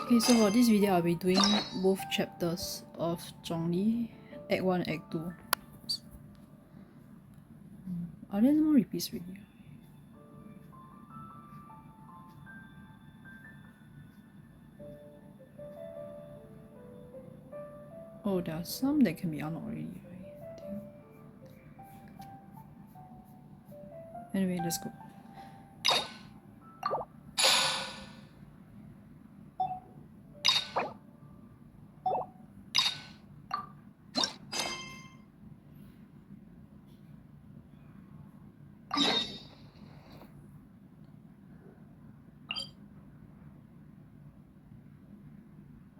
Okay, so for this video, I'll be doing both chapters of Zhongli, Act 1 and Act 2. Are there no more repeats really? Oh, there are some that can be unlocked already, I think. Anyway, let's go.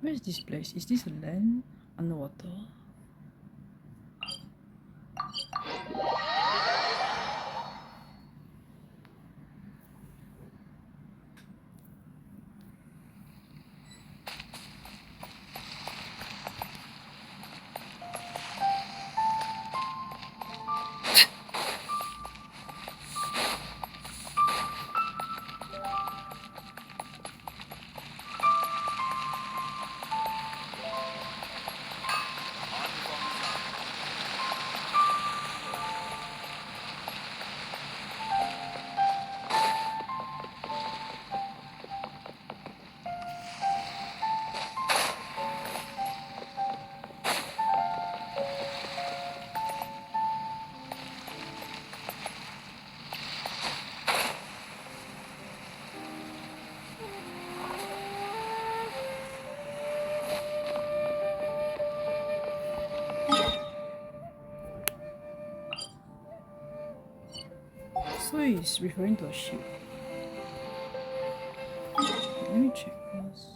Where is this place? Is this a land underwater? So he's referring to a ship. Let me check this.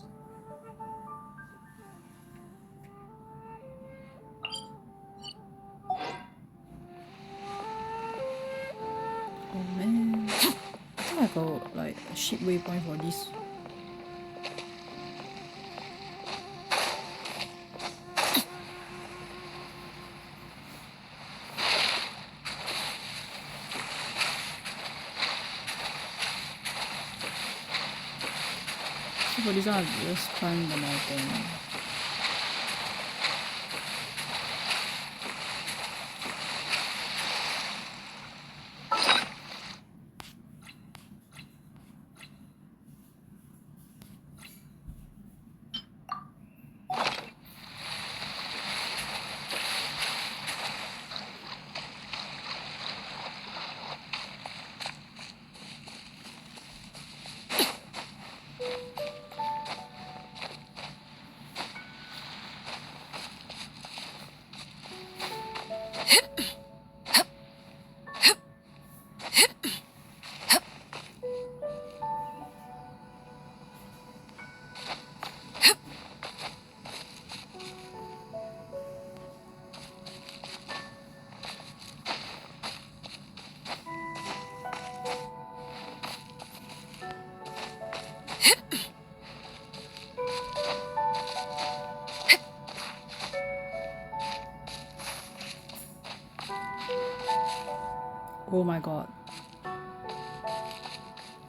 Oh man, I think I got like a ship waypoint for this. For this one, I'll just climb the mountain. Oh my god.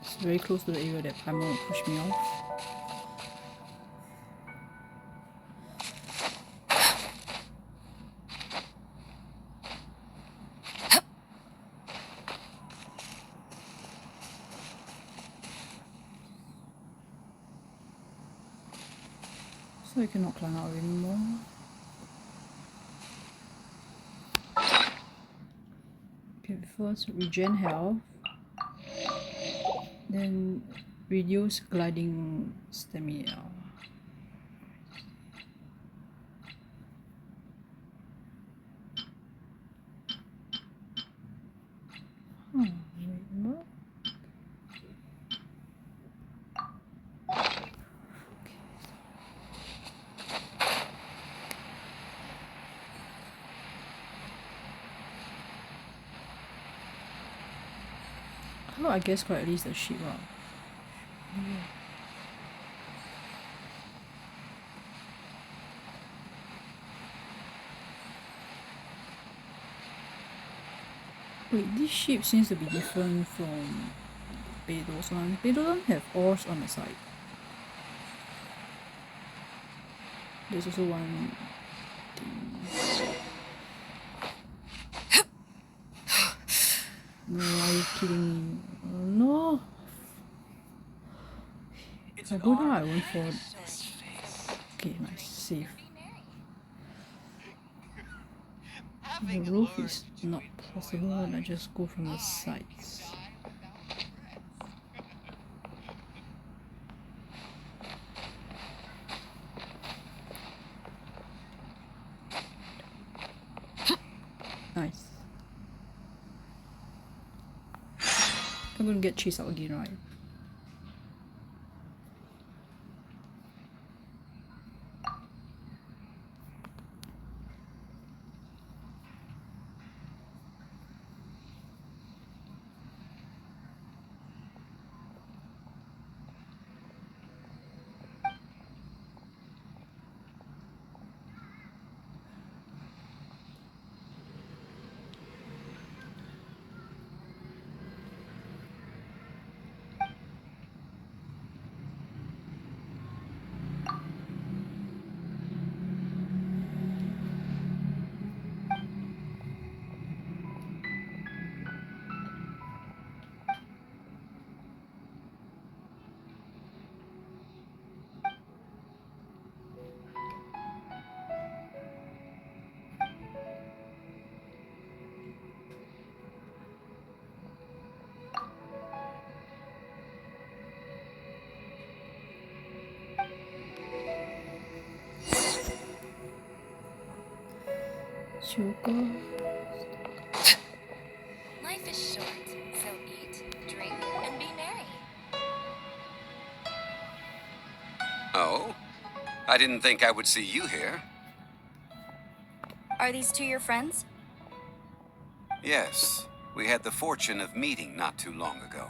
It's very close to the area that Kliment will push me off. So I cannot climb out anymore. Okay, first regen health, then reduce gliding stamina. Wait, what? Oh, I guess quite at least the ship. Yeah. Wait, this ship seems to be different from Beidou's one. Beidou don't have oars on the side. There's also one thing. No, are you kidding me? Oh, no! If I go down, I won't fall. Okay, nice, safe. The roof is not possible and I just go from the sides. Nice. I'm gonna get chased out again, right? Sugar. Life is short, so eat, drink, and be merry. Oh? I didn't think I would see you here. Are these two your friends? Yes, we had the fortune of meeting not too long ago.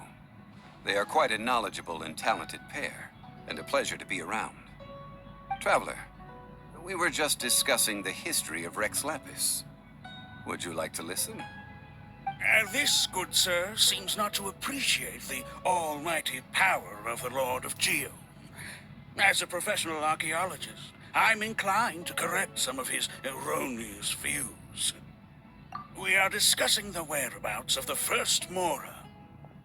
They are quite a knowledgeable and talented pair, and a pleasure to be around. Traveler, we were just discussing the history of Rex Lapis. Would you like to listen? This, good sir, seems not to appreciate the almighty power of the Lord of Geo. As a professional archaeologist, I'm inclined to correct some of his erroneous views. We are discussing the whereabouts of the first Mora.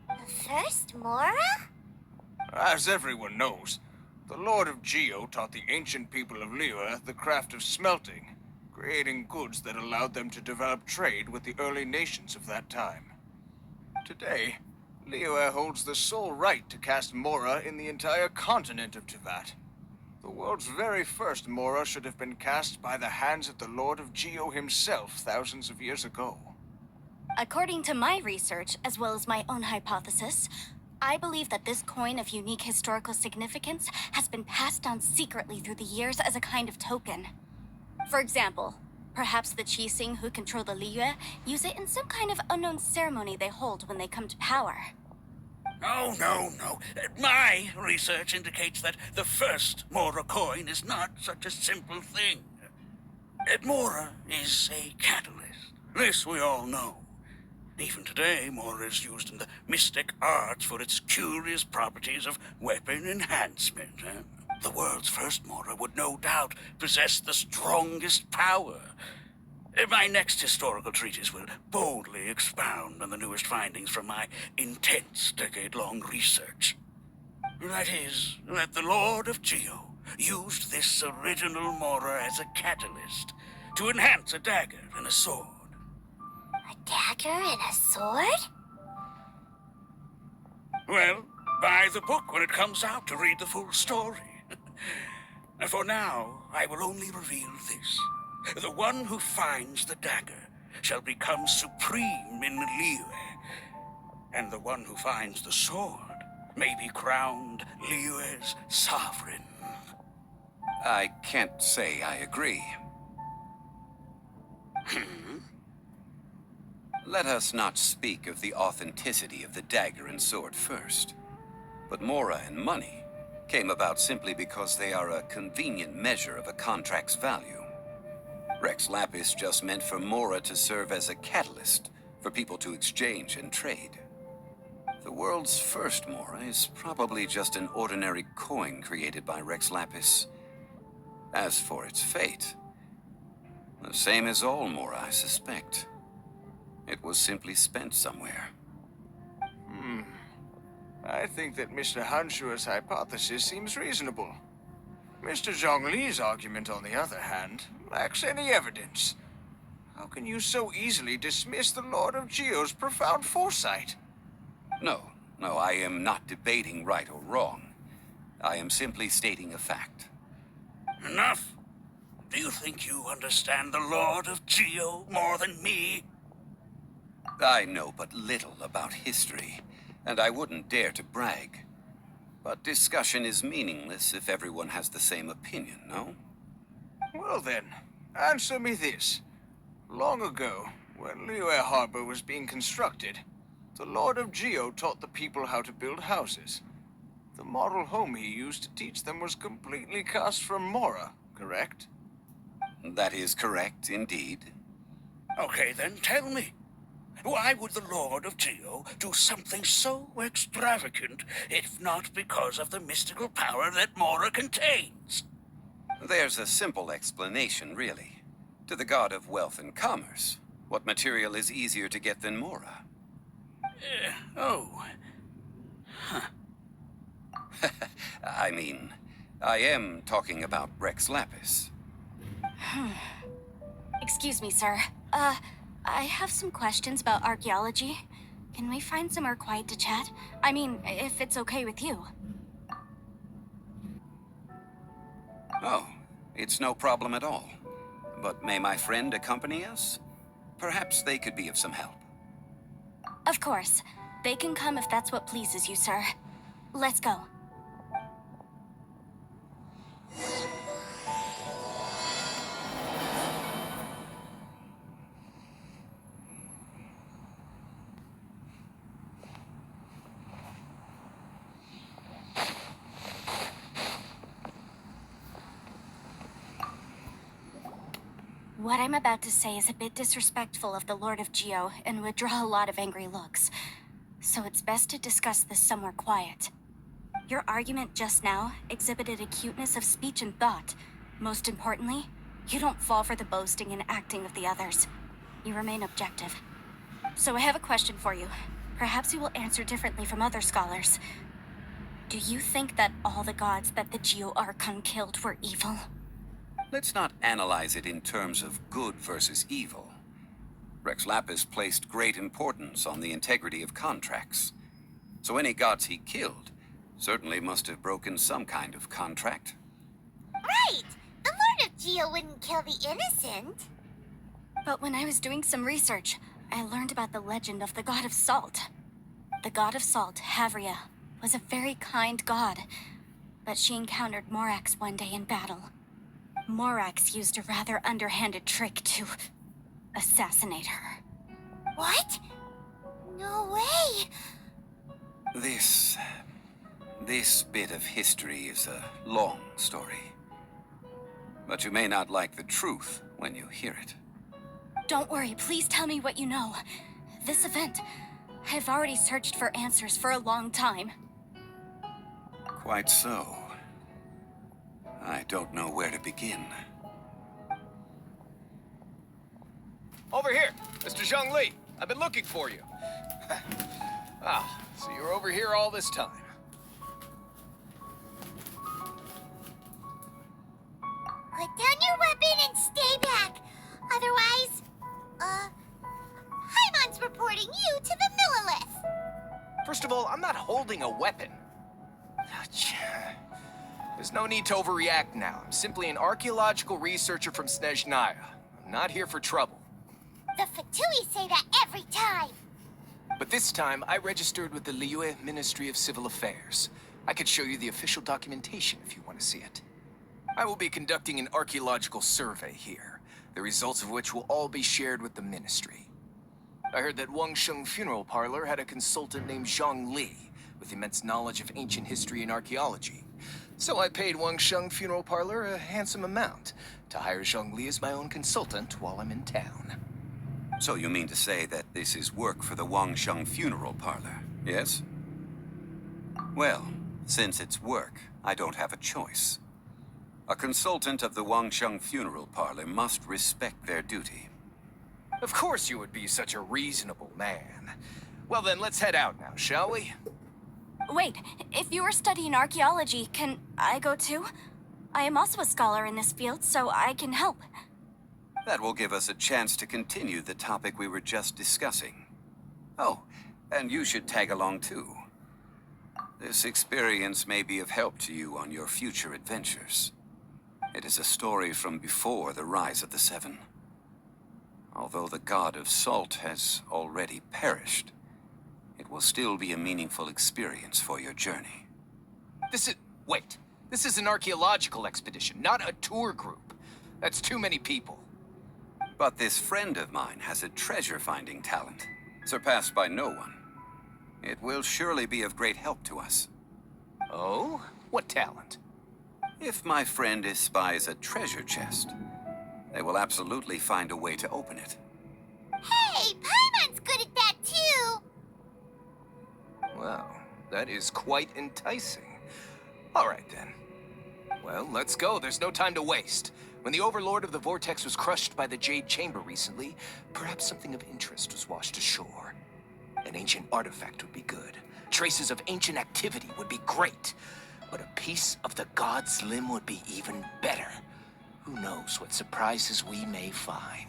The first Mora? As everyone knows, the Lord of Geo taught the ancient people of liyue the craft of smelting, creating goods that allowed them to develop trade with the early nations of that time. Today, liyue holds the sole right to cast Mora in the entire continent of Teyvat. The world's very first Mora should have been cast by the hands of the Lord of Geo himself thousands of years ago. According to my research, as well as my own hypothesis, I believe that this coin of unique historical significance has been passed down secretly through the years as a kind of token. For example, perhaps the Qixing who control the liyue use it in some kind of unknown ceremony they hold when they come to power. Oh, no. My research indicates that the first Mora coin is not such a simple thing. Mora is a catalyst. This we all know. Even today, Mora is used in the mystic arts for its curious properties of weapon enhancement. The world's first Mora would no doubt possess the strongest power. My next historical treatise will boldly expound on the newest findings from my intense decade-long research. That is, that the Lord of Geo used this original Mora as a catalyst to enhance a dagger and a sword. A dagger and a sword? Well, buy the book when it comes out to read the full story. For now, I will only reveal this. The one who finds the dagger shall become supreme in liyue, and the one who finds the sword may be crowned liyue's sovereign. I can't say I agree. Let us not speak of the authenticity of the dagger and sword first. But Mora and money came about simply because they are a convenient measure of a contract's value. Rex Lapis just meant for Mora to serve as a catalyst for people to exchange and trade. The world's first Mora is probably just an ordinary coin created by Rex Lapis. As for its fate, the same as all Mora, I suspect. It was simply spent somewhere. I think that Mr. Hanshua's hypothesis seems reasonable. Mr. Zhongli's argument, on the other hand, lacks any evidence. How can you so easily dismiss the Lord of Geo's profound foresight? No, I am not debating right or wrong. I am simply stating a fact. Enough. Do you think you understand the Lord of Geo more than me? I know but little about history, and I wouldn't dare to brag. But discussion is meaningless if everyone has the same opinion, no? Well then, answer me this. Long ago, when Liyue Harbor was being constructed, the Lord of Geo taught the people how to build houses. The model home he used to teach them was completely cast from Mora, correct? That is correct, indeed. Okay, then tell me. Why would the Lord of Geo do something so extravagant, if not because of the mystical power that Mora contains? There's a simple explanation, really. To the god of wealth and commerce, what material is easier to get than Mora? Oh. I mean, I am talking about Rex Lapis. Excuse me, sir. I have some questions about archaeology. Can we find somewhere quiet to chat? I mean, if it's okay with you. Oh, it's no problem at all. But may my friend accompany us? Perhaps they could be of some help. Of course. They can come if that's what pleases you, sir. Let's go. What I'm about to say is a bit disrespectful of the Lord of Geo and would draw a lot of angry looks. So it's best to discuss this somewhere quiet. Your argument just now exhibited acuteness of speech and thought. Most importantly, you don't fall for the boasting and acting of the others. You remain objective. So I have a question for you. Perhaps you will answer differently from other scholars. Do you think that all the gods that the Geo Archon killed were evil? Let's not analyze it in terms of good versus evil. Rex Lapis placed great importance on the integrity of contracts. So any gods he killed certainly must have broken some kind of contract. Right! The Lord of Geo wouldn't kill the innocent. But when I was doing some research, I learned about the legend of the god of salt. The god of salt, Havria, was a very kind god, but she encountered Morax one day in battle. Morax used a rather underhanded trick to assassinate her. What? No way! This bit of history is a long story. But you may not like the truth when you hear it. Don't worry, please tell me what you know. This event, I've already searched for answers for a long time. Quite so. I don't know where to begin. Over here, Mr. Zhongli. I've been looking for you. So you're over here all this time. Put down your weapon and stay back. Otherwise, Haimon's reporting you to the Millilith. First of all, I'm not holding a weapon. There's no need to overreact now. I'm simply an archaeological researcher from Snezhnaya. I'm not here for trouble. The Fatui say that every time. But this time, I registered with the Liyue Ministry of Civil Affairs. I could show you the official documentation if you want to see it. I will be conducting an archaeological survey here, the results of which will all be shared with the ministry. I heard that Wangsheng Funeral Parlor had a consultant named Zhongli, with immense knowledge of ancient history and archaeology. So I paid Wangsheng Funeral Parlor a handsome amount to hire Zhongli as my own consultant while I'm in town. So you mean to say that this is work for the Wangsheng Funeral Parlor, yes? Well, since it's work, I don't have a choice. A consultant of the Wangsheng funeral parlor must respect their duty. Of course you would be such a reasonable man. Well then, let's head out now, shall we? Wait, if you are studying archaeology, can I go too? I am also a scholar in this field, so I can help. That will give us a chance to continue the topic we were just discussing. Oh, and you should tag along too. This experience may be of help to you on your future adventures. It is a story from before the rise of the Seven. Although the god of salt has already perished, it will still be a meaningful experience for your journey. Wait. This is an archaeological expedition, not a tour group. That's too many people. But this friend of mine has a treasure-finding talent, surpassed by no one. It will surely be of great help to us. Oh? What talent? If my friend espies a treasure chest, they will absolutely find a way to open it. Hey, Paimon's good at that too! Well, that is quite enticing. All right, then. Well, let's go. There's no time to waste. When the Overlord of the Vortex was crushed by the Jade Chamber recently, perhaps something of interest was washed ashore. An ancient artifact would be good. Traces of ancient activity would be great. But a piece of the god's limb would be even better. Who knows what surprises we may find.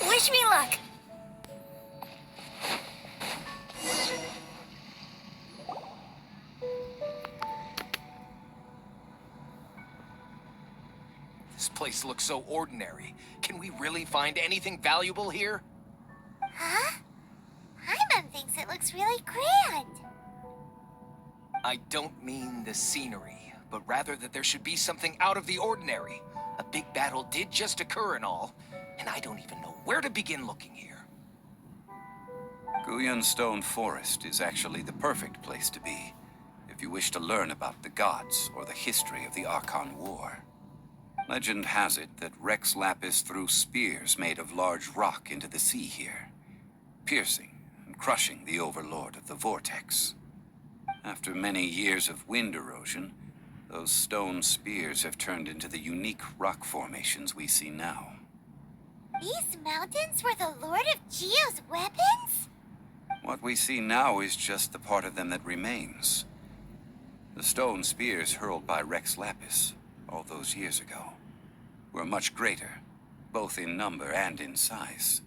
Wish me luck! This place looks so ordinary. Can we really find anything valuable here? Huh? Paimon thinks it looks really grand. I don't mean the scenery, but rather that there should be something out of the ordinary. A big battle did just occur and all, and I don't even know where to begin looking here. Guyun Stone Forest is actually the perfect place to be, if you wish to learn about the gods or the history of the Archon War. Legend has it that Rex Lapis threw spears made of large rock into the sea here, piercing and crushing the Overlord of the Vortex. After many years of wind erosion, those stone spears have turned into the unique rock formations we see now. These mountains were the Lord of Geo's weapons? What we see now is just the part of them that remains. The stone spears hurled by Rex Lapis all those years ago were much greater, both in number and in size.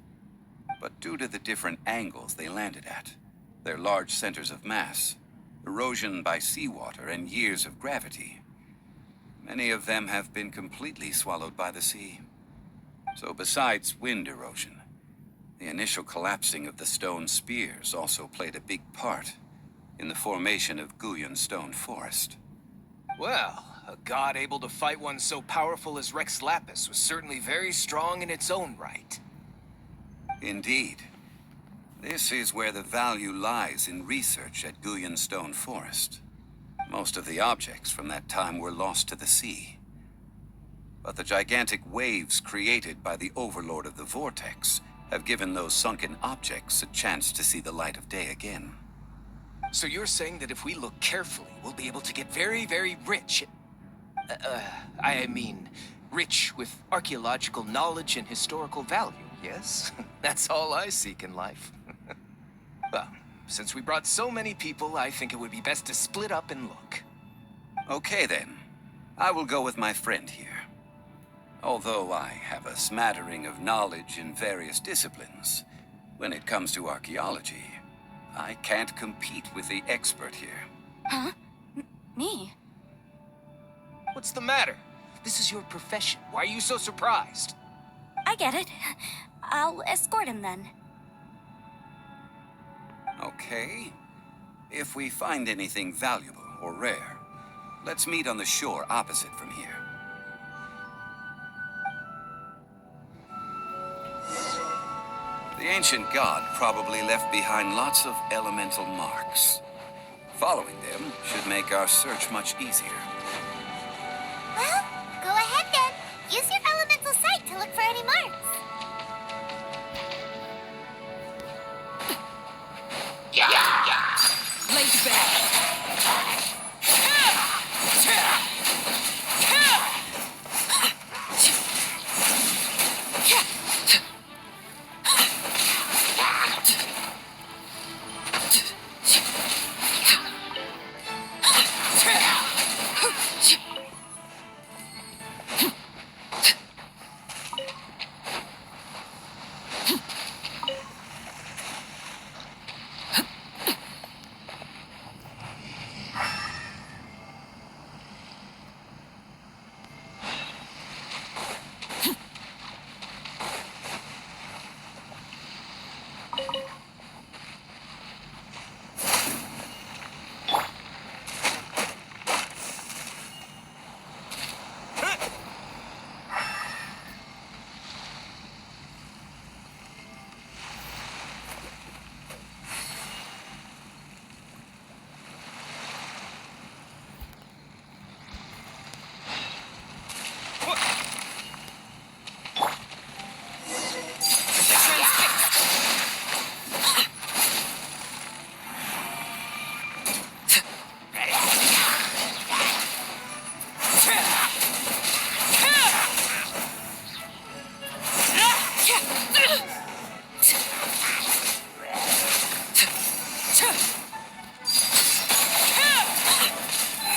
But due to the different angles they landed at, their large centers of mass, erosion by seawater, and years of gravity, many of them have been completely swallowed by the sea. So besides wind erosion, the initial collapsing of the stone spears also played a big part in the formation of Guyun Stone Forest. Well, a god able to fight one so powerful as Rex Lapis was certainly very strong in its own right. Indeed. This is where the value lies in research at Guyun Stone Forest. Most of the objects from that time were lost to the sea. But the gigantic waves created by the Overlord of the Vortex have given those sunken objects a chance to see the light of day again. So you're saying that if we look carefully, we'll be able to get very, very rich. I mean, rich with archaeological knowledge and historical value, yes? That's all I seek in life. Well, since we brought so many people, I think it would be best to split up and look. Okay then. I will go with my friend here. Although I have a smattering of knowledge in various disciplines, when it comes to archaeology, I can't compete with the expert here. Huh? Me? What's the matter? This is your profession. Why are you so surprised? I get it. I'll escort him then. Okay. If we find anything valuable or rare, Let's meet on the shore opposite from here. The ancient god probably left behind lots of elemental marks. Following them should make our search much easier. Well, go ahead then. Use your elemental sight to look for any marks. Laid back.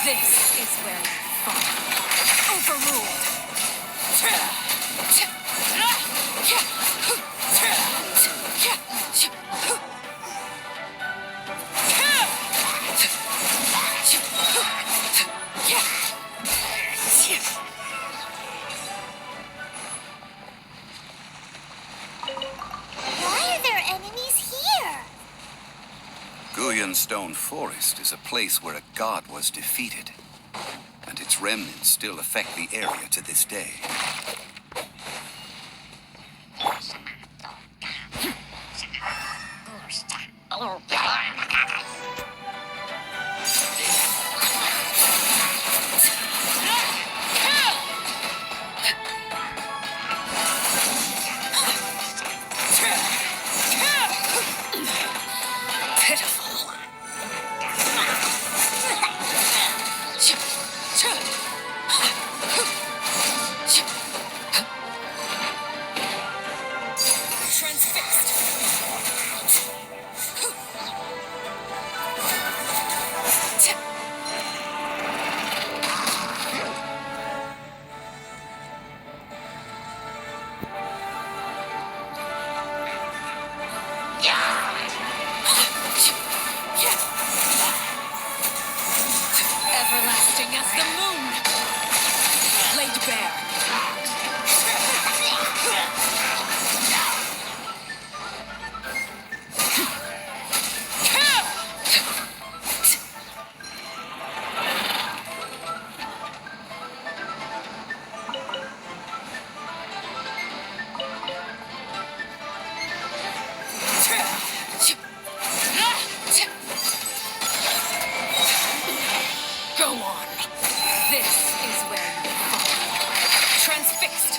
This is where you fall. Overruled. Why are there enemies here? Guyun Stone Forest is a place where a god was defeated, and its remnants still affect the area to this day. Everlasting as the moon. Laid bare. Go on. This is where you fall. Transfixed.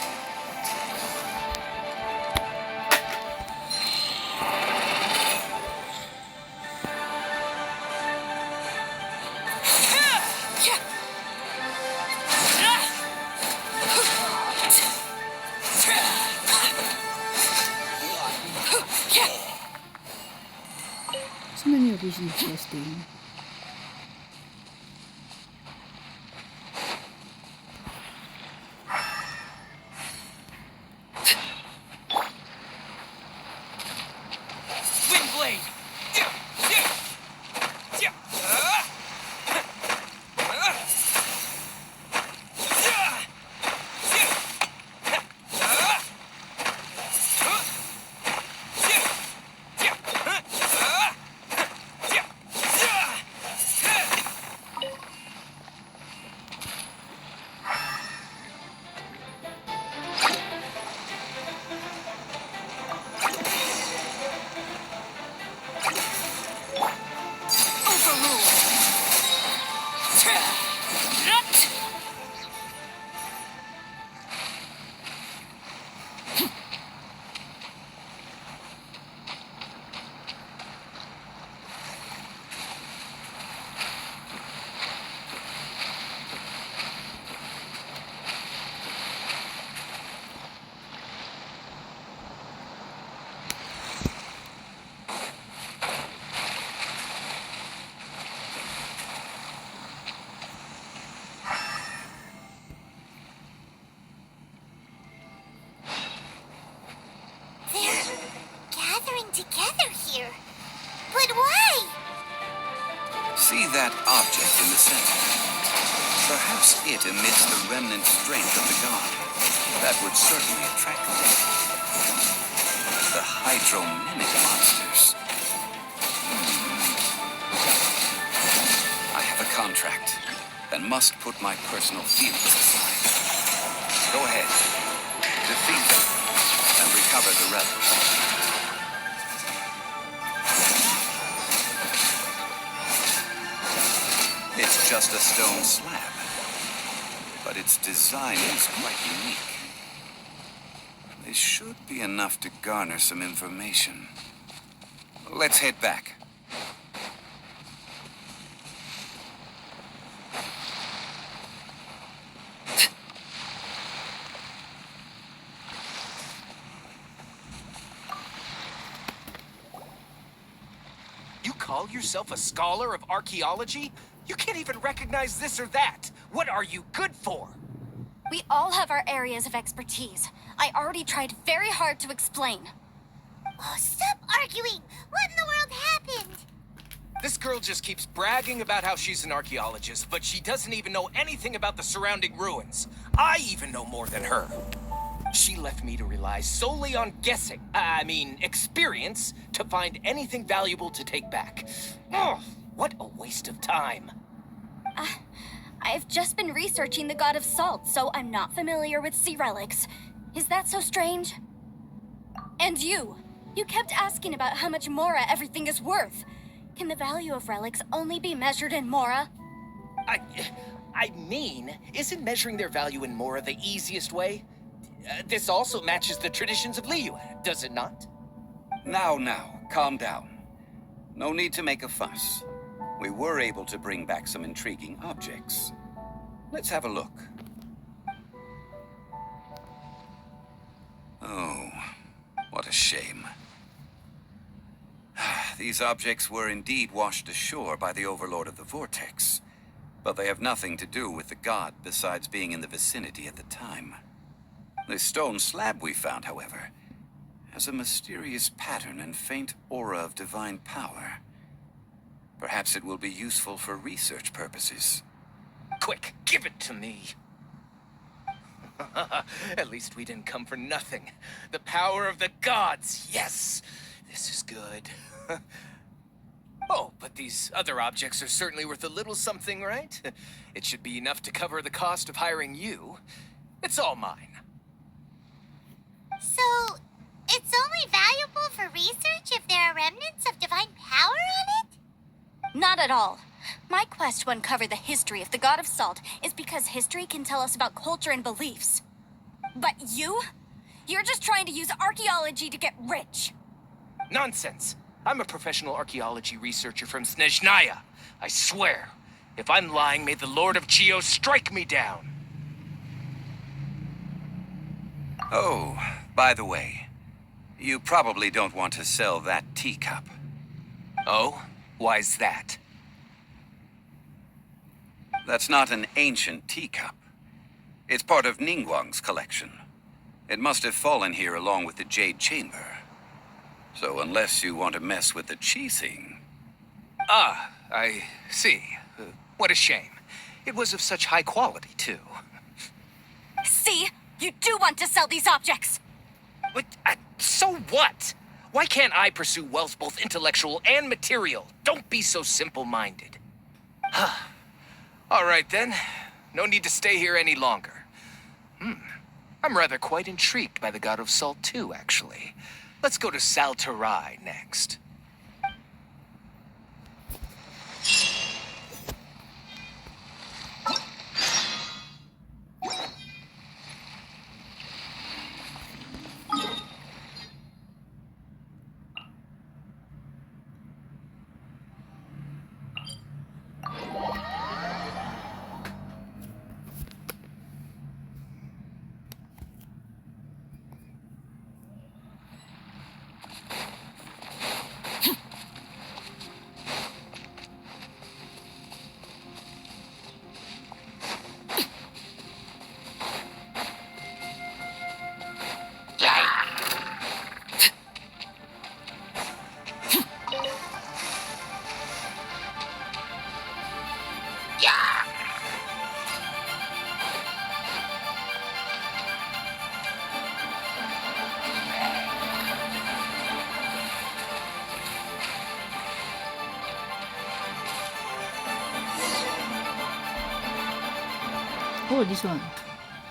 So many of these interesting. Windblade! They're gathering together here. But why? See that object in the center? Perhaps it emits the remnant strength of the god. That would certainly attract them. The hydromimic monsters. I have a contract and must put my personal feelings aside. Go ahead. Defeat them and recover the relics. It's just a stone slab, but its design is quite unique. This should be enough to garner some information. Let's head back. You call yourself a scholar of archaeology? You can't even recognize this or that. What are you good for? We all have our areas of expertise. I already tried very hard to explain. Oh, stop arguing! What in the world happened? This girl just keeps bragging about how she's an archaeologist, but she doesn't even know anything about the surrounding ruins. I even know more than her. She left me to rely solely on guessing, experience, to find anything valuable to take back. Oh, what a waste of time. I've just been researching the god of salt, so I'm not familiar with sea relics. Is that so strange? And you kept asking about how much Mora everything is worth. Can the value of relics only be measured in Mora? Isn't measuring their value in Mora the easiest way? This also matches the traditions of liyue, does it not? Now, calm down. No need to make a fuss. We were able to bring back some intriguing objects. Let's have a look. Oh, what a shame. These objects were indeed washed ashore by the Overlord of the Vortex, but they have nothing to do with the god besides being in the vicinity at the time. The stone slab we found, however, has a mysterious pattern and faint aura of divine power. Perhaps it will be useful for research purposes. Quick, give it to me. At least we didn't come for nothing. The power of the gods, yes! This is good. Oh, but these other objects are certainly worth a little something, right? It should be enough to cover the cost of hiring you. It's all mine. So, it's only valuable for research if there are remnants of divine power on it? Not at all. My quest to uncover the history of the god of salt is because history can tell us about culture and beliefs. But you're just trying to use archaeology to get rich. Nonsense. I'm a professional archaeology researcher from Snezhnaya. I swear. If I'm lying, may the Lord of Geo strike me down. Oh, by the way, you probably don't want to sell that teacup. Oh? Why's that? That's not an ancient teacup. It's part of Ningguang's collection. It must have fallen here along with the Jade Chamber. So unless you want to mess with the cheesing... Ah, I see. What a shame. It was of such high quality, too. See? You do want to sell these objects! But, so what? Why can't I pursue wealth both intellectual and material? Don't be so simple-minded. All right, then. No need to stay here any longer. I'm rather quite intrigued by the God of Salt, too, actually. Let's go to Sal Terrae next. Oh, this one.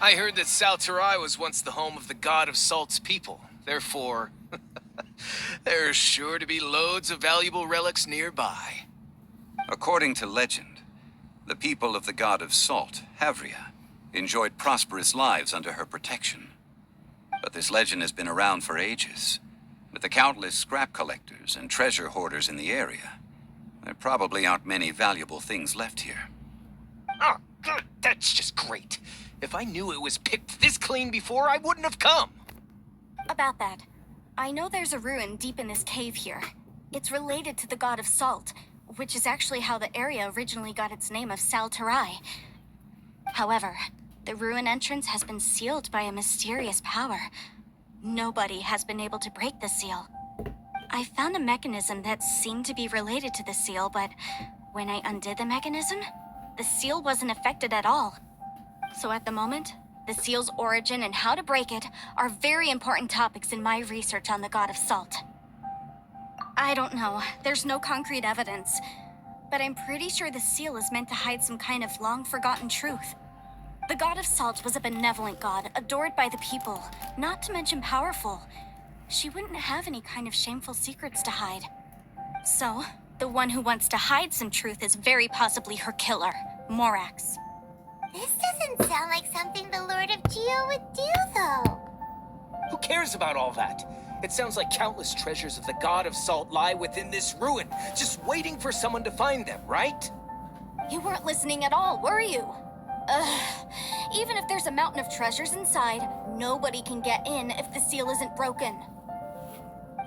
I heard that Sal Terrae was once the home of the god of Salt's people. Therefore, there's sure to be loads of valuable relics nearby. According to legend, the people of the god of Salt, Havria, enjoyed prosperous lives under her protection. But this legend has been around for ages. With the countless scrap collectors and treasure hoarders in the area, there probably aren't many valuable things left here. Oh, good. That's just great. If I knew it was picked this clean before, I wouldn't have come. About that, I know there's a ruin deep in this cave here. It's related to the god of Salt, which is actually how the area originally got its name of Sal Terrae. However, the ruin entrance has been sealed by a mysterious power. Nobody has been able to break the seal. I found a mechanism that seemed to be related to the seal, but when I undid the mechanism, the seal wasn't affected at all. So at the moment, the seal's origin and how to break it are very important topics in my research on the god of Salt. I don't know, there's no concrete evidence, but I'm pretty sure the seal is meant to hide some kind of long-forgotten truth. The god of Salt was a benevolent god, adored by the people, not to mention powerful. She wouldn't have any kind of shameful secrets to hide. So, the one who wants to hide some truth is very possibly her killer, Morax. This doesn't sound like something the Lord of Geo would do, though. Who cares about all that? It sounds like countless treasures of the god of Salt lie within this ruin, just waiting for someone to find them, right? You weren't listening at all, were you? Even if there's a mountain of treasures inside, nobody can get in if the seal isn't broken.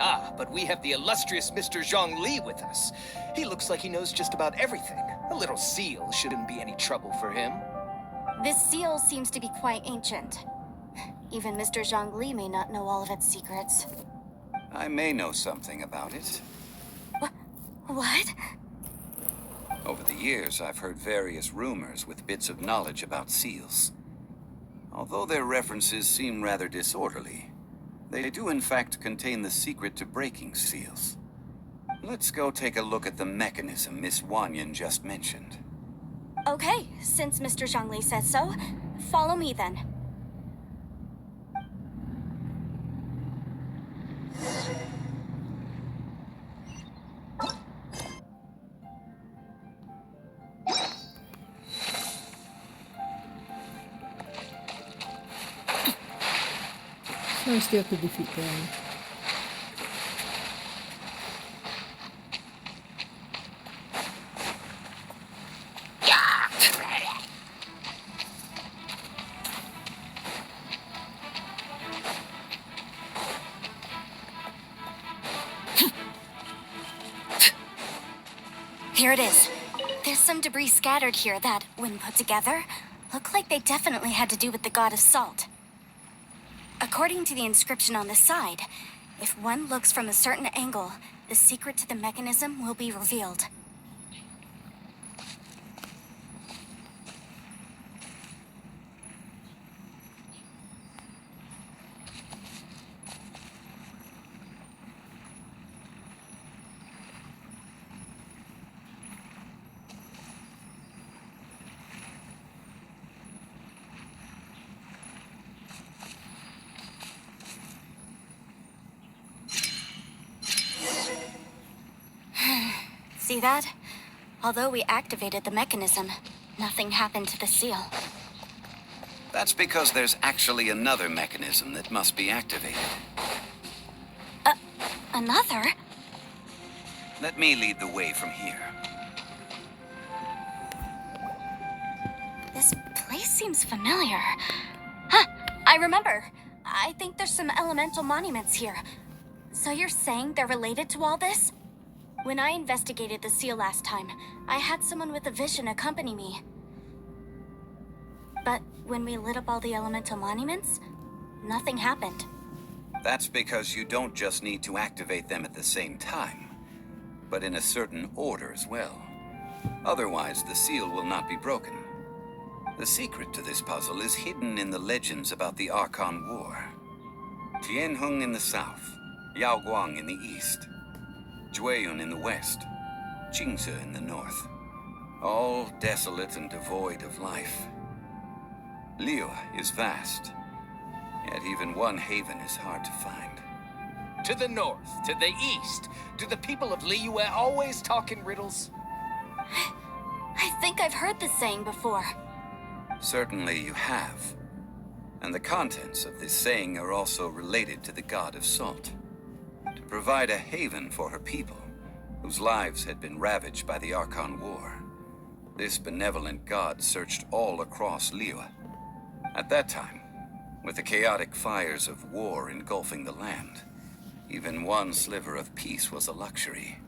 Ah, but we have the illustrious Mr. Zhongli with us. He looks like he knows just about everything. A little seal shouldn't be any trouble for him. This seal seems to be quite ancient. Even Mr. Zhongli may not know all of its secrets. I may know something about it. What? Over the years, I've heard various rumors with bits of knowledge about seals. Although their references seem rather disorderly, they do in fact contain the secret to breaking seals. Let's go take a look at the mechanism Miss Wanyan just mentioned. Okay, since Mr. Zhongli says so, follow me then. So I still have to defeat them. Here it is. There's some debris scattered here that, when put together, look like they definitely had to do with the god of Salt. According to the inscription on the side, if one looks from a certain angle, the secret to the mechanism will be revealed. See that? Although we activated the mechanism, nothing happened to the seal. That's because there's actually another mechanism that must be activated. Another? Let me lead the way from here. This place seems familiar. Huh, I remember. I think there's some elemental monuments here. So you're saying they're related to all this? When I investigated the seal last time, I had someone with a vision accompany me. But when we lit up all the elemental monuments, nothing happened. That's because you don't just need to activate them at the same time, but in a certain order as well. Otherwise, the seal will not be broken. The secret to this puzzle is hidden in the legends about the Archon War. Tianheng in the south, Yaoguang in the east, Guyun in the west, Jingze in the north. All desolate and devoid of life. Liyue is vast, yet even one haven is hard to find. To the north, to the east. Do the people of Liyue always talk in riddles? I think I've heard this saying before. Certainly you have. And the contents of this saying are also related to the god of salt. To provide a haven for her people, whose lives had been ravaged by the Archon War, this benevolent god searched all across Liyue. At that time, with the chaotic fires of war engulfing the land, even one sliver of peace was a luxury.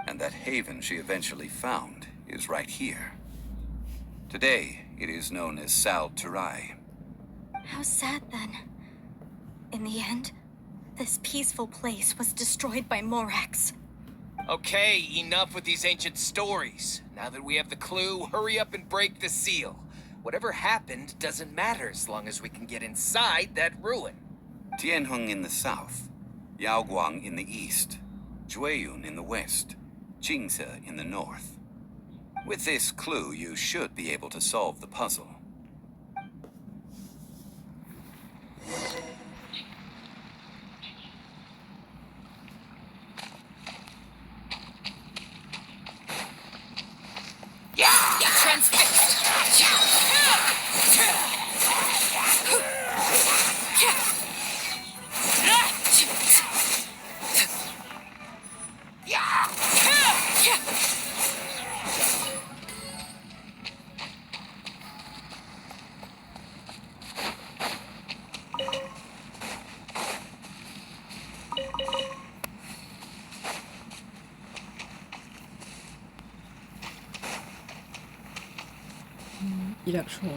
And that haven she eventually found is right here. Today, it is known as Sal Terrae. How sad then. In the end, this peaceful place was destroyed by Morax. Okay, enough with these ancient stories. Now that we have the clue, hurry up and break the seal. Whatever happened doesn't matter as long as we can get inside that ruin. Tianheng in the south, Yaoguang in the east, Guyun in the west, Jingze in the north. With this clue, you should be able to solve the puzzle. Transfixed. Electro.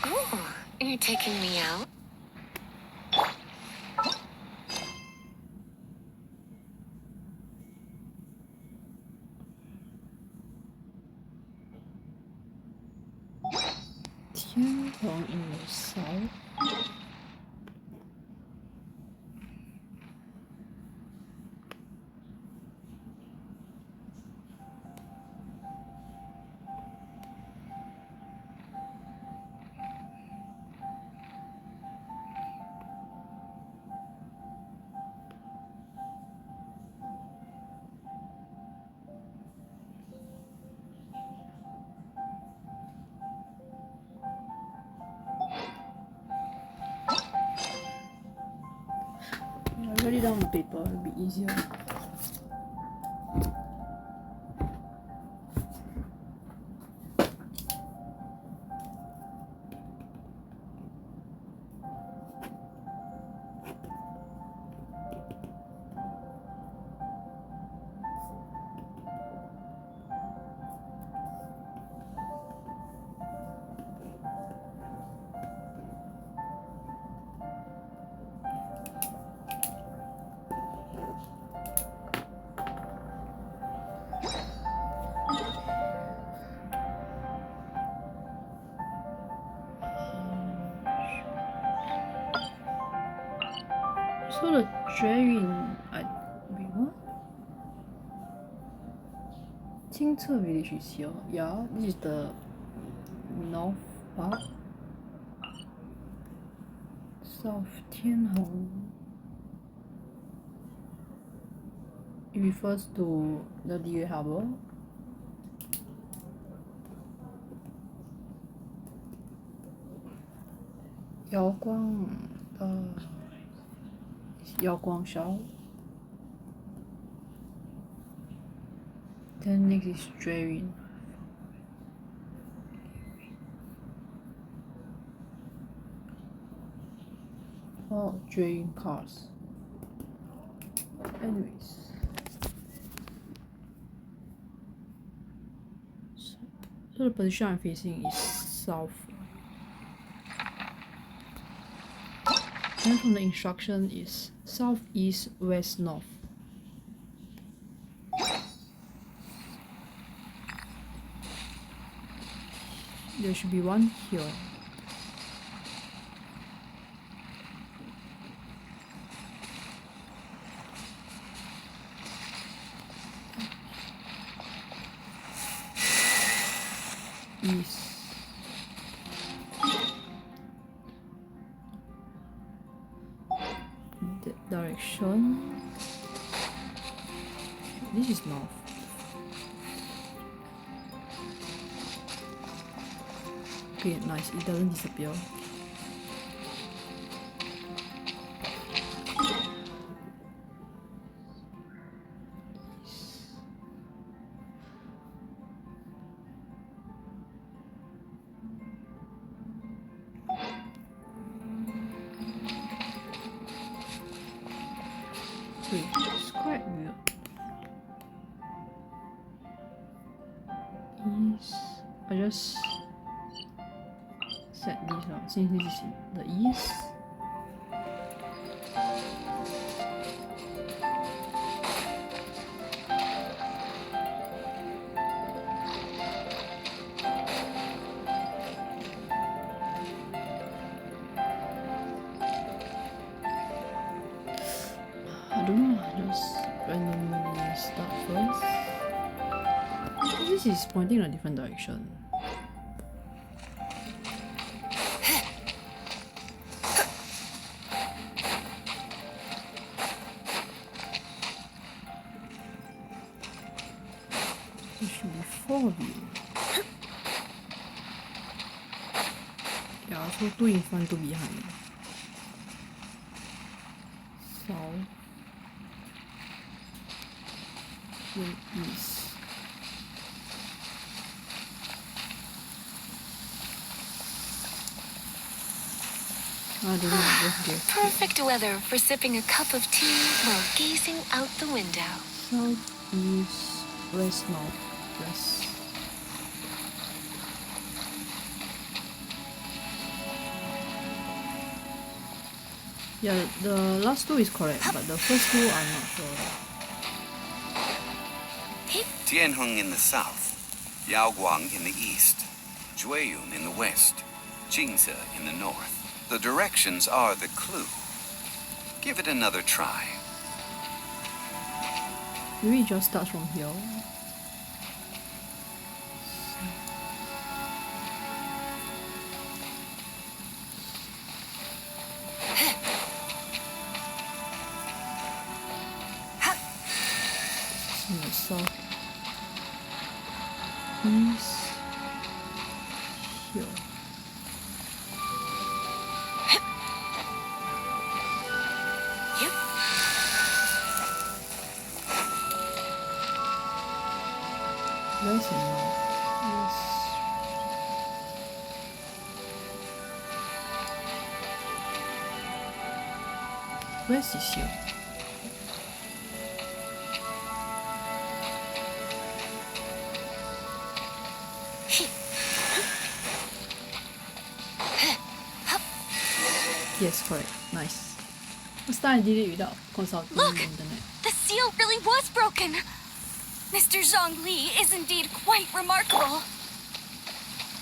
Oh, you're taking me out? Tianheng in the south. I write it down on paper, it'll be easier. So the Guyun, wait, what? 清澈 village is here. Yeah, this is the north part. South Tianheng. It refers to the Liyue harbor. Yaoguang, Yaoguangshao. Then next is Guyun. Oh, Guyun cars. Anyways. So the position I'm facing is south. Then from the instruction is south, east, west, north. There should be one here. east. Direction. This is north. Okay, nice. It doesn't disappear. Wait, it's quite weird. East. I just set this out since this is in the east. I don't know, just randomly start first. This is pointing in a different direction. There should be 4 of you. Yeah, so 2 in front, 2 behind. South. Then east. I don't know, just guess. Perfect weather for sipping a cup of tea while gazing out the window. South, east, west, north, west. Yeah, the last 2 is correct, but the first 2 I'm not sure. Tianheng in the south, Yaoguang in the east, Guyun in the west, Jingze in the north. The directions are the clue. Give it another try. Maybe it just starts from here. In the south, east, here. West and north. Yes. West is here. Yes, correct. Nice. Last time I did it without consulting Look! the internet. The seal really was broken! Mr. Zhongli is indeed quite remarkable.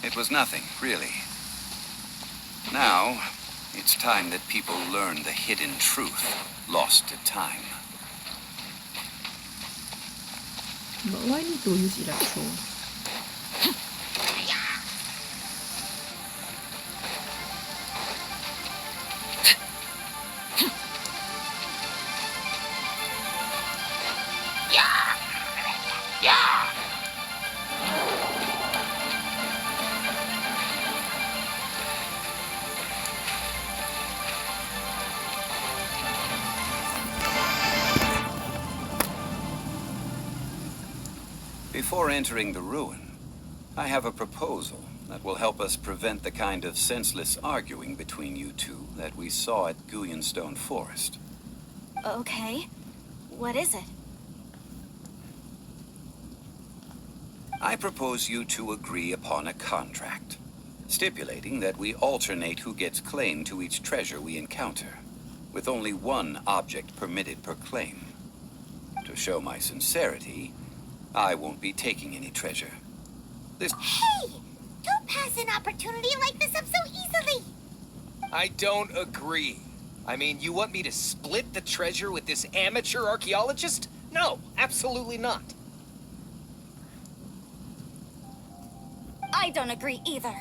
It was nothing, really. Now, it's time that people learn the hidden truth lost to time. But why need to use electro? Before entering the ruin, I have a proposal that will help us prevent the kind of senseless arguing between you two that we saw at Guyun Stone Forest. Okay. What is it? I propose you two agree upon a contract, stipulating that we alternate who gets claim to each treasure we encounter, with only one object permitted per claim. To show my sincerity, I won't be taking any treasure. This... Hey! Don't pass an opportunity like this up so easily! I don't agree. I mean, you want me to split the treasure with this amateur archaeologist? No, absolutely not. I don't agree either.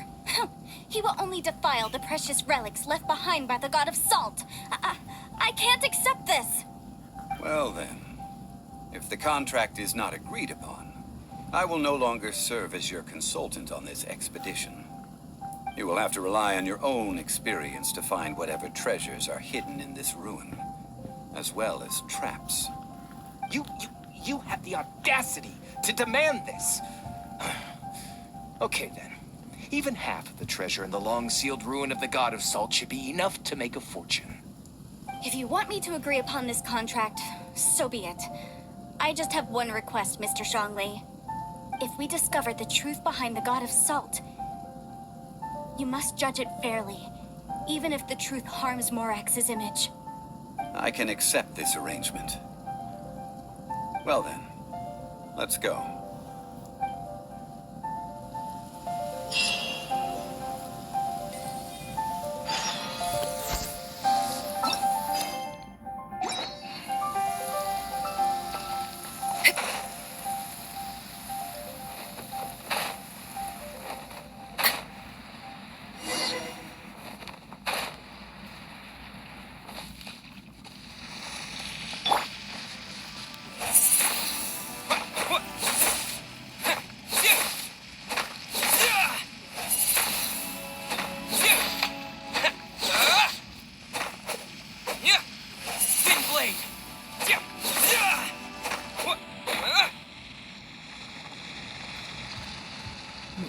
He will only defile the precious relics left behind by the god of salt. I can't accept this. Well then, if the contract is not agreed upon, I will no longer serve as your consultant on this expedition. You will have to rely on your own experience to find whatever treasures are hidden in this ruin, as well as traps. You have the audacity to demand this. Okay then. Even half of the treasure in the long-sealed ruin of the God of Salt should be enough to make a fortune. If you want me to agree upon this contract, so be it. I just have one request, Mr. Zhongli. If we discover the truth behind the God of Salt, you must judge it fairly, even if the truth harms Morax's image. I can accept this arrangement. Well then, let's go.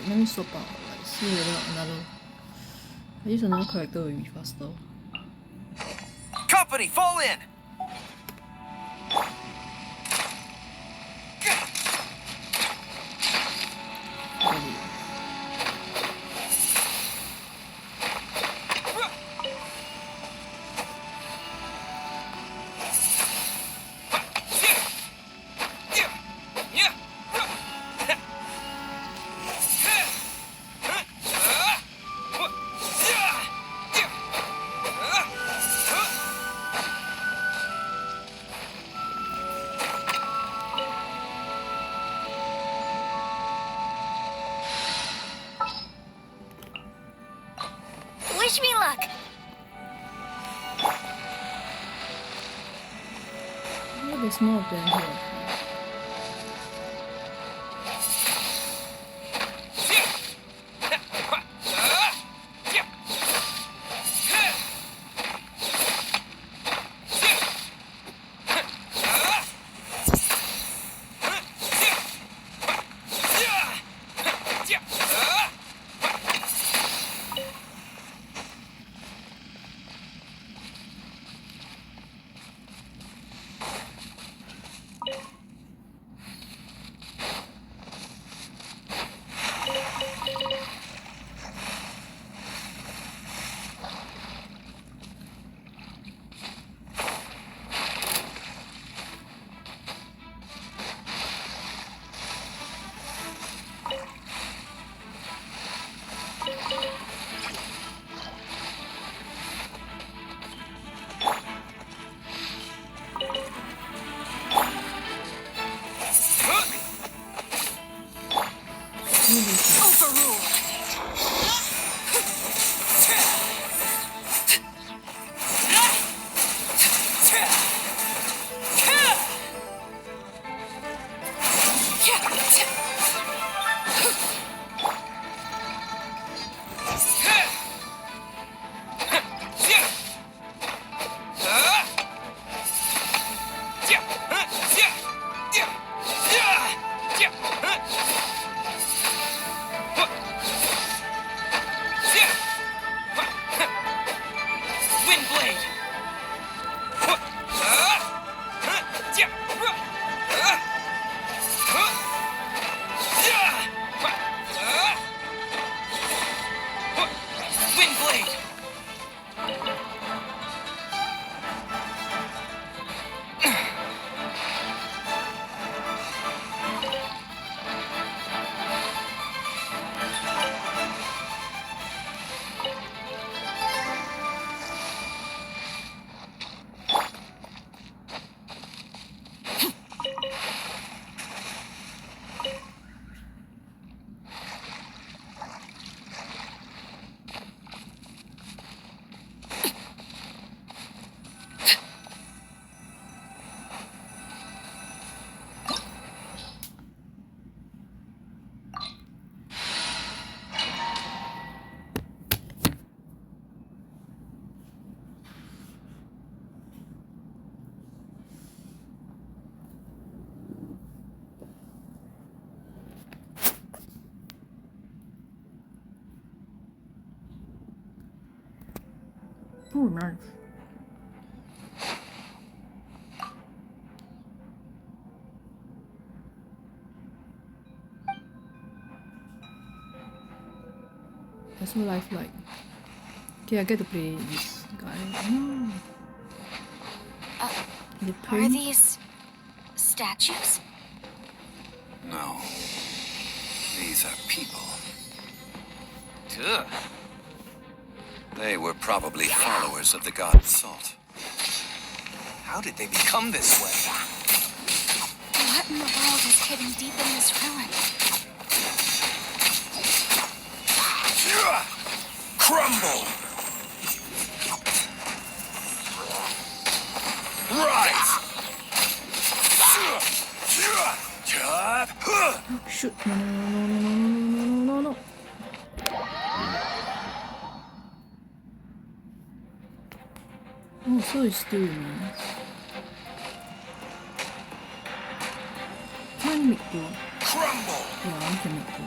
Let me swap out, like, see whether another. I use another character will be faster. Company, fall in! Ready. Wish me luck. Oh, there's more of them here. Oh, nice. There's no lifelike. Okay, I get to play this guy. Oh. Are these statues? No. These are people. Ugh. They were probably followers of the god of salt. How did they become this way? What in the world is hidden deep in this ruin? Crumble! Rise! Oh, shoot. No. Oh, so it still remains. Can I make two? Crumble! Yeah, I can make two.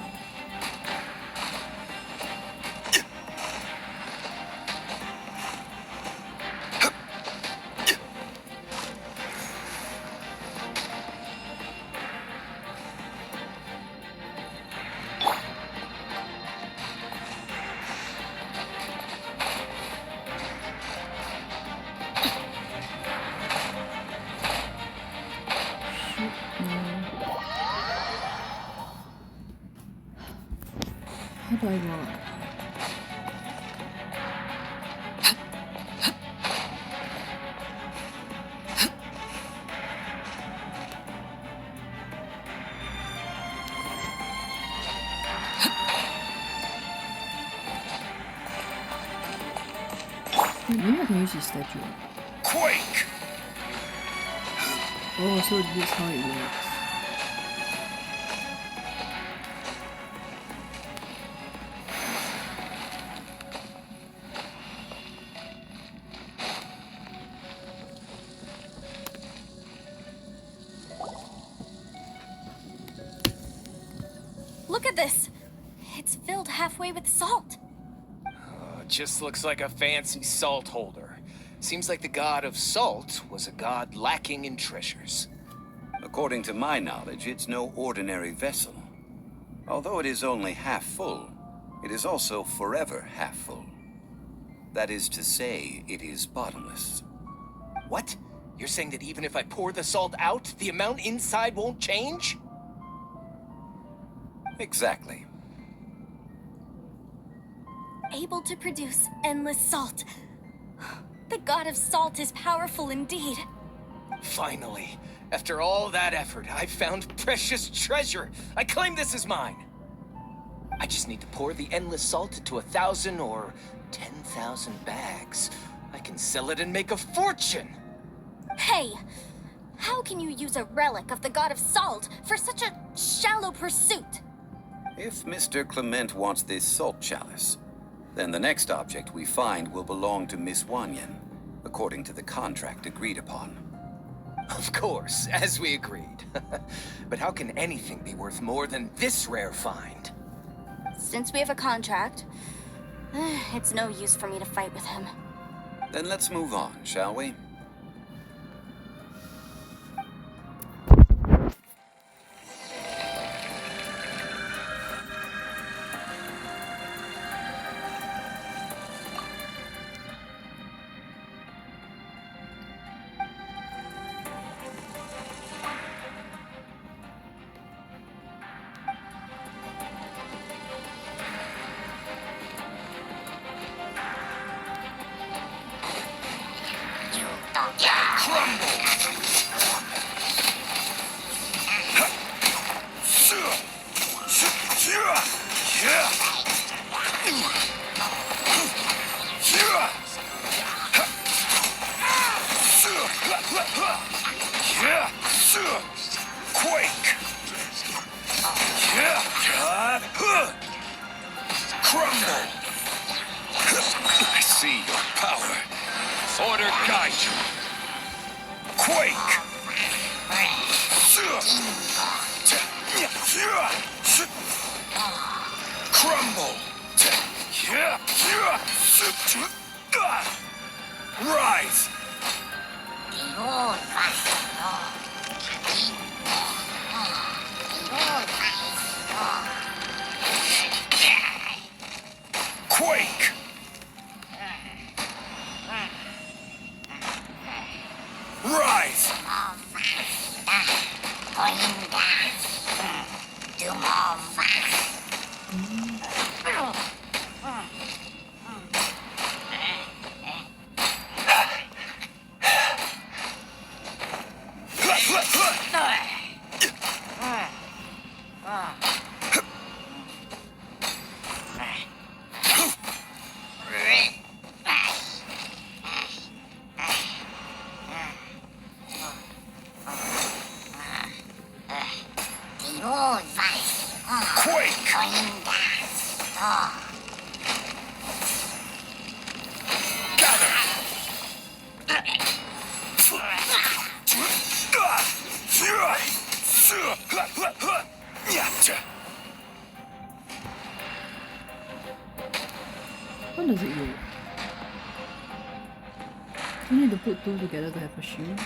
How do I roll? Maybe I can use this statue. Quake! Oh, so this is how it works. Look at this! It's filled halfway with salt. Just looks like a fancy salt holder. Seems like the god of salt was a god lacking in treasures. According to my knowledge, it's no ordinary vessel. Although it is only half full, it is also forever half full. That is to say, it is bottomless. What? You're saying that even if I pour the salt out, the amount inside won't change? Exactly. Able to produce endless salt. The god of salt is powerful indeed. Finally, after all that effort, I found precious treasure. I claim this as mine. I just need to pour the endless salt into 1,000 or 10,000 bags. I can sell it and make a fortune. Hey, how can you use a relic of the god of salt for such a shallow pursuit? If Mr. Kliment wants this salt chalice, then the next object we find will belong to Miss Wanyan, according to the contract agreed upon. Of course, as we agreed. But how can anything be worth more than this rare find? Since we have a contract, it's no use for me to fight with him. Then let's move on, shall we? I see your power. Order guide you. Quake! Crumble! What does it look? Do you need to put two together to have a shield?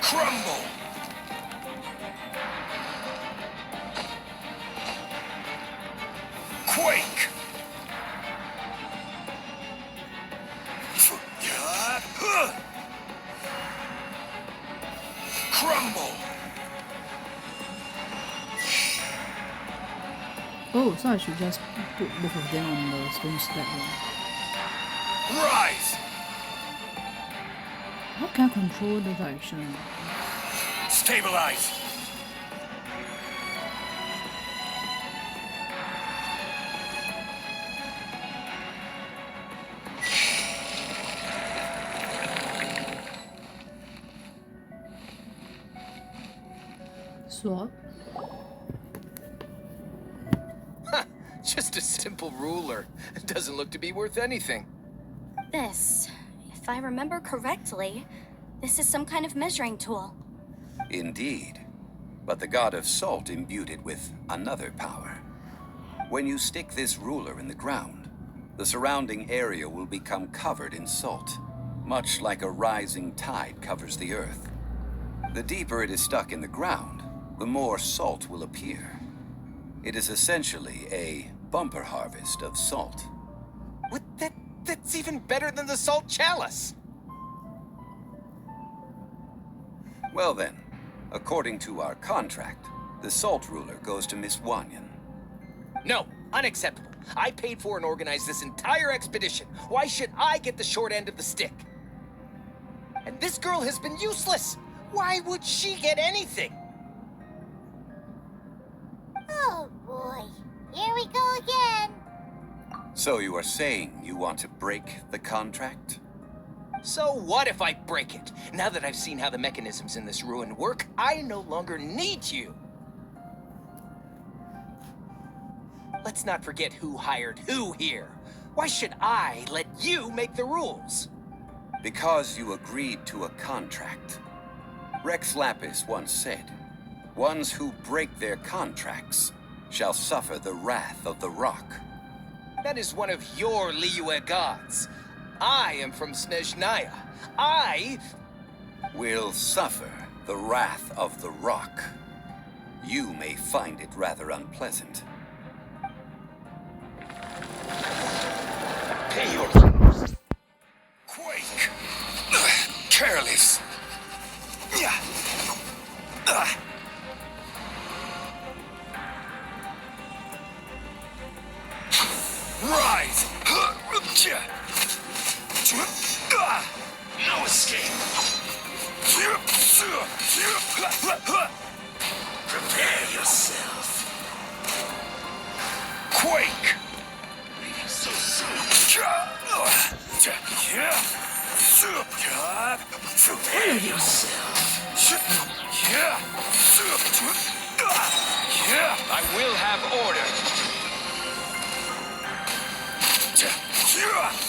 Crumble! Quake! Crumble! Oh, so I should just put both of them on the stone stack then. Rise! How can I control the direction? Stabilize! Swap? Just a simple ruler. It doesn't look to be worth anything. This, if I remember correctly, this is some kind of measuring tool. Indeed. But the god of salt imbued it with another power. When you stick this ruler in the ground, the surrounding area will become covered in salt, much like a rising tide covers the earth. The deeper it is stuck in the ground, the more salt will appear. It is essentially a bumper harvest of salt. What? That's even better than the salt chalice! Well then, according to our contract, the salt ruler goes to Miss Wanyan. No, unacceptable. I paid for and organized this entire expedition. Why should I get the short end of the stick? And this girl has been useless. Why would she get anything? Oh boy, here we go again. So you are saying you want to break the contract? So what if I break it? Now that I've seen how the mechanisms in this ruin work, I no longer need you. Let's not forget who hired who here. Why should I let you make the rules? Because you agreed to a contract. Rex Lapis once said, "Ones who break their contracts shall suffer the wrath of the rock." That is one of your liyue gods. I am from Snezhnaya. I will suffer the wrath of the rock. You may find it rather unpleasant. pay your... Quake! Careless! Rise! No escape! Prepare yourself! Quake! Leaving so soon! Prepare yourself! I will have order!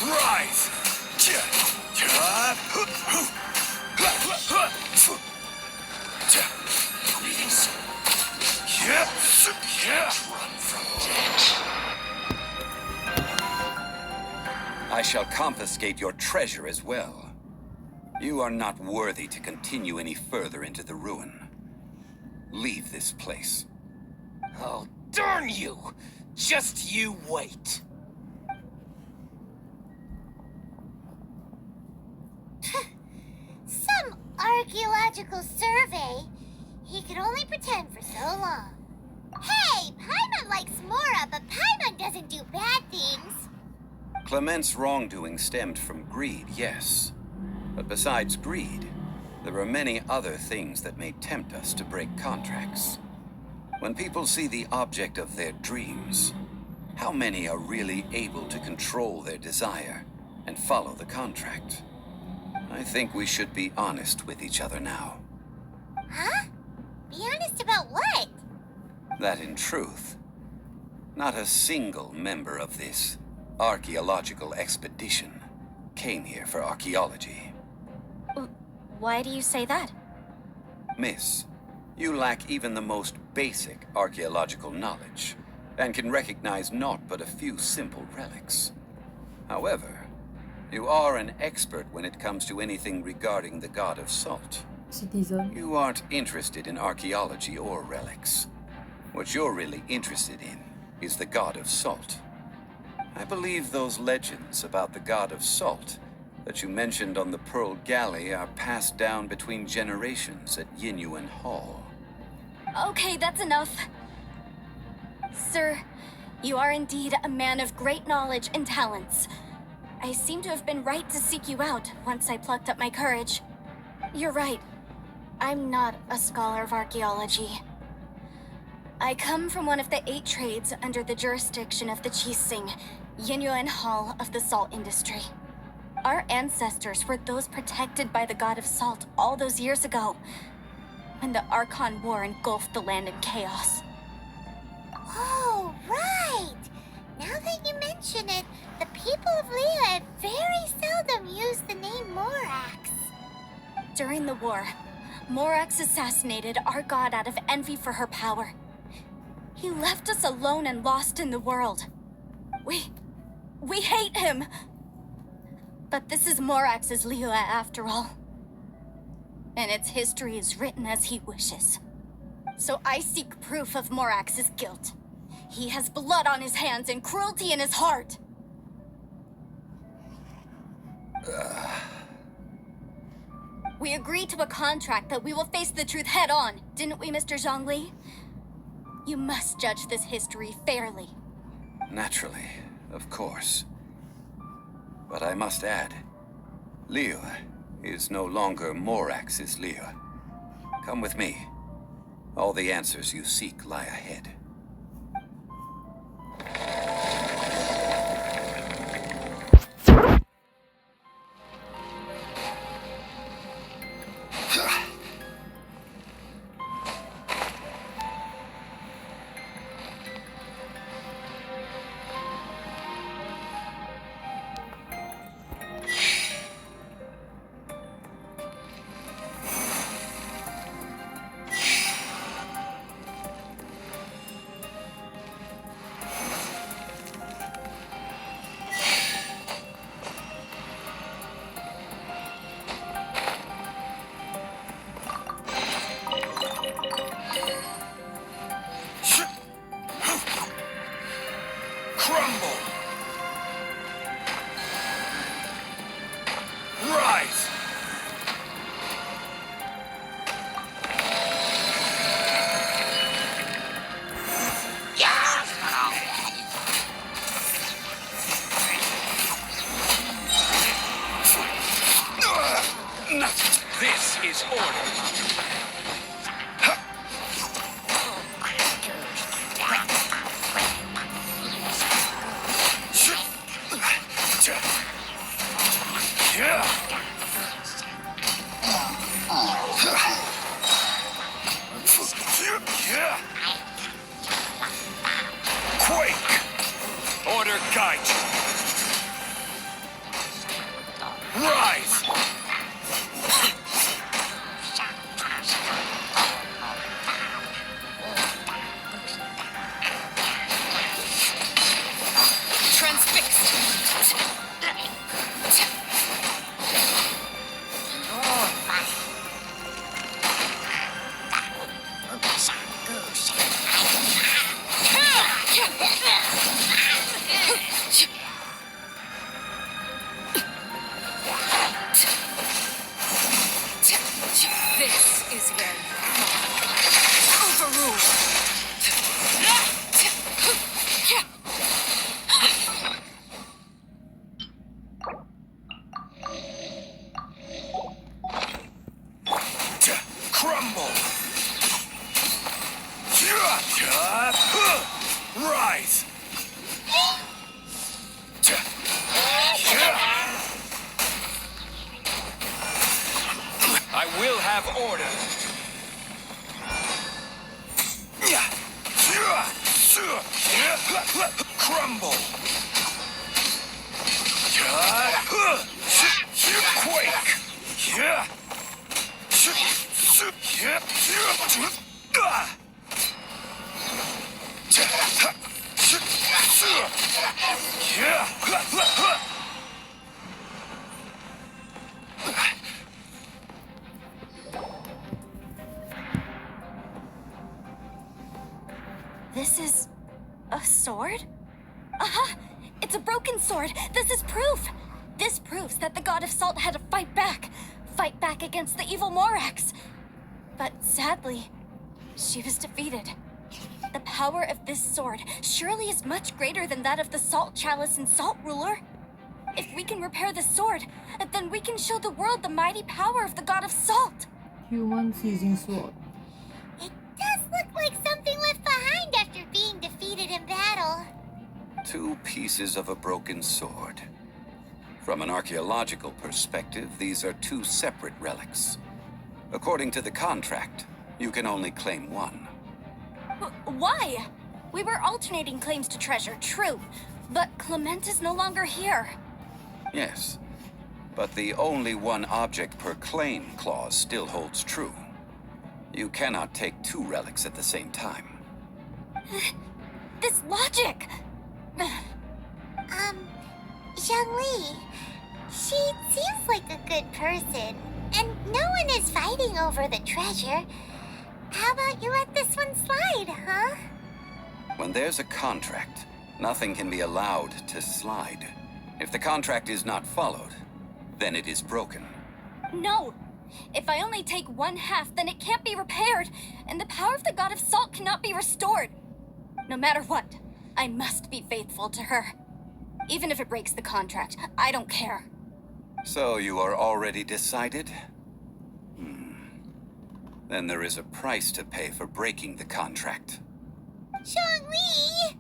Rise! Please. Run from death. I shall confiscate your treasure as well. You are not worthy to continue any further into the ruin. Leave this place. Oh, darn you! Just you wait. Some archaeological survey. He could only pretend for so long. Hey, Paimon likes Mora, but Paimon doesn't do bad things. Kliment's wrongdoing stemmed from greed, yes. But besides greed, there are many other things that may tempt us to break contracts. When people see the object of their dreams, how many are really able to control their desire and follow the contract? I think we should be honest with each other now. Huh? Be honest about what? That in truth, not a single member of this archaeological expedition came here for archaeology. Why do you say that? Miss, you lack even the most basic archaeological knowledge, and can recognize naught but a few simple relics. However, you are an expert when it comes to anything regarding the god of salt. Citizen. You aren't interested in archaeology or relics. What you're really interested in is the god of salt. I believe those legends about the god of salt that you mentioned on the Pearl Galley are passed down between generations at Guyun Hall. Okay, that's enough. Sir, you are indeed a man of great knowledge and talents. I seem to have been right to seek you out once I plucked up my courage. You're right. I'm not a scholar of archaeology. I come from one of the 8 trades under the jurisdiction of the Chising, Yingyuan Hall of the salt industry. Our ancestors were those protected by the god of salt all those years ago, when the Archon War engulfed the land in chaos. Oh, right! Now that you mention it, the people of liyue very seldom use the name Morax. During the war, Morax assassinated our god out of envy for her power. He left us alone and lost in the world. We hate him! But this is Morax's liyue after all. And its history is written as he wishes. So I seek proof of Morax's guilt. He has blood on his hands and cruelty in his heart. We agreed to a contract that we will face the truth head on, didn't we, Mr. Zhongli? You must judge this history fairly. Naturally, of course. But I must add, liyue is no longer Morax's liyue. Come with me. All the answers you seek lie ahead. This is order. Quake! Order guide you. Rise! This is where you fall. Overruled. Crumble! Rise! I will have order. Crumble! Quake! This is a sword? Aha! It's a broken sword! This is proof! This proves that the god of salt had to fight back against the evil Morax. But sadly, she was defeated. The power of this sword surely is much greater than that of the Salt Chalice and Salt Ruler. If we can repair the sword, then we can show the world the mighty power of the god of salt. Human seizing sword. It does look like something left behind after being defeated in battle. 2 pieces of a broken sword. From an archaeological perspective, these are 2 separate relics. According to the contract, you can only claim one. Why? We were alternating claims to treasure, true. But Kliment is no longer here. Yes, but the only one object per claim clause still holds true. You cannot take 2 relics at the same time. This logic! Zhongli, she seems like a good person, and no one is fighting over the treasure. How about you let this one slide, huh? When there's a contract, nothing can be allowed to slide. If the contract is not followed, then it is broken. No! If I only take 1/2, then it can't be repaired, and the power of the god of salt cannot be restored. No matter what, I must be faithful to her. Even if it breaks the contract, I don't care. So you are already decided? Then there is a price to pay for breaking the contract. Zhongli!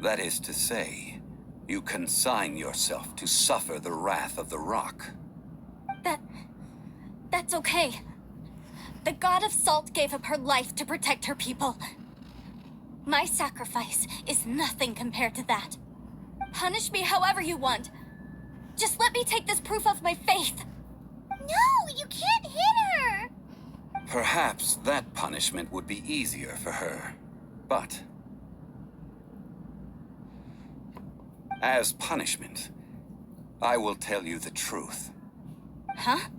That is to say, you consign yourself to suffer the wrath of the rock. That's okay. The god of salt gave up her life to protect her people. My sacrifice is nothing compared to that. Punish me however you want. Just let me take this proof of my faith. No, you can't hit her! Perhaps that punishment would be easier for her. But as punishment, I will tell you the truth. Huh?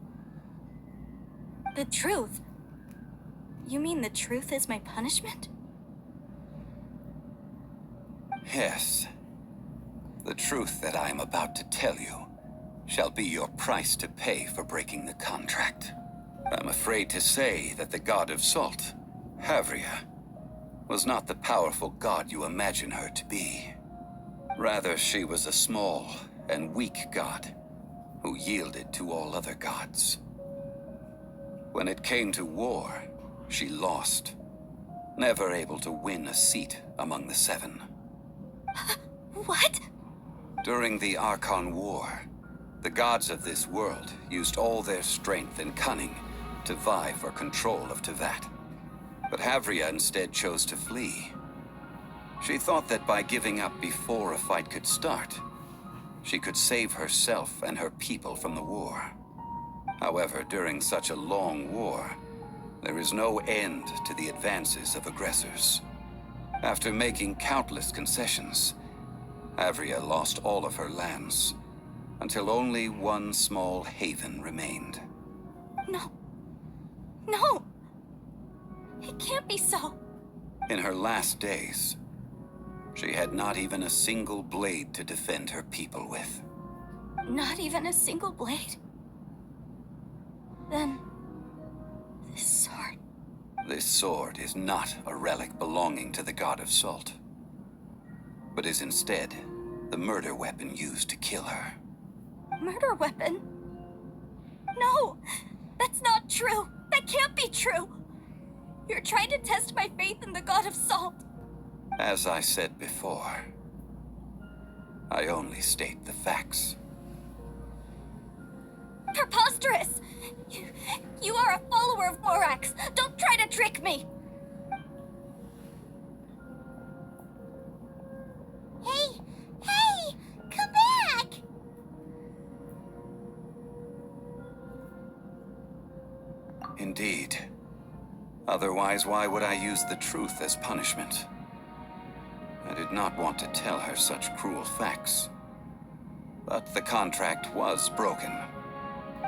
The truth? You mean the truth is my punishment? Yes. The truth that I am about to tell you shall be your price to pay for breaking the contract. I'm afraid to say that the god of salt, Havria, was not the powerful god you imagine her to be. Rather, she was a small and weak god who yielded to all other gods. When it came to war, she lost, never able to win a seat among the 7. What? During the Archon War, the gods of this world used all their strength and cunning to vie for control of Tevat. But Havria instead chose to flee. She thought that by giving up before a fight could start, she could save herself and her people from the war. However, during such a long war, there is no end to the advances of aggressors. After making countless concessions, Havria lost all of her lands, until only one small haven remained. No. No! It can't be so. In her last days, she had not even a single blade to defend her people with. Not even a single blade? Then, This sword is not a relic belonging to the god of salt, but is instead the murder weapon used to kill her. Murder weapon? No! That's not true! That can't be true! You're trying to test my faith in the god of salt! As I said before, I only state the facts. Preposterous! You are a follower of Morax! Don't try to trick me! Hey! Hey! Come back! Indeed. Otherwise, why would I use the truth as punishment? I did not want to tell her such cruel facts. But the contract was broken.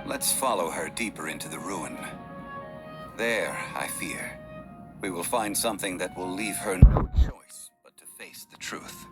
Let's follow her deeper into the ruin. There, I fear, we will find something that will leave her no choice but to face the truth.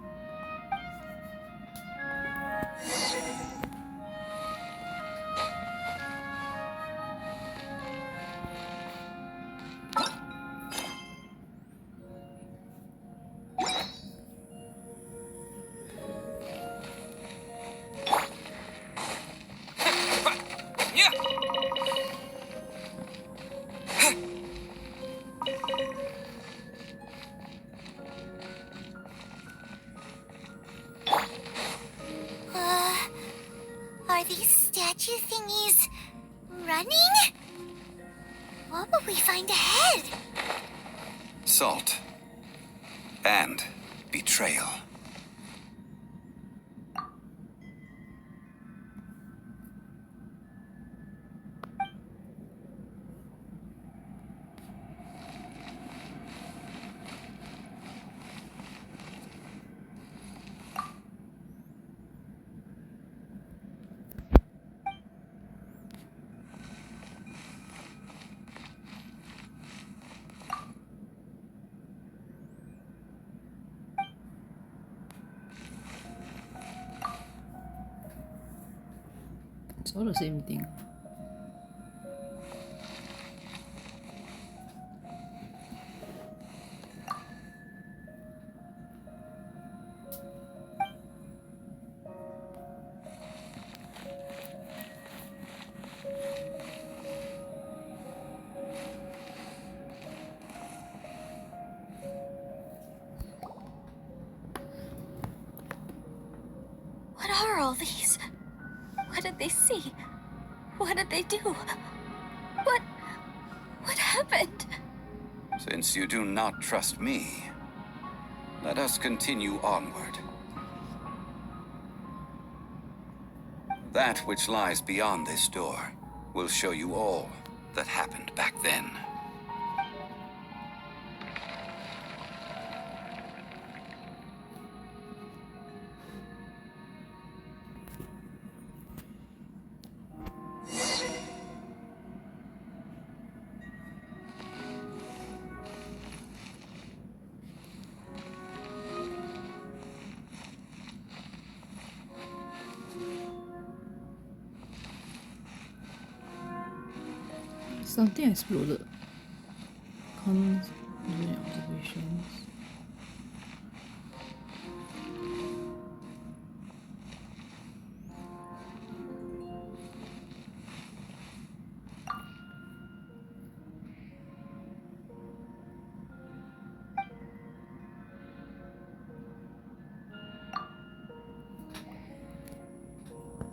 Are these statue thingies running? What will we find ahead? Salt. And betrayal. It's all the same thing. What are all these? What did they see? What did they do? What happened? Since you do not trust me, let us continue onward. That which lies beyond this door will show you all that happened back then. Something exploded. Can't do any observations.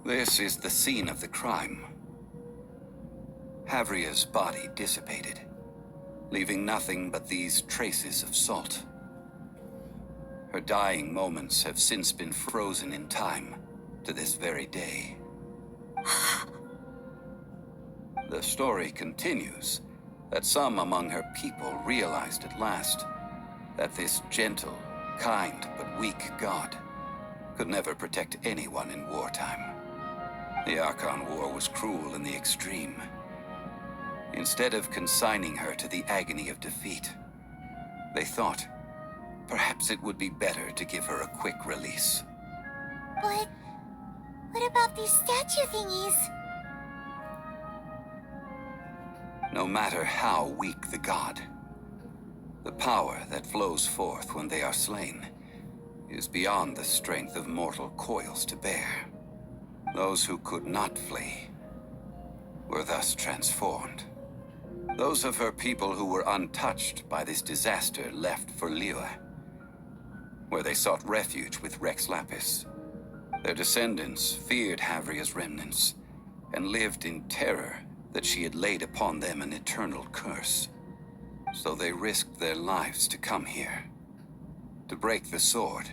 This is the scene of the crime. Havria's body dissipated, leaving nothing but these traces of salt. Her dying moments have since been frozen in time to this very day. The story continues that some among her people realized at last that this gentle, kind, but weak god could never protect anyone in wartime. The Archon War was cruel in the extreme. Instead of consigning her to the agony of defeat, they thought perhaps it would be better to give her a quick release. But what about these statue thingies? No matter how weak the god, The power that flows forth when they are slain is beyond the strength of mortal coils to bear. Those who could not flee were thus transformed. Those of her people who were untouched by this disaster left for Liyue, where they sought refuge with Rex Lapis. Their descendants feared Havria's remnants and lived in terror that she had laid upon them an eternal curse. So they risked their lives to come here, to break the sword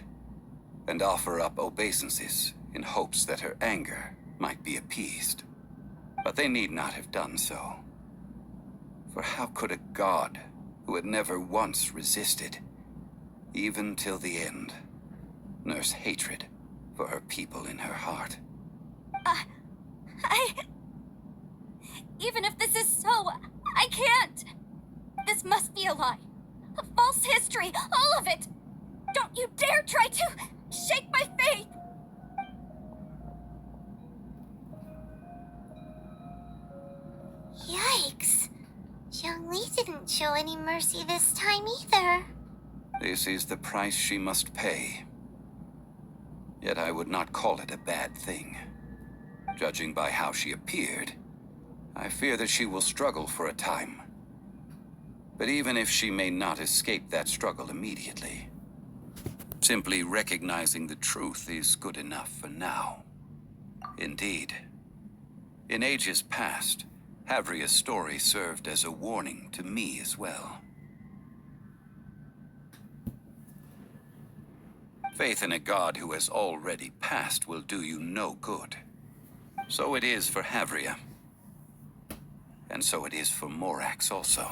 and offer up obeisances in hopes that her anger might be appeased. But they need not have done so. For how could a god who had never once resisted, even till the end, nurse hatred for her people in her heart? Even if this is so, I can't! This must be a lie. A false history, all of it! Don't you dare try to shake my faith! Yikes. Zhongli didn't show any mercy this time either. This is the price she must pay. Yet I would not call it a bad thing. Judging by how she appeared, I fear that she will struggle for a time. But even if she may not escape that struggle immediately, simply recognizing the truth is good enough for now. Indeed, in ages past, Havria's story served as a warning to me as well. Faith in a god who has already passed will do you no good. So it is for Havria. And so it is for Morax also.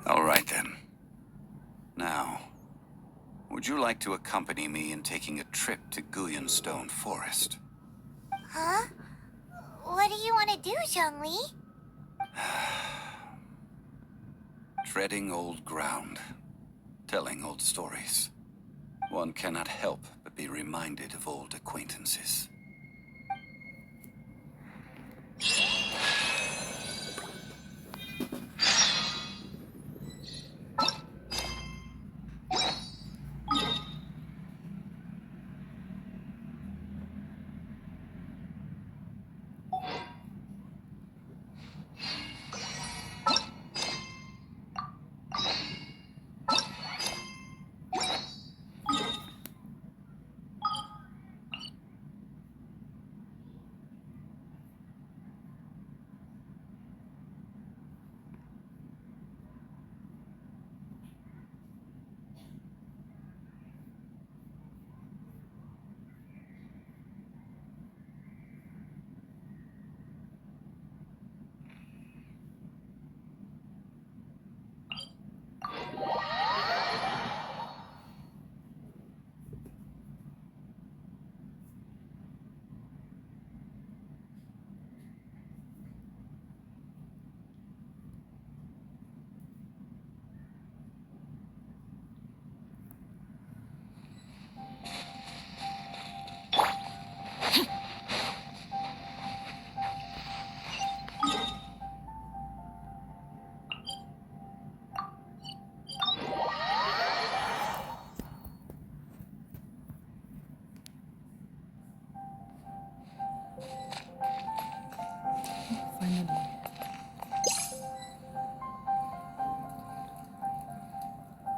All right then. Now, would you like to accompany me in taking a trip to Guyun Stone Forest? Huh? What do you want to do, Zhongli? Treading old ground, telling old stories. One cannot help but be reminded of old acquaintances.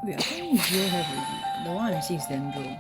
Wait, I think Zero have already. The one I'm seeing is Dendro.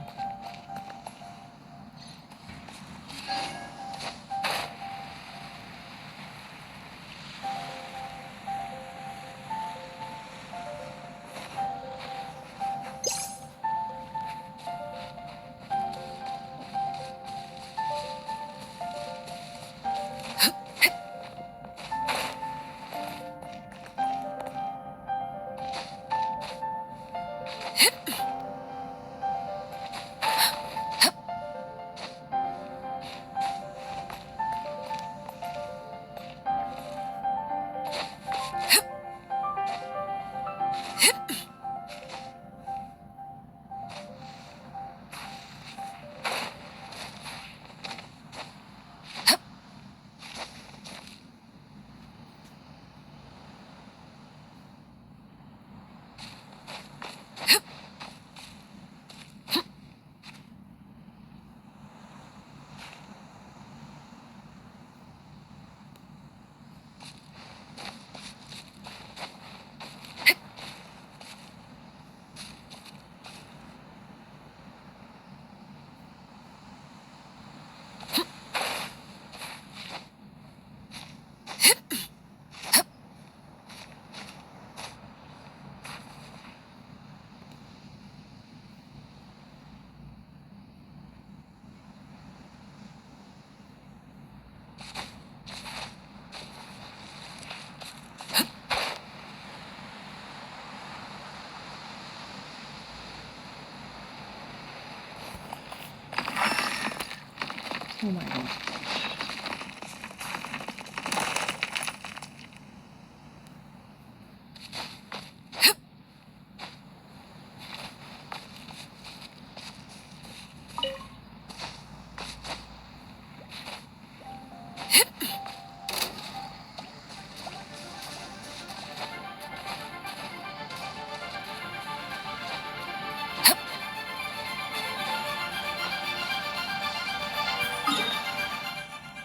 Oh my god.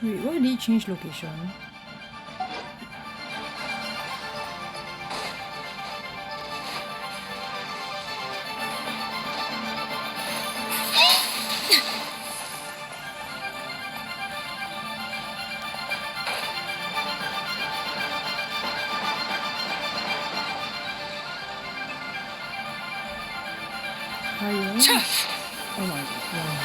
Wait, why did he change location? Oh my god. Wow.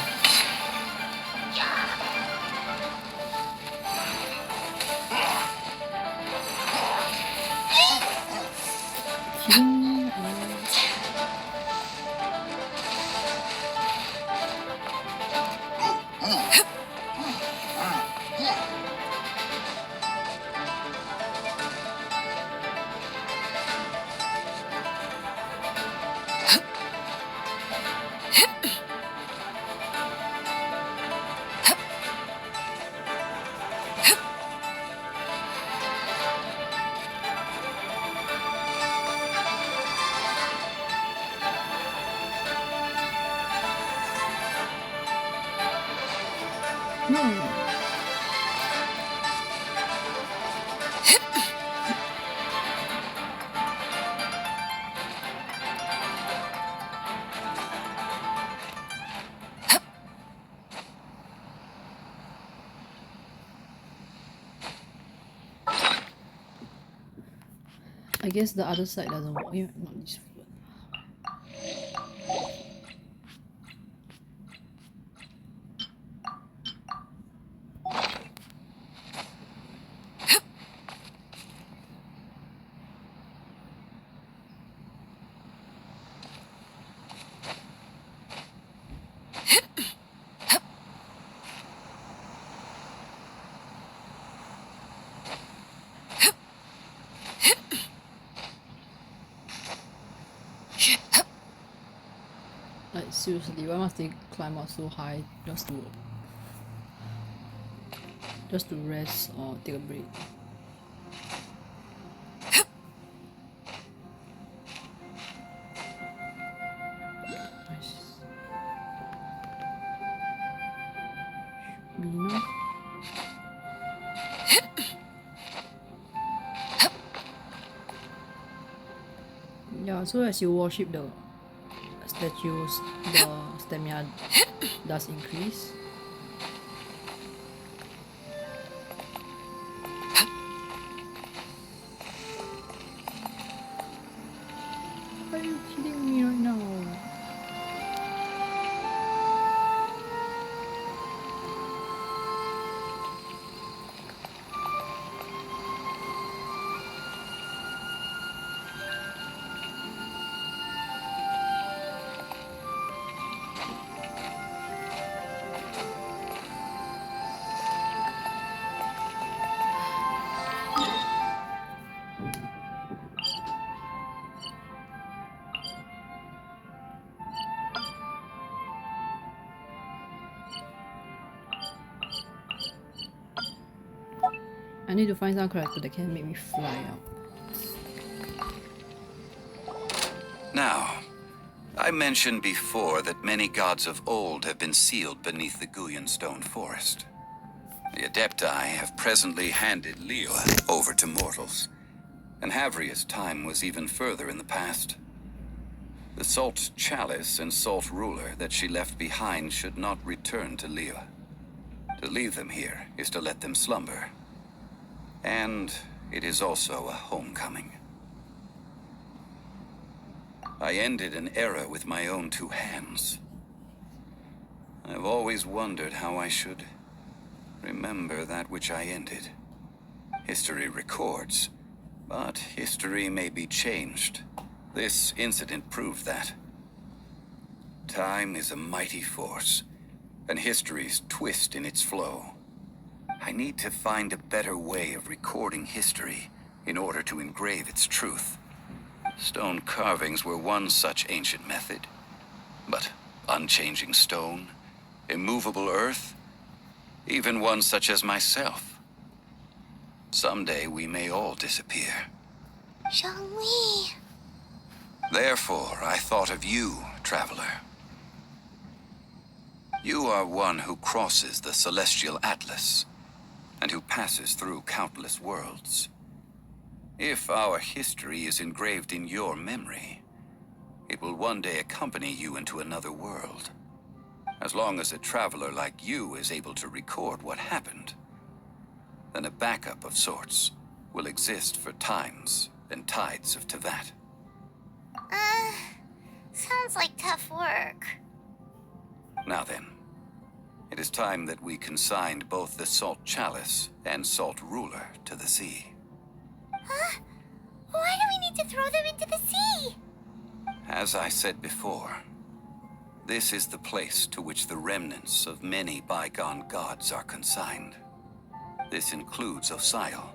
Kidding? No. I guess the other side doesn't work. Yeah, not this one. Like seriously, why must they climb up so high just to rest or take a break? Nice. Should be enough. Yeah, so as you worship the statues, the stamina does increase. Are you kidding me right now? I need to find some character that can make me fly out. Now, I mentioned before that many gods of old have been sealed beneath the Guyun stone forest. The Adepti have presently handed liyue over to mortals, and Havria's time was even further in the past. The salt chalice and salt ruler that she left behind should not return to liyue. To leave them here is to let them slumber. And it is also a homecoming. I ended an era with my own two hands. I've always wondered how I should remember that which I ended. History records, but history may be changed. This incident proved that. Time is a mighty force, and history's twist in its flow. I need to find a better way of recording history in order to engrave its truth. Stone carvings were one such ancient method, but unchanging stone, immovable earth, even one such as myself. Someday we may all disappear. Zhongli. Therefore, I thought of you, traveler. You are one who crosses the celestial atlas, and who passes through countless worlds. If our history is engraved in your memory, it will one day accompany you into another world. As long as a traveler like you is able to record what happened, then a backup of sorts will exist for times and tides of Tevat. Sounds like tough work. Now then, it is time that we consigned both the Salt Chalice and Salt Ruler to the sea. Huh? Why do we need to throw them into the sea? As I said before, this is the place to which the remnants of many bygone gods are consigned. This includes Osial,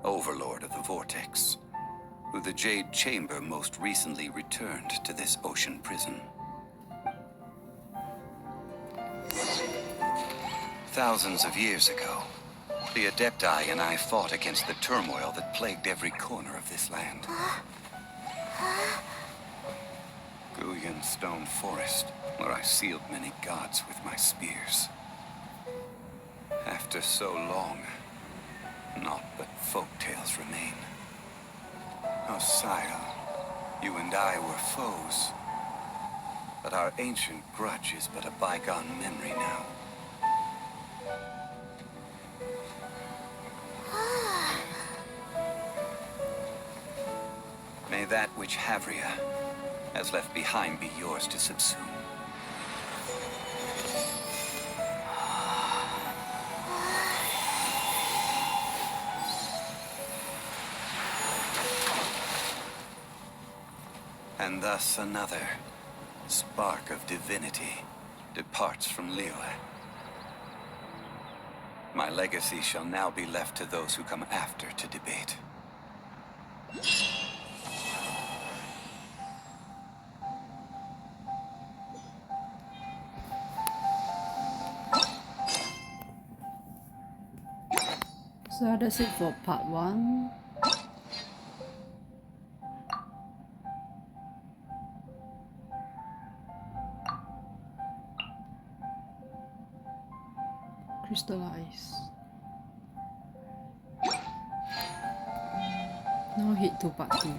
overlord of the Vortex, who the Jade Chamber most recently returned to this ocean prison. Thousands of years ago, the Adepti and I fought against the turmoil that plagued every corner of this land. Guyun Stone Forest, where I sealed many gods with my spears. After so long, naught but folk tales remain. Osial, you and I were foes, but our ancient grudge is but a bygone memory now. May that which Havria has left behind be yours to subsume. And thus another spark of divinity departs from liyue. My legacy shall now be left to those who come after to debate. So that's it for part 1. Crystallize. Now head to part 2.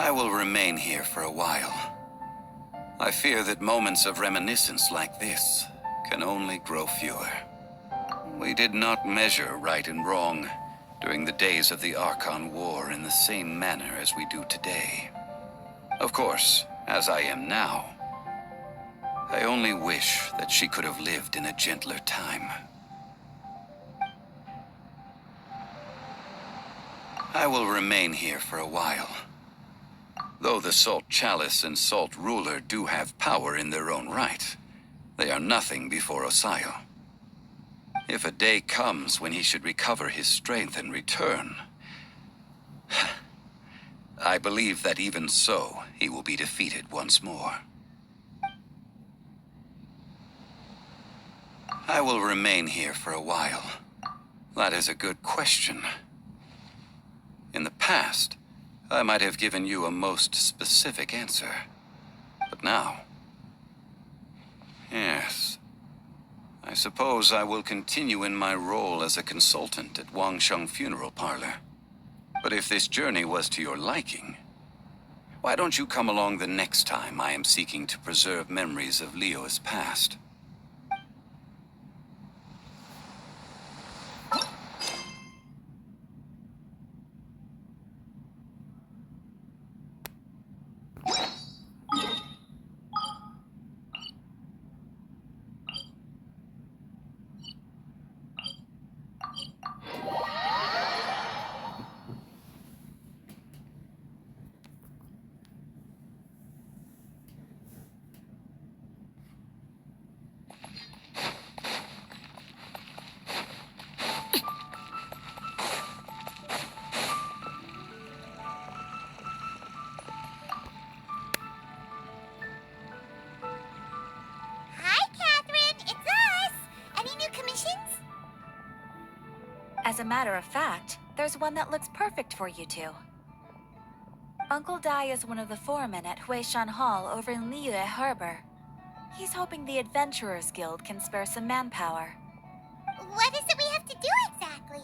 I will remain here for a while. I fear that moments of reminiscence like this can only grow fewer. We did not measure right and wrong during the days of the Archon War in the same manner as we do today. Of course, as I am now, I only wish that she could have lived in a gentler time. I will remain here for a while. Though the Salt Chalice and Salt Ruler do have power in their own right, they are nothing before Osial. If a day comes when he should recover his strength and return, I believe that even so, he will be defeated once more. I will remain here for a while. That is a good question. In the past, I might have given you a most specific answer. But now... yes. I suppose I will continue in my role as a consultant at Wangsheng Funeral Parlor. But if this journey was to your liking, why don't you come along the next time I am seeking to preserve memories of Liyue's past? matter of fact, there's one that looks perfect for you two. Uncle Dai is one of the foremen at Huishan Hall over in Liyue Harbor. He's hoping the Adventurers Guild can spare some manpower. What is it we have to do exactly?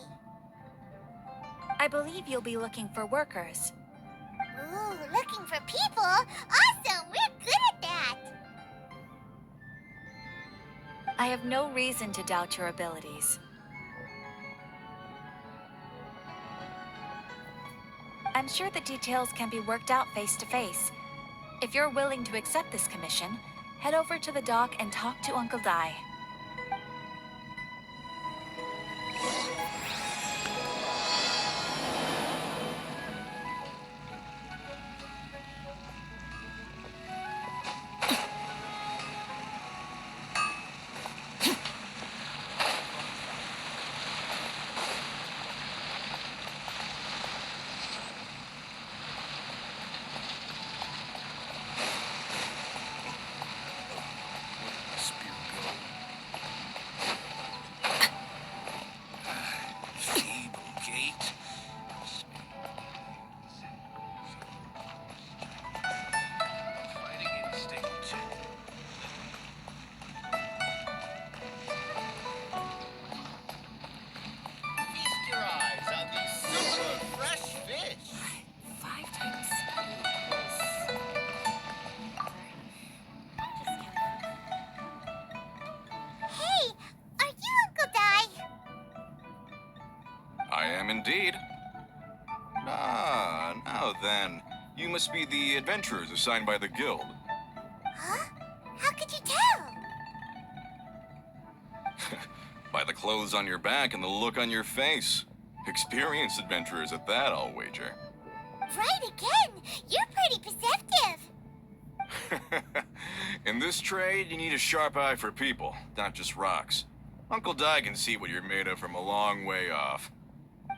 I believe you'll be looking for workers. Ooh, looking for people? Awesome! We're good at that! I have no reason to doubt your abilities. I'm sure the details can be worked out face to face. If you're willing to accept this commission, head over to the dock and talk to Uncle Dai. Indeed. Ah, now then. You must be the adventurers assigned by the guild. Huh? How could you tell? By the clothes on your back and the look on your face. Experienced adventurers at that, I'll wager. Right again! You're pretty perceptive! In this trade, you need a sharp eye for people, not just rocks. Uncle Dai can see what you're made of from a long way off.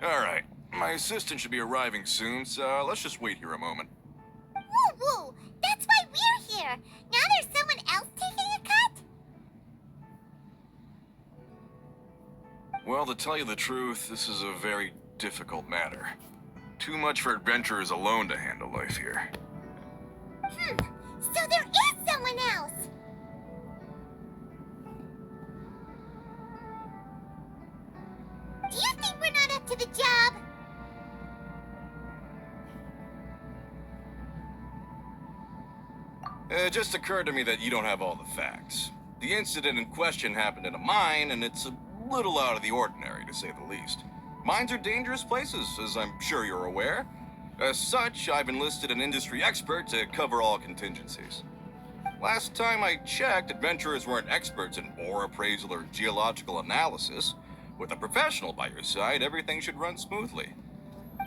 Alright, my assistant should be arriving soon, so let's just wait here a moment. Woo woo! That's why we're here! Now there's someone else taking a cut? Well, to tell you the truth, this is a very difficult matter. Too much for adventurers alone to handle life here. So there is someone else! Do you think we're not up to the job? It just occurred to me that you don't have all the facts. The incident in question happened in a mine, and it's a little out of the ordinary, to say the least. Mines are dangerous places, as I'm sure you're aware. As such, I've enlisted an industry expert to cover all contingencies. Last time I checked, adventurers weren't experts in ore appraisal or geological analysis. With a professional by your side, everything should run smoothly.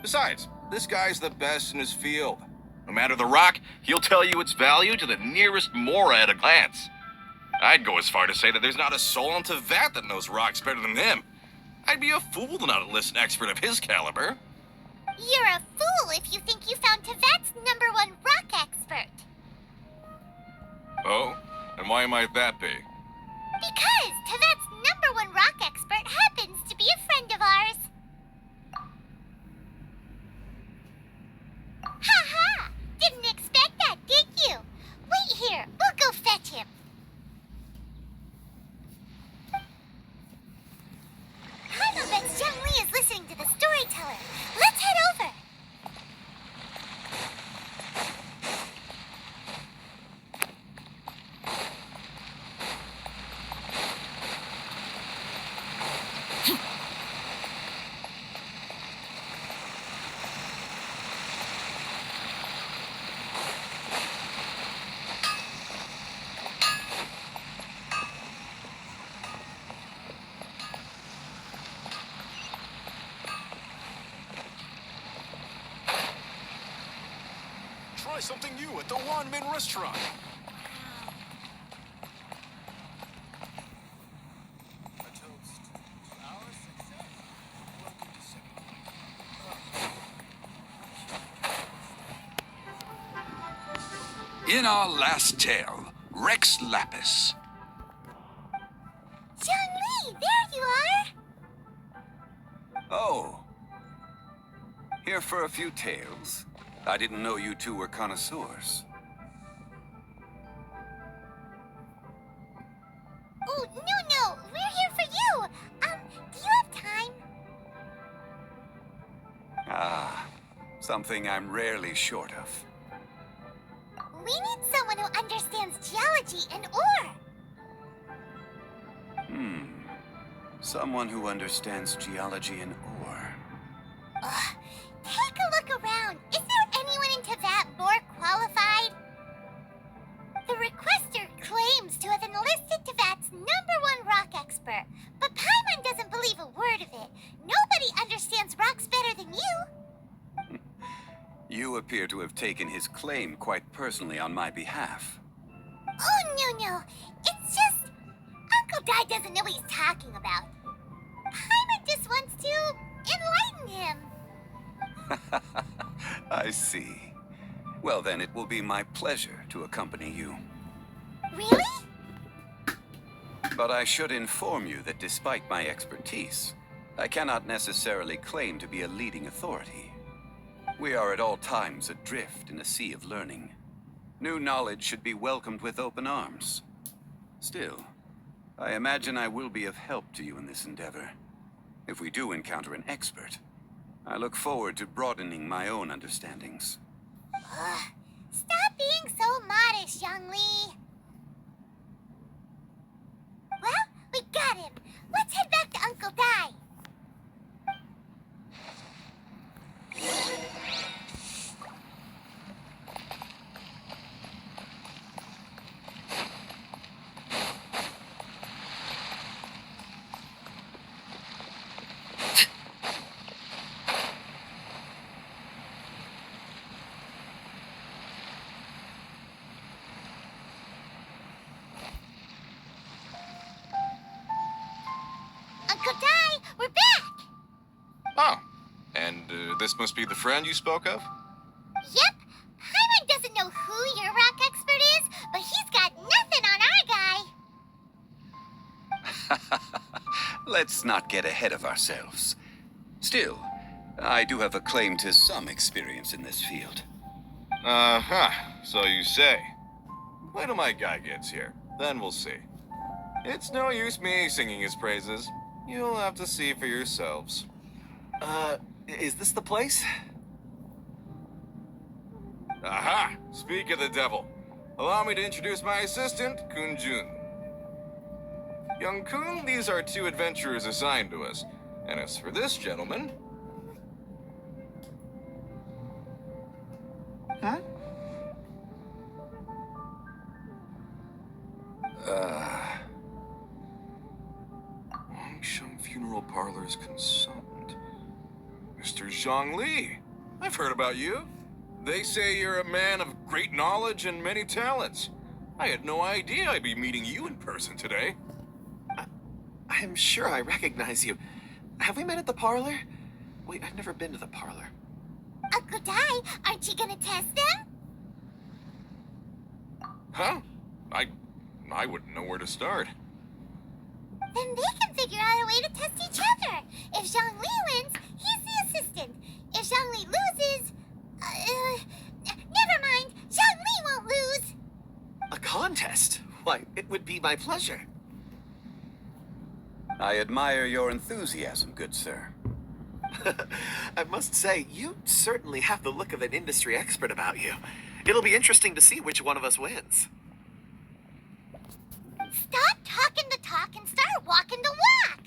Besides, this guy's the best in his field. No matter the rock, he'll tell you its value to the nearest mora at a glance. I'd go as far to say that there's not a soul on Tevat that knows rocks better than him. I'd be a fool to not enlist an expert of his caliber. You're a fool if you think you found Tevat's #1 rock expert. Oh? And why might that be? Because Tevat's #1 rock expert happens to be a friend of ours. Ha ha! Didn't expect that, did you? Wait here, we'll go fetch him. I bet Zhongli is listening to the storyteller. Let's head over. Try something new at the Wanyan restaurant. A toast to our success. Welcome to Singapore. In our last tale, Rex Lapis. Zhongli, there you are. Oh. Here for a few tales? I didn't know you two were connoisseurs. Oh, no, we're here for you. Do you have time? Ah, something I'm rarely short of. We need someone who understands geology and ore. Someone who understands geology and ore. Ugh. Take a look around. Is there anyone in Teyvat more qualified? The requester claims to have enlisted Teyvat's #1 rock expert, but Paimon doesn't believe a word of it. Nobody understands rocks better than you. You appear to have taken his claim quite personally on my behalf. Oh, no. It's just... Uncle Dai doesn't know what he's talking about. Paimon just wants to enlighten him. I see. Well, then it will be my pleasure to accompany you. Really? But I should inform you that despite my expertise, I cannot necessarily claim to be a leading authority. We are at all times adrift in a sea of learning. New knowledge should be welcomed with open arms. Still, I imagine I will be of help to you in this endeavor. If we do encounter an expert, I look forward to broadening my own understandings. Stop being so modest, Zhongli. Well, we got him. Let's head back to Uncle Dai. Uncle Dai, we're back! Oh, and this must be the friend you spoke of? Yep. Paimon doesn't know who your rock expert is, but he's got nothing on our guy. Let's not get ahead of ourselves. Still, I do have a claim to some experience in this field. Uh-huh, so you say. Wait till my guy gets here, then we'll see. It's no use me singing his praises. You'll have to see for yourselves. Is this the place? Aha! Speak of the devil. Allow me to introduce my assistant, Kun Jun. Young Kun, these are 2 adventurers assigned to us. And as for this gentleman... Huh? Wangsheng Funeral Parlor's consultant. Mr. Zhongli. I've heard about you. They say you're a man of great knowledge and many talents. I had no idea I'd be meeting you in person today. I'm sure I recognize you. Have we met at the parlor? Wait, I've never been to the parlor. Uncle Dai, aren't you gonna test them? Huh? I wouldn't know where to start. Then they can figure out a way to test each other. If Zhongli wins, he's the assistant. If Zhongli loses... never mind. Zhongli won't lose. A contest? Why, it would be my pleasure. I admire your enthusiasm, good sir. I must say, you certainly have the look of an industry expert about you. It'll be interesting to see which one of us wins. Stop talking the talk and start walking the walk.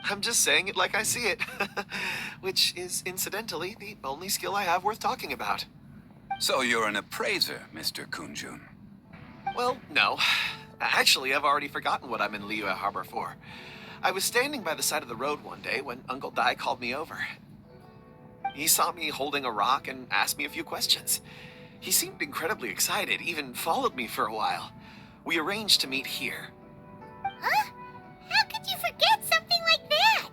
I'm just saying it like I see it. Which is, incidentally, the only skill I have worth talking about. So you're an appraiser, Mr. Kun Jun. Well, no. Actually, I've already forgotten what I'm in Liyue Harbor for. I was standing by the side of the road one day when Uncle Dai called me over. He saw me holding a rock and asked me a few questions. He seemed incredibly excited, even followed me for a while. We arranged to meet here. Huh? How could you forget something like that?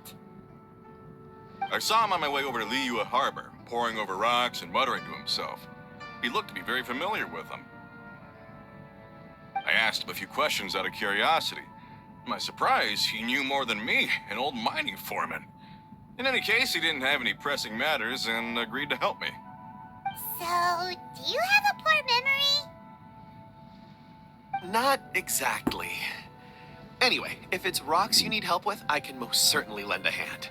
I saw him on my way over to Liyue Harbor, poring over rocks and muttering to himself. He looked to be very familiar with them. I asked him a few questions out of curiosity. To my surprise, he knew more than me, an old mining foreman. In any case, he didn't have any pressing matters and agreed to help me. So, do you have a poor memory? Not exactly. Anyway, if it's rocks you need help with, I can most certainly lend a hand.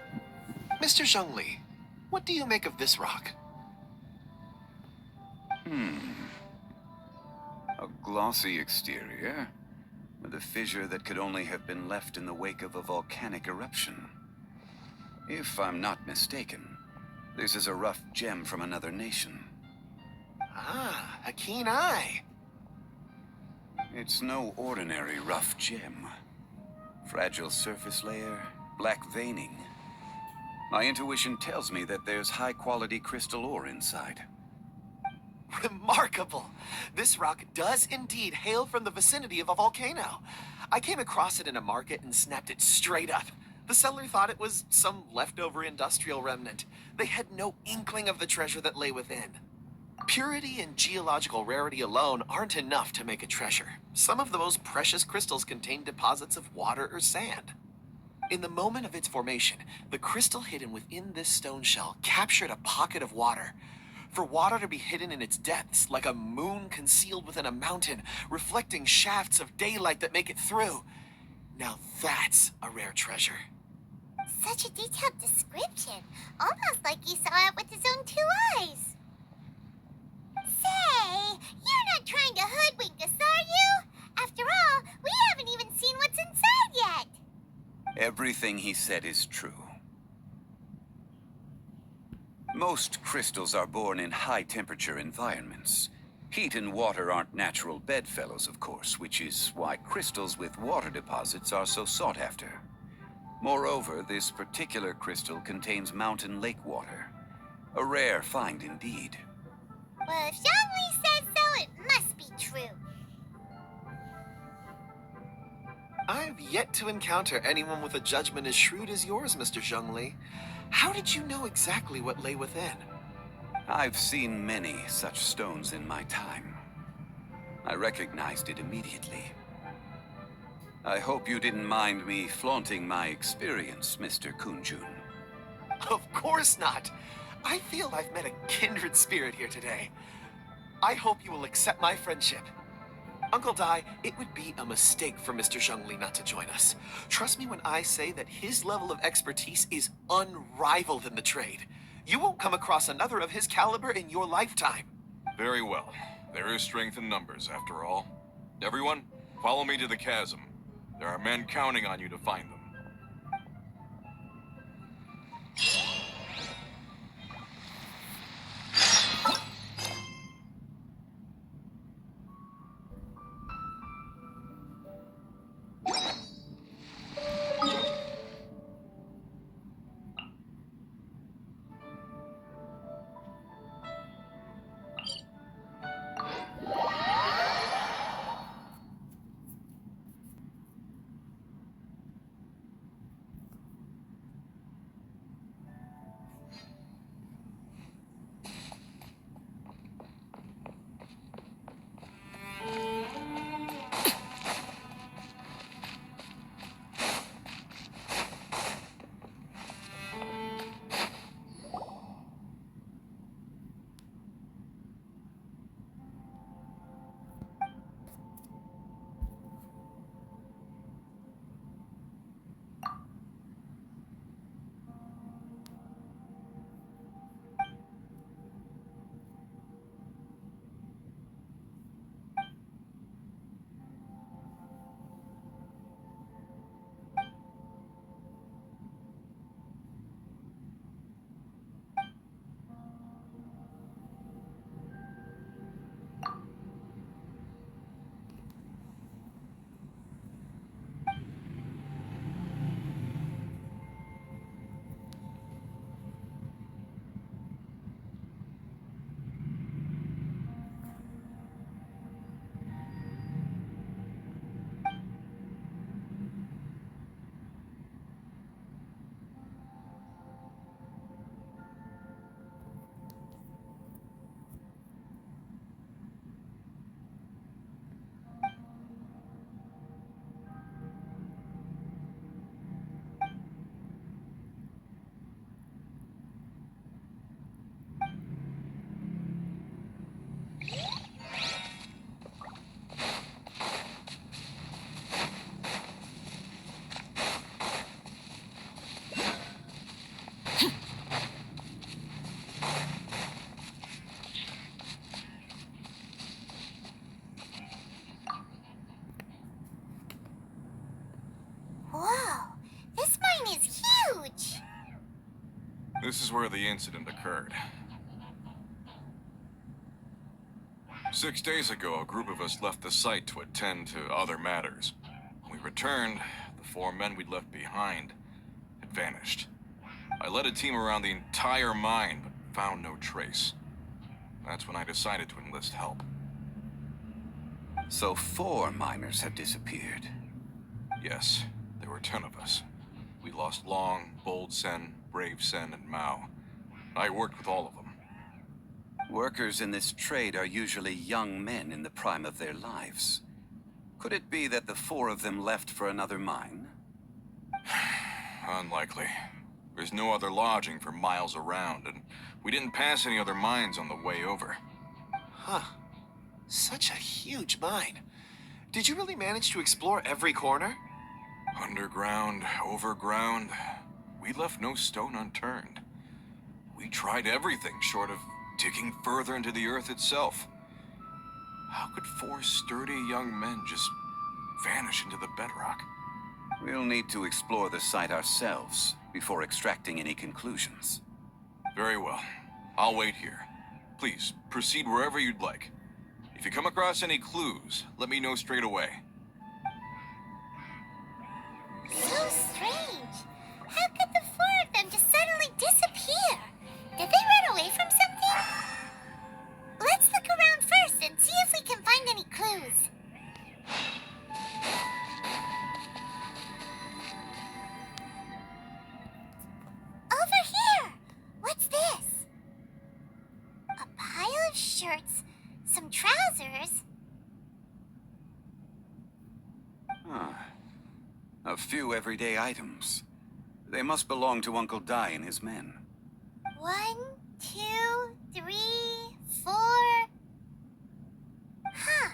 Mr. Zhongli, what do you make of this rock? A glossy exterior, with a fissure that could only have been left in the wake of a volcanic eruption. If I'm not mistaken, this is a rough gem from another nation. Ah, a keen eye. It's no ordinary rough gem. Fragile surface layer, black veining. My intuition tells me that there's high-quality crystal ore inside. Remarkable! This rock does indeed hail from the vicinity of a volcano. I came across it in a market and snapped it straight up. The seller thought it was some leftover industrial remnant. They had no inkling of the treasure that lay within. Purity and geological rarity alone aren't enough to make a treasure. Some of the most precious crystals contain deposits of water or sand. In the moment of its formation, the crystal hidden within this stone shell captured a pocket of water. For water to be hidden in its depths, like a moon concealed within a mountain, reflecting shafts of daylight that make it through. Now that's a rare treasure. Such a detailed description. Almost like he saw it with his own 2 eyes. Say, you're not trying to hoodwink us, are you? After all, we haven't even seen what's inside yet. Everything he said is true. Most crystals are born in high-temperature environments. Heat and water aren't natural bedfellows, of course, which is why crystals with water deposits are so sought after. Moreover, this particular crystal contains mountain lake water. A rare find indeed. Well, if Zhongli says so, it must be true. I've yet to encounter anyone with a judgment as shrewd as yours, Mr. Zhongli. How did you know exactly what lay within? I've seen many such stones in my time. I recognized it immediately. I hope you didn't mind me flaunting my experience, Mr. Kun Jun. Of course not. I feel I've met a kindred spirit here today. I hope you will accept my friendship. Uncle Dai, it would be a mistake for Mr. Zhongli not to join us. Trust me when I say that his level of expertise is unrivaled in the trade. You won't come across another of his caliber in your lifetime. Very well. There is strength in numbers, after all. Everyone, follow me to the chasm. There are men counting on you to find them. where the incident occurred. 6 days ago, a group of us left the site to attend to other matters. When we returned, the 4 men we'd left behind had vanished. I led a team around the entire mine, but found no trace. That's when I decided to enlist help. So 4 miners have disappeared. Yes, there were 10 of us. We lost Long, Bold Sen, Brave Sen, and Mao. I worked with all of them. Workers in this trade are usually young men in the prime of their lives. Could it be that the 4 of them left for another mine? Unlikely. There's no other lodging for miles around, and we didn't pass any other mines on the way over. Huh. Such a huge mine. Did you really manage to explore every corner? Underground, overground, we left no stone unturned. We tried everything short of digging further into the earth itself. How could 4 sturdy young men just vanish into the bedrock? We'll need to explore the site ourselves before extracting any conclusions. Very well. I'll wait here. Please, proceed wherever you'd like. If you come across any clues, let me know straight away. So strange. How could the 4 of them just suddenly disappear? Did they run away from something? Let's look around first and see if we can find any clues. Over here! What's this? A pile of shirts, some trousers. A few everyday items. They must belong to Uncle Dai and his men. 1, 2, 3, 4. Huh,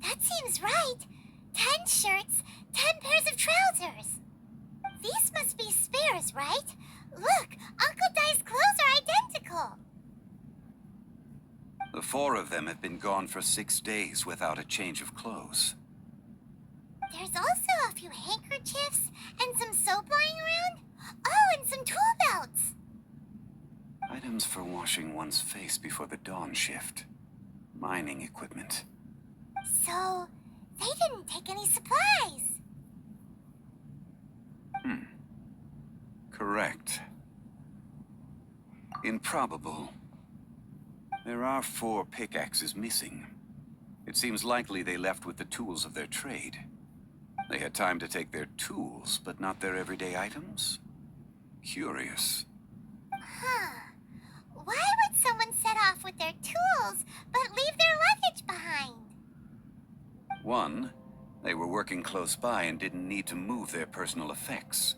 that seems right. 10 shirts, 10 pairs of trousers. These must be spares, right? Look, Uncle Dai's clothes are identical. The 4 of them have been gone for 6 days without a change of clothes. There's also a few handkerchiefs and some soap lying around. Oh, and some tool belts. Items for washing one's face before the dawn shift. Mining equipment. So, they didn't take any supplies. Correct. Improbable. There are 4 pickaxes missing. It seems likely they left with the tools of their trade. They had time to take their tools, but not their everyday items? Curious. Huh. Why would someone set off with their tools, but leave their luggage behind? 1, they were working close by and didn't need to move their personal effects.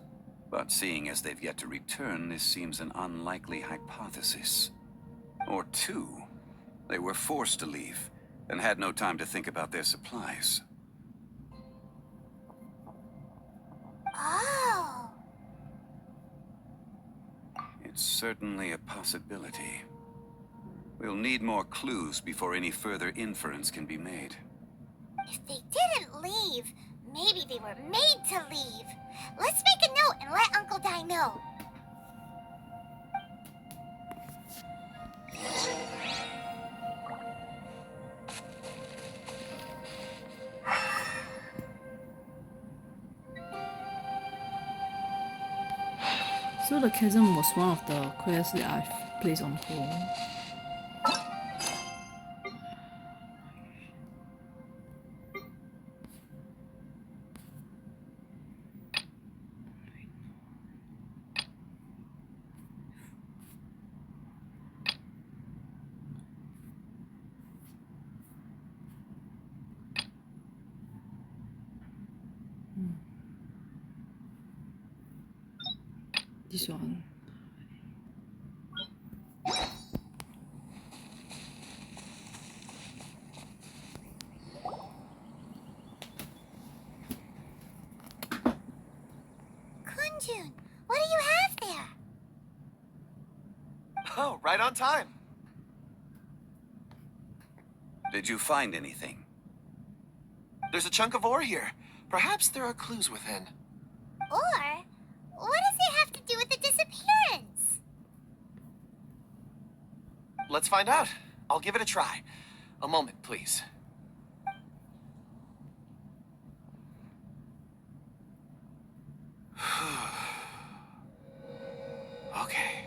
But seeing as they've yet to return, this seems an unlikely hypothesis. Or 2, they were forced to leave and had no time to think about their supplies. Oh. It's certainly a possibility. We'll need more clues before any further inference can be made. If they didn't leave, maybe they were made to leave. Let's make a note and let Uncle Dai know. So the chasm was one of the quests that I've placed on hold. This one. Kun Jun, what do you have there? Oh, right on time. Did you find anything? There's a chunk of ore here. Perhaps there are clues within. Or, what does it have to do with the disappearance? let's find out. I'll give it a try. A moment, please. Okay.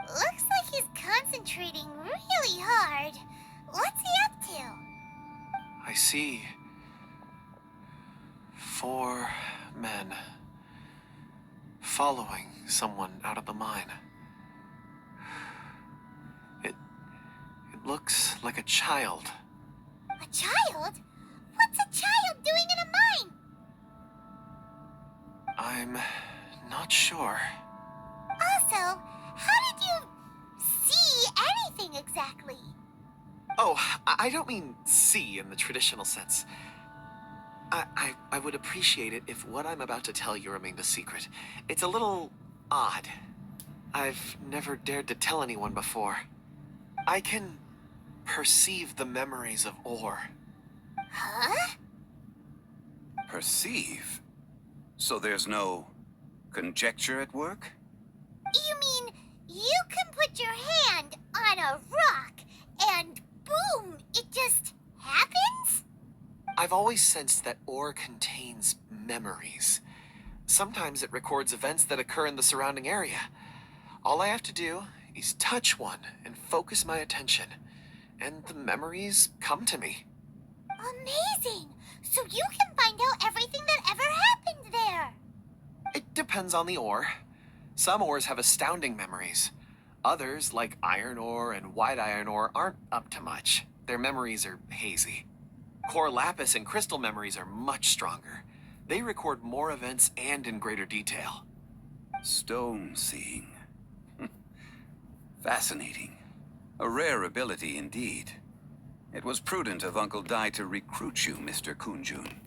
Looks like he's concentrating really hard. What's he up to? I see 4 men following someone out of the mine. It looks like a child. A child? What's a child doing in a mine? I'm not sure. Also, how did you see anything exactly? Oh, I don't mean see in the traditional sense. I would appreciate it if what I'm about to tell you remained a secret. It's a little odd. I've never dared to tell anyone before. I can perceive the memories of ore. Huh? Perceive? So there's no conjecture at work? You mean you can put your hand on a rock and boom, it just happens? I've always sensed that ore contains memories. Sometimes it records events that occur in the surrounding area. All I have to do is touch one and focus my attention, and the memories come to me. Amazing! So you can find out everything that ever happened there. It depends on the ore. Some ores have astounding memories. Others, like iron ore and white iron ore, aren't up to much. Their memories are hazy. Core lapis and crystal memories are much stronger. They record more events and in greater detail. Stone seeing. Fascinating. A rare ability indeed. It was prudent of Uncle Dai to recruit you, Mr. Kun Jun.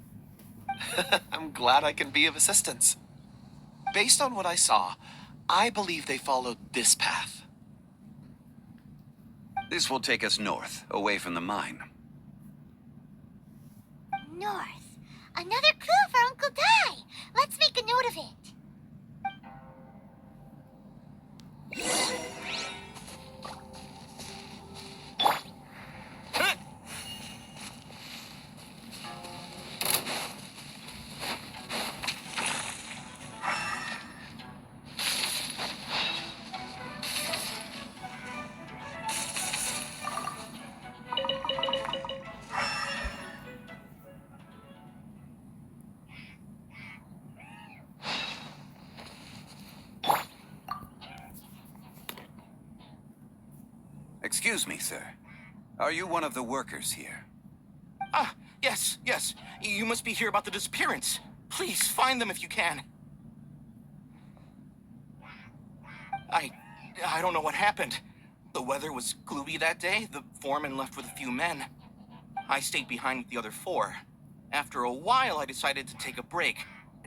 I'm glad I can be of assistance. Based on what I saw, I believe they followed this path. This will take us north, away from the mine. North. Another clue for Uncle Dai. Let's make a note of it. Excuse me, sir. Are you one of the workers here? Ah, yes. You must be here about the disappearance. Please, find them if you can. I don't know what happened. The weather was gloomy that day. The foreman left with a few men. I stayed behind with the other 4. After a while, I decided to take a break,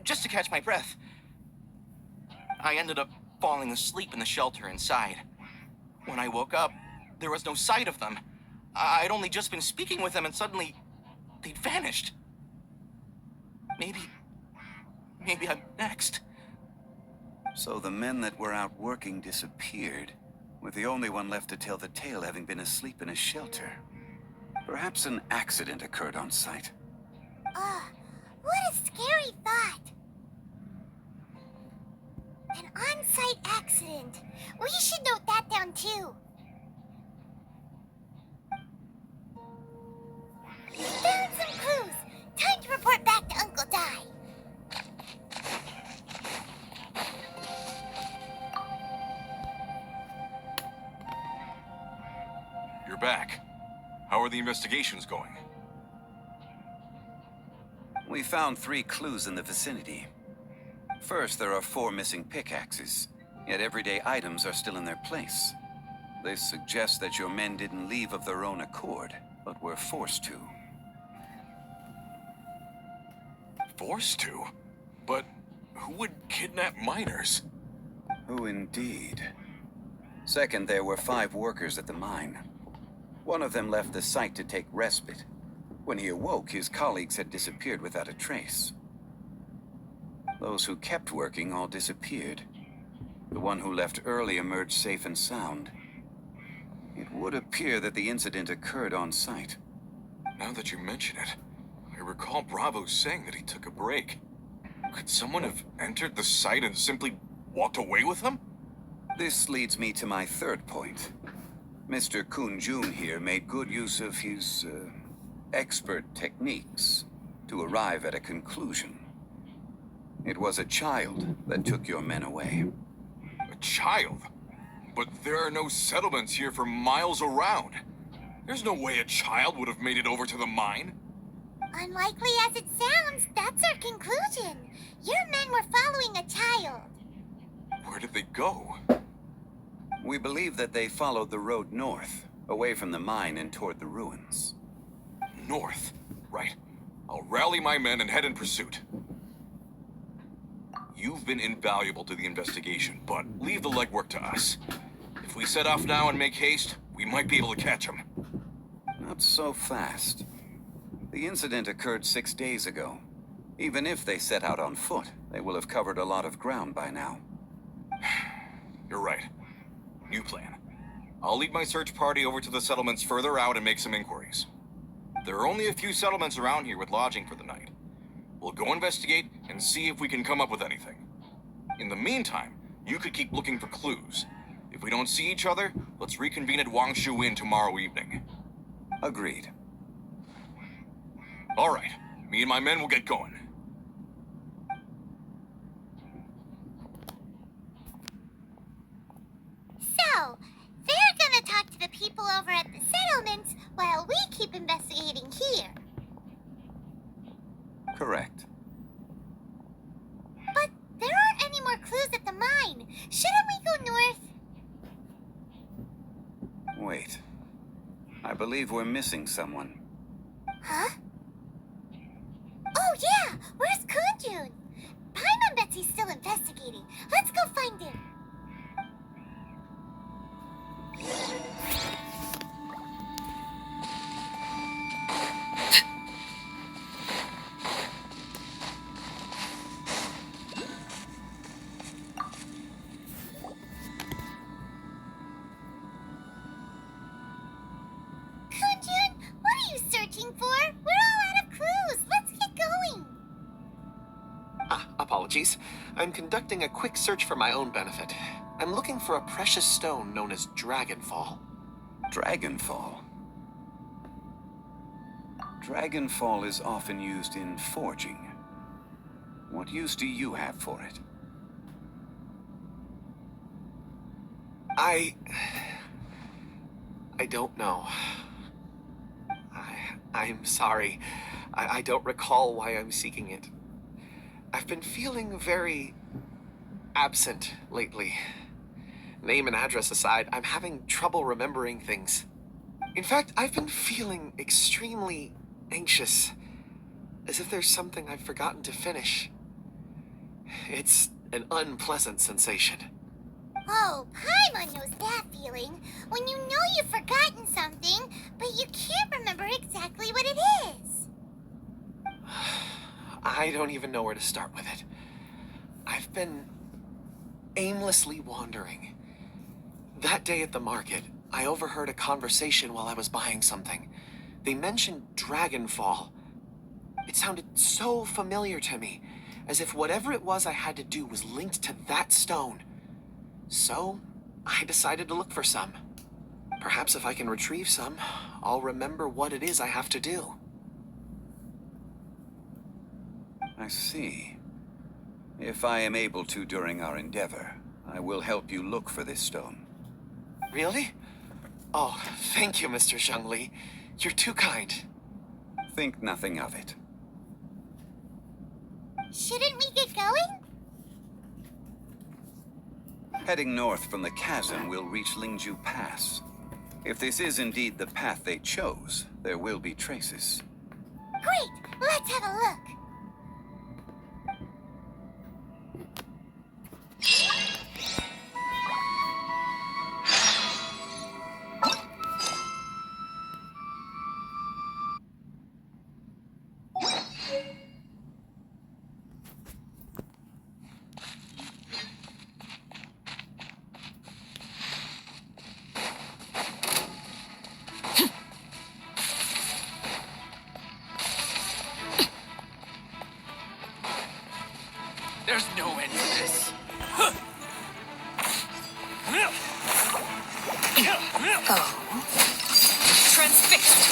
just to catch my breath. I ended up falling asleep in the shelter inside. When I woke up, there was no sight of them. I'd only just been speaking with them and suddenly they'd vanished. Maybe I'm next. So the men that were out working disappeared, with the only one left to tell the tale having been asleep in a shelter. Perhaps an accident occurred on site. What a scary thought. An on-site accident. We should note that down too. Found some clues. Time to report back to Uncle Dai. You're back. How are the investigations going? We found 3 clues in the vicinity. First, there are 4 missing pickaxes, yet everyday items are still in their place. This suggests that your men didn't leave of their own accord, but were forced to. Forced to? But who would kidnap miners? Who indeed? Second, there were 5 workers at the mine. One of them left the site to take respite. When he awoke, his colleagues had disappeared without a trace. Those who kept working all disappeared. The one who left early emerged safe and sound. It would appear that the incident occurred on site. Now that you mention it, I recall Bravo saying that he took a break. Could someone have entered the site and simply walked away with him? This leads me to my third point. Mr. Kun Jun here made good use of his, expert techniques to arrive at a conclusion. It was a child that took your men away. A child? But there are no settlements here for miles around. There's no way a child would have made it over to the mine. Unlikely as it sounds, that's our conclusion. Your men were following a child. Where did they go? We believe that they followed the road north, away from the mine and toward the ruins. North? Right. I'll rally my men and head in pursuit. You've been invaluable to the investigation, but leave the legwork to us. If we set off now and make haste, we might be able to catch him. Not so fast. The incident occurred 6 days ago. Even if they set out on foot, they will have covered a lot of ground by now. You're right. New plan. I'll lead my search party over to the settlements further out and make some inquiries. There are only a few settlements around here with lodging for the night. We'll go investigate and see if we can come up with anything. In the meantime, you could keep looking for clues. If we don't see each other, let's reconvene at Wangshu Inn tomorrow evening. Agreed. All right. Me and my men will get going. So, they're gonna talk to the people over at the settlements while we keep investigating here. Correct. But there aren't any more clues at the mine. Shouldn't we go north? Wait. I believe we're missing someone. Huh? Oh yeah! Where's Kun Jun? Paimon bets he's still investigating. Let's go find him. Kun Jun, what are you searching for? We're all out of clues. Let's get going. Apologies. I'm conducting a quick search for my own benefit. I'm looking for a precious stone known as Dragonfall. Dragonfall? Dragonfall is often used in forging. What use do you have for it? I don't know. I'm sorry. I don't recall why I'm seeking it. I've been feeling very absent lately. Name and address aside, I'm having trouble remembering things. In fact, I've been feeling extremely anxious, as if there's something I've forgotten to finish. It's an unpleasant sensation. Oh, Paimon knows that feeling. When you know you've forgotten something, but you can't remember exactly what it is. I don't even know where to start with it. I've been aimlessly wandering. That day at the market, I overheard a conversation while I was buying something. They mentioned Dragonfall. It sounded so familiar to me, as if whatever it was I had to do was linked to that stone. So, I decided to look for some. Perhaps if I can retrieve some, I'll remember what it is I have to do. I see. If I am able to during our endeavor, I will help you look for this stone. Really? Oh, thank you, Mr. Zhongli. You're too kind. Think nothing of it. Shouldn't we get going? Heading north from the chasm, we'll reach Lingju Pass. If this is indeed the path they chose, there will be traces. Great! Let's have a look. Oh. Transfixed.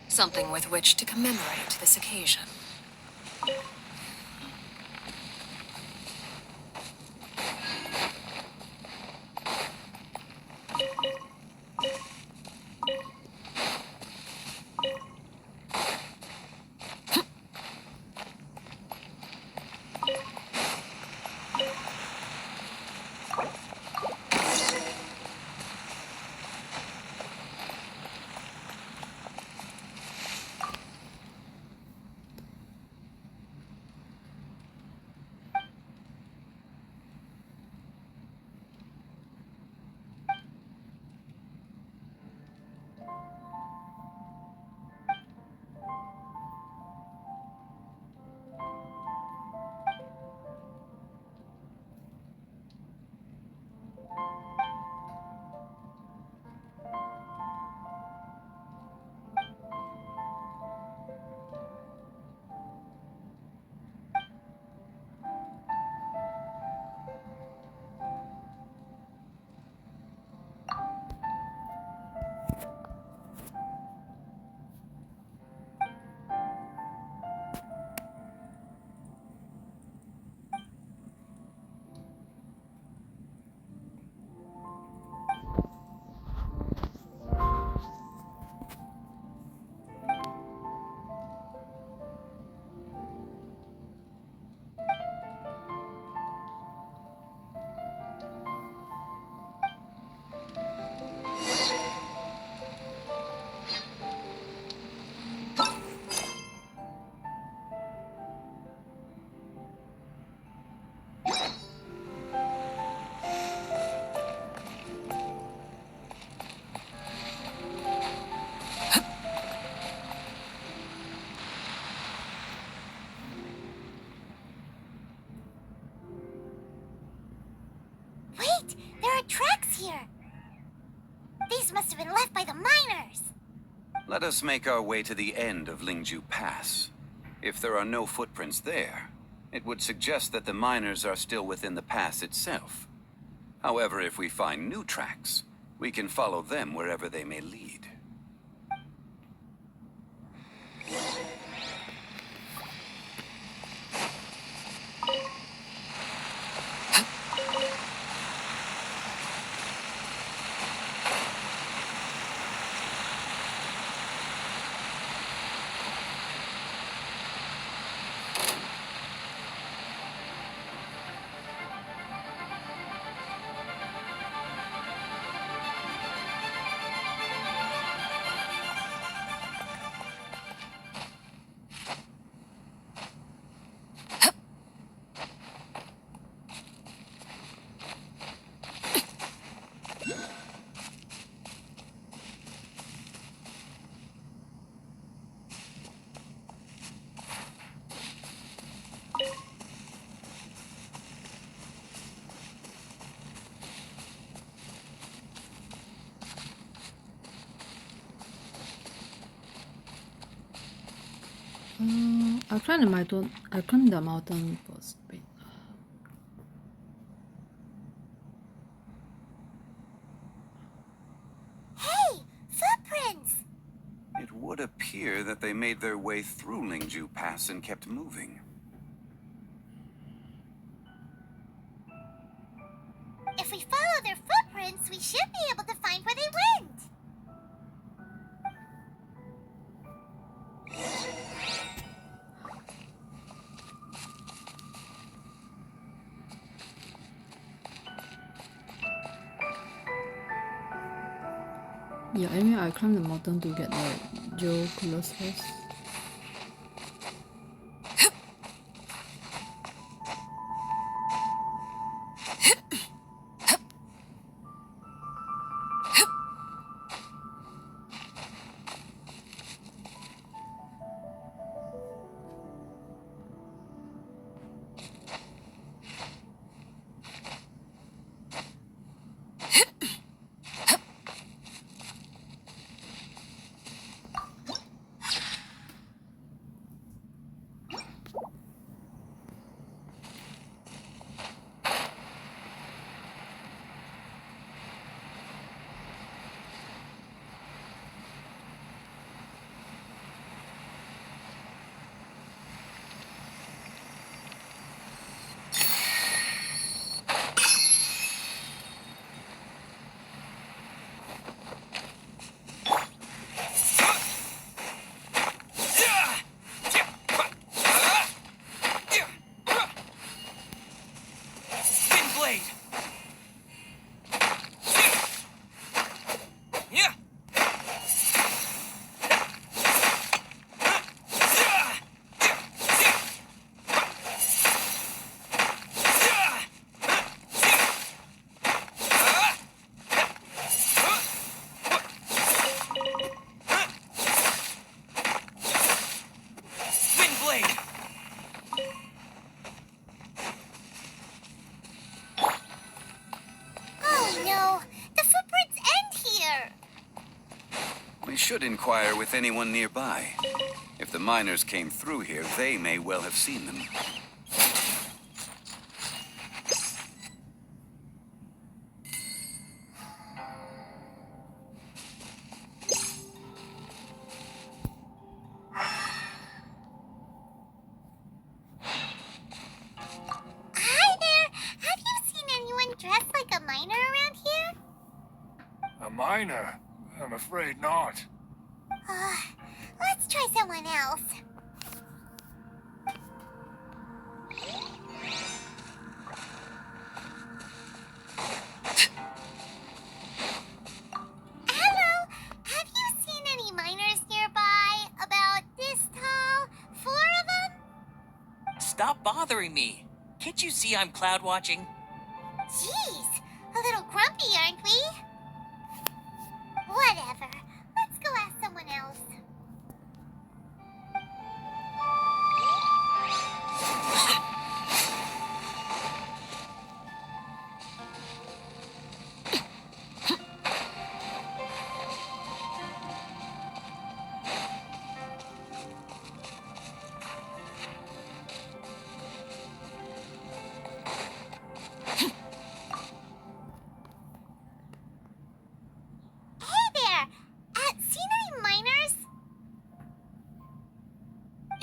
Something with which to commemorate this occasion. Wait! There are tracks here! These must have been left by the miners! Let us make our way to the end of Lingju Pass. If there are no footprints there, it would suggest that the miners are still within the pass itself. However, if we find new tracks, we can follow them wherever they may lead. I'll climb the mountain first. Wait. Hey! Footprints! It would appear that they made their way through Lingju Pass and kept moving. If we follow their footprints, we should be able to find where they went! Yeah, anyway, I climbed the mountain to get the Joe coolers first. We should inquire with anyone nearby. If the miners came through here, they may well have seen them. Hi there! Have you seen anyone dressed like a miner around here? A miner? I'm afraid not. Let's try someone else. Hello! Have you seen any miners nearby? About this tall? 4 of them? Stop bothering me. Can't you see I'm cloud watching? Jeez, a little grumpy, aren't we? Whatever. Let's go ask someone else.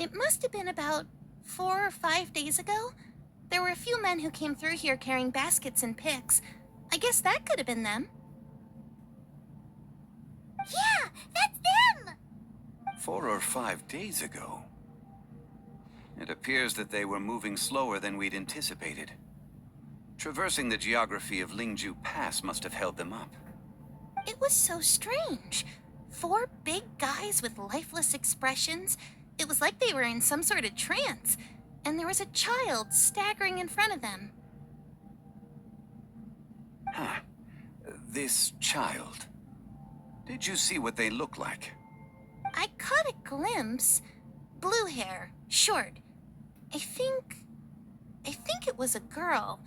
It must have been about 4 or 5 days ago. There were a few men who came through here carrying baskets and picks. I guess that could have been them. Yeah, that's them! 4 or 5 days ago. It appears that they were moving slower than we'd anticipated. Traversing the geography of Lingju Pass must have held them up. It was so strange. 4 big guys with lifeless expressions. It was like they were in some sort of trance, and there was a child staggering in front of them. Huh. This child. Did you see what they look like? I caught a glimpse. Blue hair, short. I think it was a girl.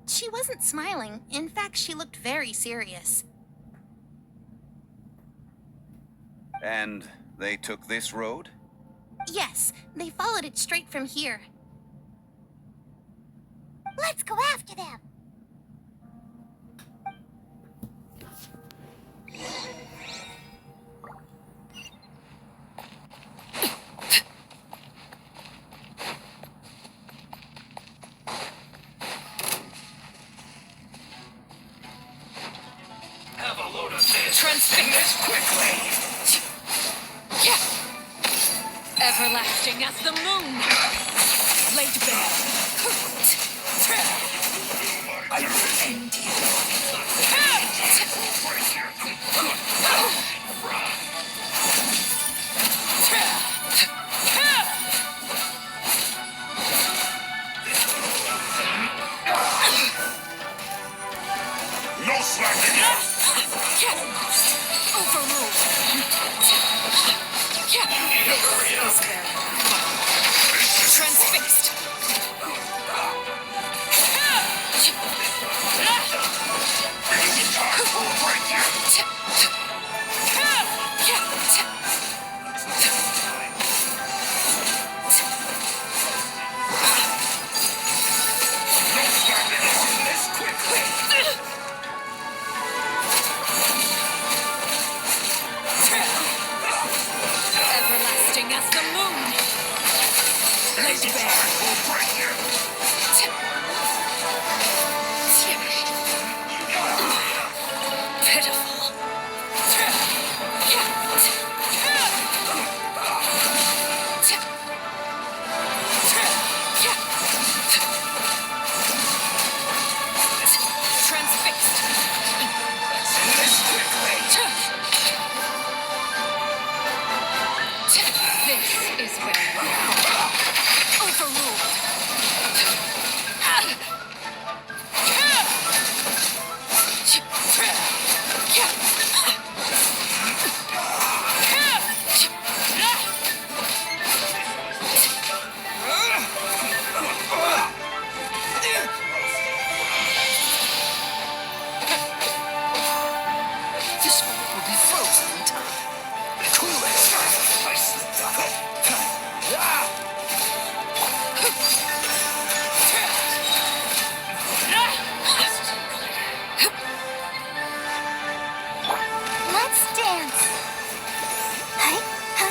She wasn't smiling. In fact, she looked very serious. And they took this road? Yes, they followed it straight from here. Let's go after them. Have a load of this. Transfix this quickly. Yeah. Everlasting as the moon. Laid bare. I will end you. Laid bare. Pitiful. Transfixed. This is where you are. Overruled. This one will be frozen in time. Cool it. Let's dance. Hi, hi,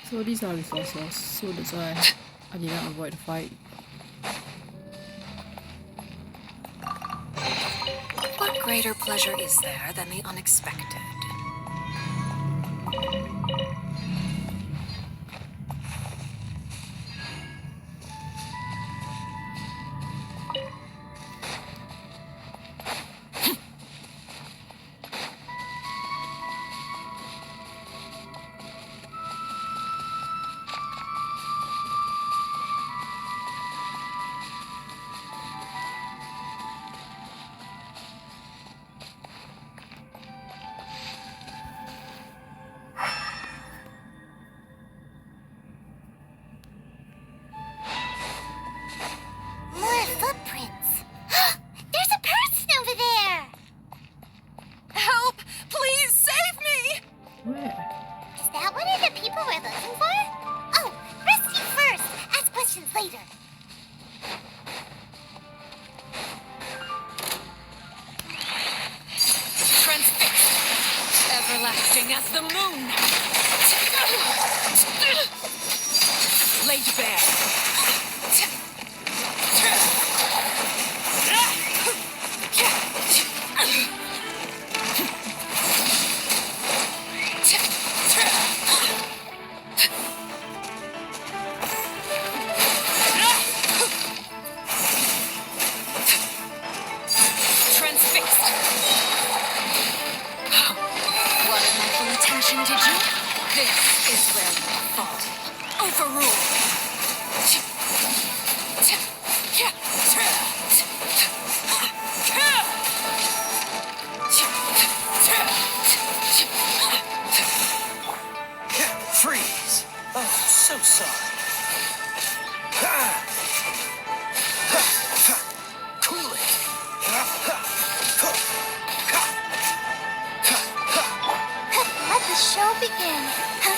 So these are resources, so that's why I didn't avoid the fight. What greater pleasure is there than the unexpected? more footprints. There's a person over there. Help! Please save me! Where? Is that one of the people we're looking for? Oh, rescue first. Ask questions later. Transfixed. Everlasting as the moon. Laid bare. Transfixed. Wanted my full attention, did you? This is where you fall. Overruled. Freeze. Oh, so sorry. Cool it. Let the show begin. Hi.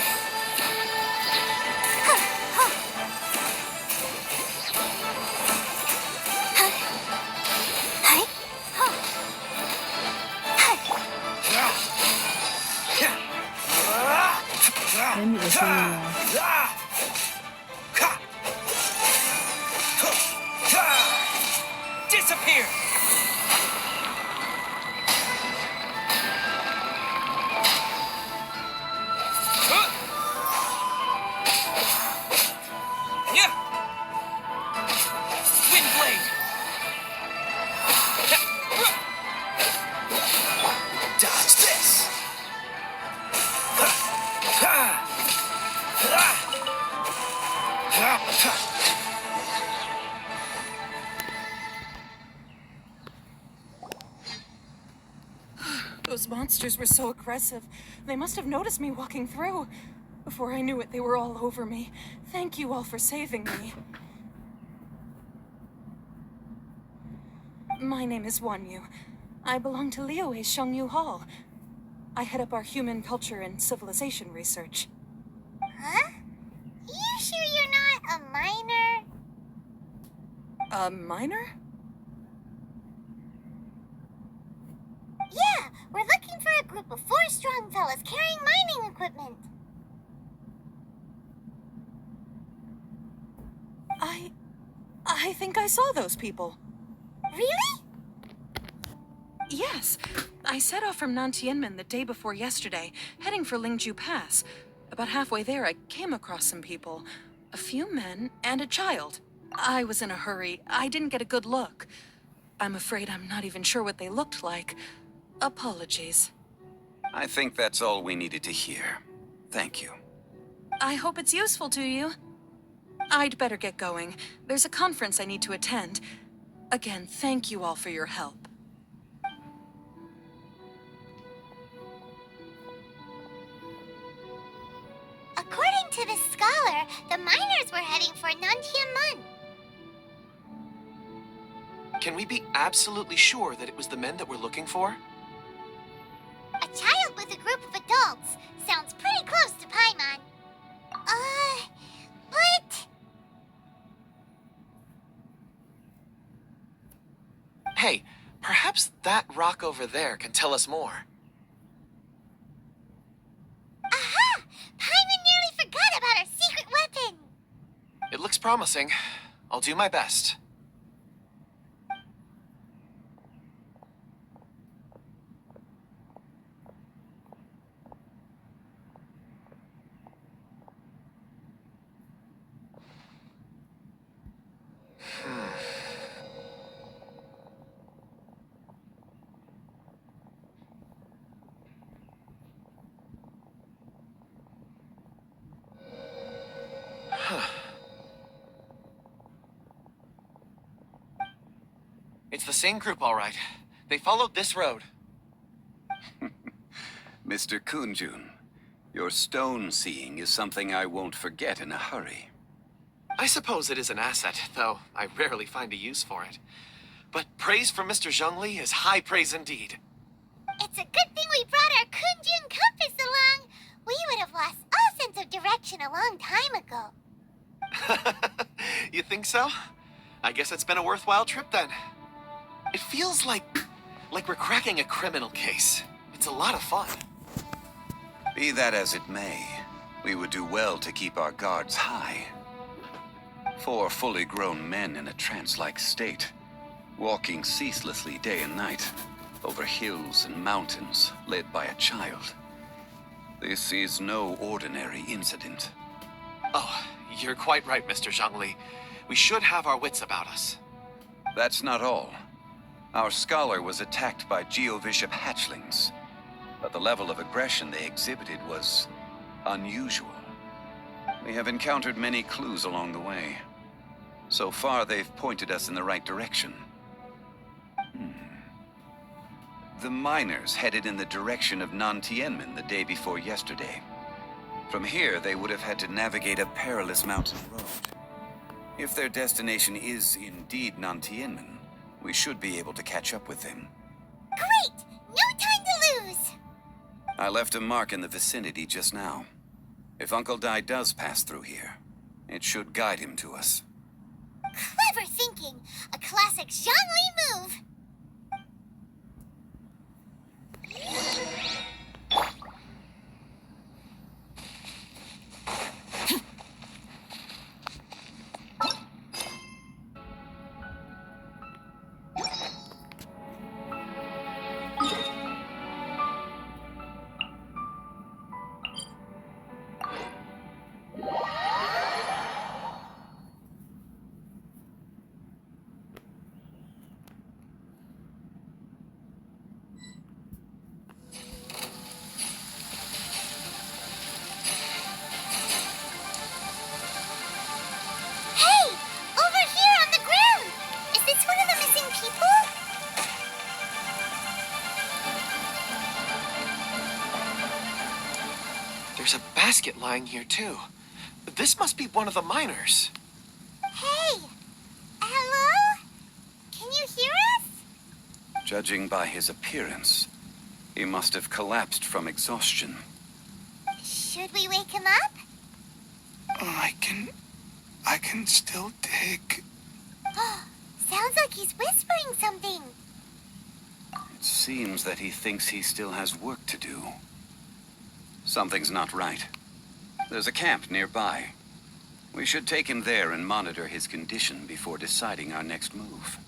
Let me the same one. Disappear. Windblade. Dodge this. Those monsters were so aggressive. They must have noticed me walking through. Before I knew it, they were all over me. Thank you all for saving me. My name is Wanyan. I belong to Liyue's Shangyu Hall. I head up our human culture and civilization research. Huh? You sure you're not, a miner? A miner? Yeah, we're looking for a group of 4 strong fellas carrying mining equipment. I think I saw those people. Really? Yes. I set off from Nantianmen the day before yesterday, heading for Lingju Pass. About halfway there, I came across some people. A few men and a child. I was in a hurry. I didn't get a good look. I'm afraid I'm not even sure what they looked like. Apologies. I think that's all we needed to hear. Thank you. I hope it's useful to you. I'd better get going. There's a conference I need to attend. Again, thank you all for your help. According to this scholar, the miners were heading for Nantianmen. Can we be absolutely sure that it was the men that we're looking for? A child with a group of adults. Sounds pretty close to Paimon. But... Hey, perhaps that rock over there can tell us more. Aha! Paimon nearly forgot about our secret weapon! It looks promising. I'll do my best. It's the same group, all right. They followed this road. Mr. Kun Jun, your stone seeing is something I won't forget in a hurry. I suppose it is an asset, though I rarely find a use for it. But praise from Mr. Zhongli is high praise indeed. It's a good thing we brought our Kun Jun compass along. We would have lost all sense of direction a long time ago. You think so? I guess it's been a worthwhile trip then. It feels like we're cracking a criminal case. It's a lot of fun. Be that as it may, we would do well to keep our guards high. 4 fully grown men in a trance-like state, walking ceaselessly day and night, over hills and mountains, led by a child. This is no ordinary incident. Oh, you're quite right, Mr. Zhongli. We should have our wits about us. That's not all. Our scholar was attacked by Geovishap hatchlings, but the level of aggression they exhibited was unusual. We have encountered many clues along the way. So far, they've pointed us in the right direction. The miners headed in the direction of Nantianmen the day before yesterday. From here, they would have had to navigate a perilous mountain road. If their destination is indeed Nantianmen, we should be able to catch up with them. Great! No time to lose! I left a mark in the vicinity just now. If Uncle Dai does pass through here, it should guide him to us. Clever thinking! A classic Zhongli move! There's a basket lying here, too. This must be one of the miners. Hey! Hello? Can you hear us? Judging by his appearance, he must have collapsed from exhaustion. Should we wake him up? I I can still dig. Sounds like he's whispering something. It seems that he thinks he still has work to do. Something's not right. There's a camp nearby. We should take him there and monitor his condition before deciding our next move.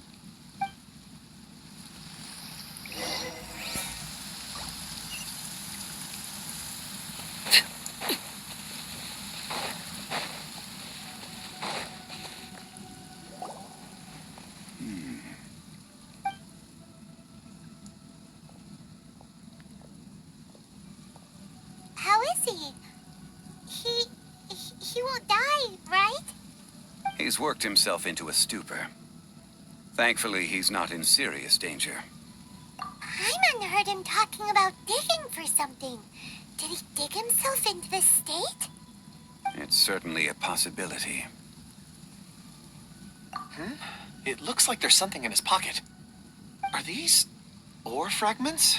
How is he? He won't die, right? He's worked himself into a stupor. Thankfully, he's not in serious danger. Hyman heard him talking about digging for something. Did he dig himself into this state? It's certainly a possibility. It looks like there's something in his pocket. Are these ore fragments?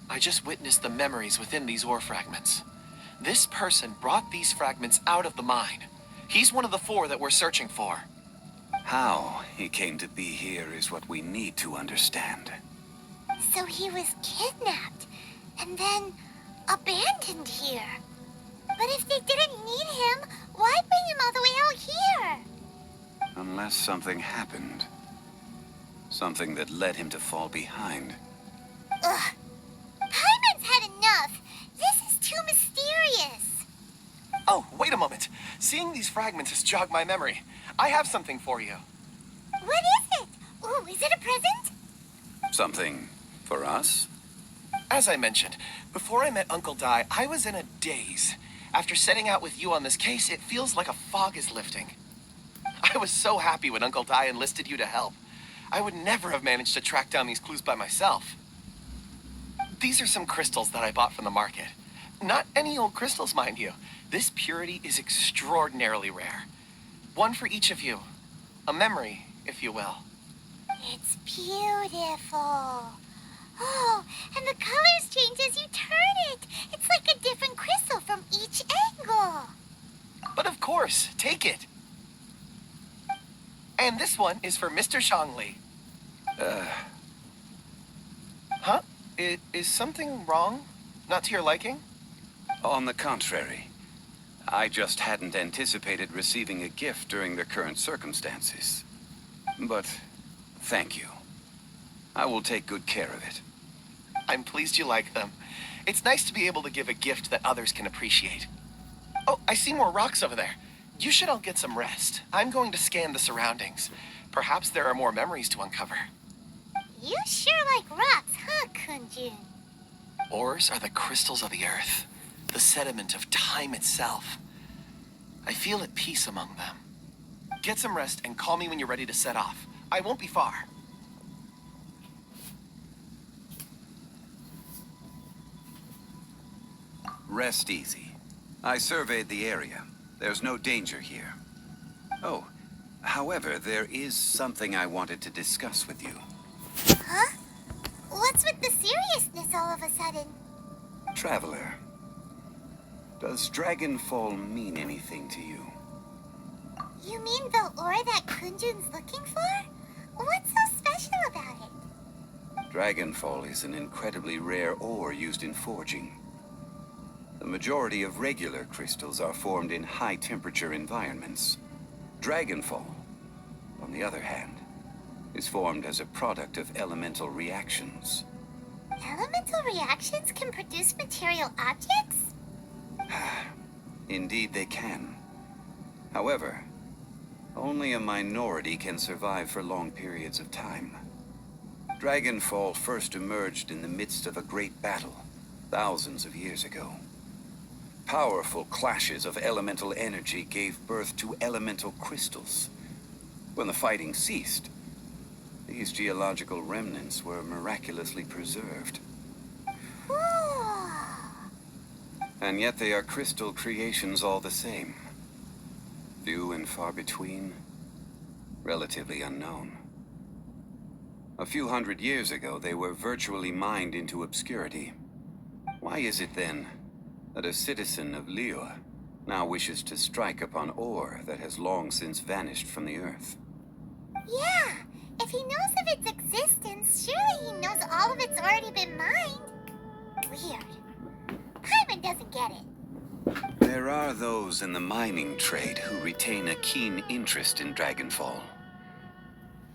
I just witnessed the memories within these ore fragments. This person brought these fragments out of the mine. He's one of the 4 that we're searching for. How he came to be here is what we need to understand. So he was kidnapped and then abandoned here. But if they didn't need him, why bring him all the way out here? Unless something happened. Something that led him to fall behind. Ugh. Hyman's had enough. This is too mysterious. Oh, wait a moment. Seeing these fragments has jogged my memory. I have something for you. What is it? Ooh, is it a present? Something for us? As I mentioned, before I met Uncle Dai, I was in a daze. After setting out with you on this case, it feels like a fog is lifting. I was so happy when Uncle Dai enlisted you to help. I would never have managed to track down these clues by myself. These are some crystals that I bought from the market. Not any old crystals, mind you. This purity is extraordinarily rare. One for each of you. A memory, if you will. It's beautiful. Oh, and the colors change as you turn it. It's like a different crystal from each angle. But of course, take it. And this one is for Mr. Zhongli. Huh? Is something wrong? Not to your liking? On the contrary. I just hadn't anticipated receiving a gift during the current circumstances. But thank you. I will take good care of it. I'm pleased you like them. It's nice to be able to give a gift that others can appreciate. Oh, I see more rocks over there. You should all get some rest. I'm going to scan the surroundings. Perhaps there are more memories to uncover. You sure like rocks, huh, Kun Jun? Ores are the crystals of the earth, the sediment of time itself. I feel at peace among them. Get some rest and call me when you're ready to set off. I won't be far. Rest easy. I surveyed the area. There's no danger here. Oh, however, there is something I wanted to discuss with you. Huh? What's with the seriousness all of a sudden? Traveler, does Dragonfall mean anything to you? You mean the ore that Kun Jun's looking for? What's so special about it? Dragonfall is an incredibly rare ore used in forging. The majority of regular crystals are formed in high-temperature environments. Dragonfall, on the other hand, is formed as a product of elemental reactions. Elemental reactions can produce material objects? Indeed they can. However, only a minority can survive for long periods of time. Dragonfall first emerged in the midst of a great battle, thousands of years ago. Powerful clashes of elemental energy gave birth to elemental crystals. When the fighting ceased, these geological remnants were miraculously preserved. And yet they are crystal creations all the same. Few and far between, relatively unknown. A few hundred years ago, they were virtually mined into obscurity. Why is it then that a citizen of Liyue now wishes to strike upon ore that has long since vanished from the earth? Yeah, if he knows of its existence, surely he knows all of it's already been mined. Weird. Kliment doesn't get it. There are those in the mining trade who retain a keen interest in Dragonfall.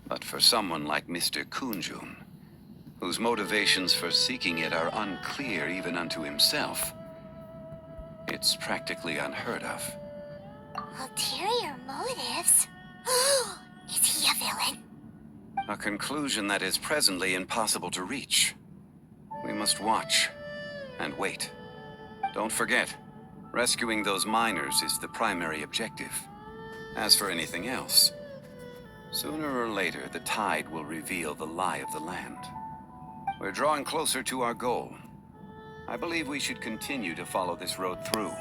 But for someone like Mr. Kun Jun, whose motivations for seeking it are unclear even unto himself, it's practically unheard of. Ulterior motives? Is he a villain? A conclusion that is presently impossible to reach. We must watch and wait. Don't forget, rescuing those miners is the primary objective. As for anything else, sooner or later the tide will reveal the lie of the land. We're drawing closer to our goal. I believe we should continue to follow this road through.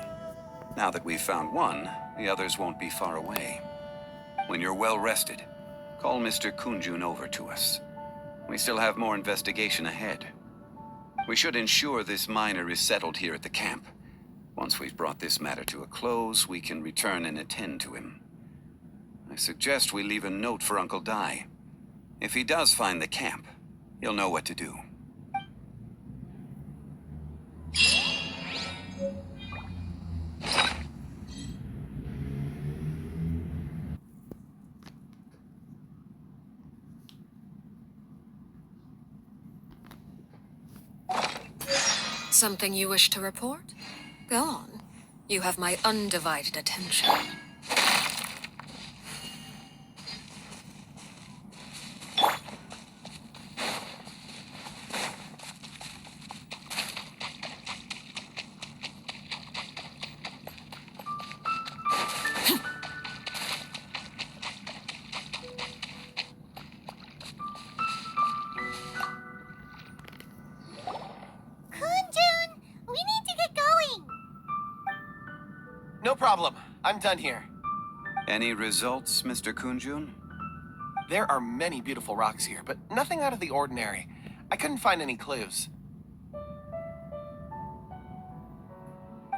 Now that we've found one, the others won't be far away. When you're well rested, call Mr. Kun Jun over to us. We still have more investigation ahead. We should ensure this miner is settled here at the camp. Once we've brought this matter to a close, we can return and attend to him. I suggest we leave a note for Uncle Dai. If he does find the camp, he'll know what to do. Something you wish to report? Go on. You have my undivided attention. No problem. I'm done here. Any results, Mr. Kun Jun? There are many beautiful rocks here, but nothing out of the ordinary. I couldn't find any clues.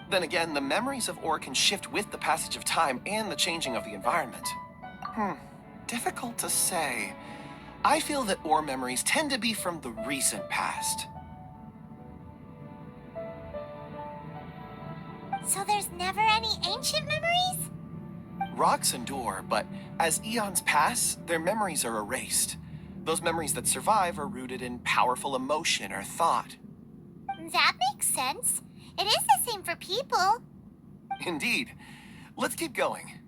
Then again, the memories of ore can shift with the passage of time and the changing of the environment. Difficult to say. I feel that ore memories tend to be from the recent past. So there's never any ancient memories? Rocks endure, but as eons pass, their memories are erased. Those memories that survive are rooted in powerful emotion or thought. That makes sense. It is the same for people. Indeed. Let's keep going.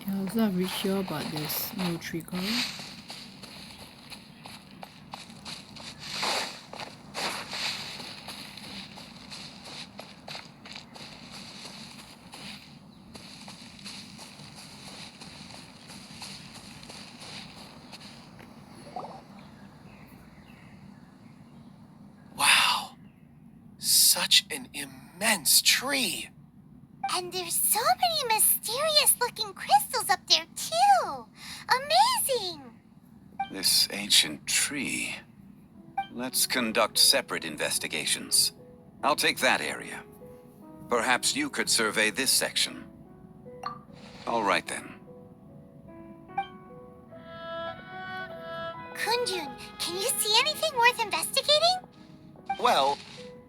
Yeah, also I've reached here, but there's no trigger. Wow. Such an immense tree. And there's so many mysterious looking crystals up there too. Amazing! This ancient tree. Let's conduct separate investigations. I'll take that area. Perhaps you could survey this section. All right then. Kun Jun, can you see anything worth investigating? Well,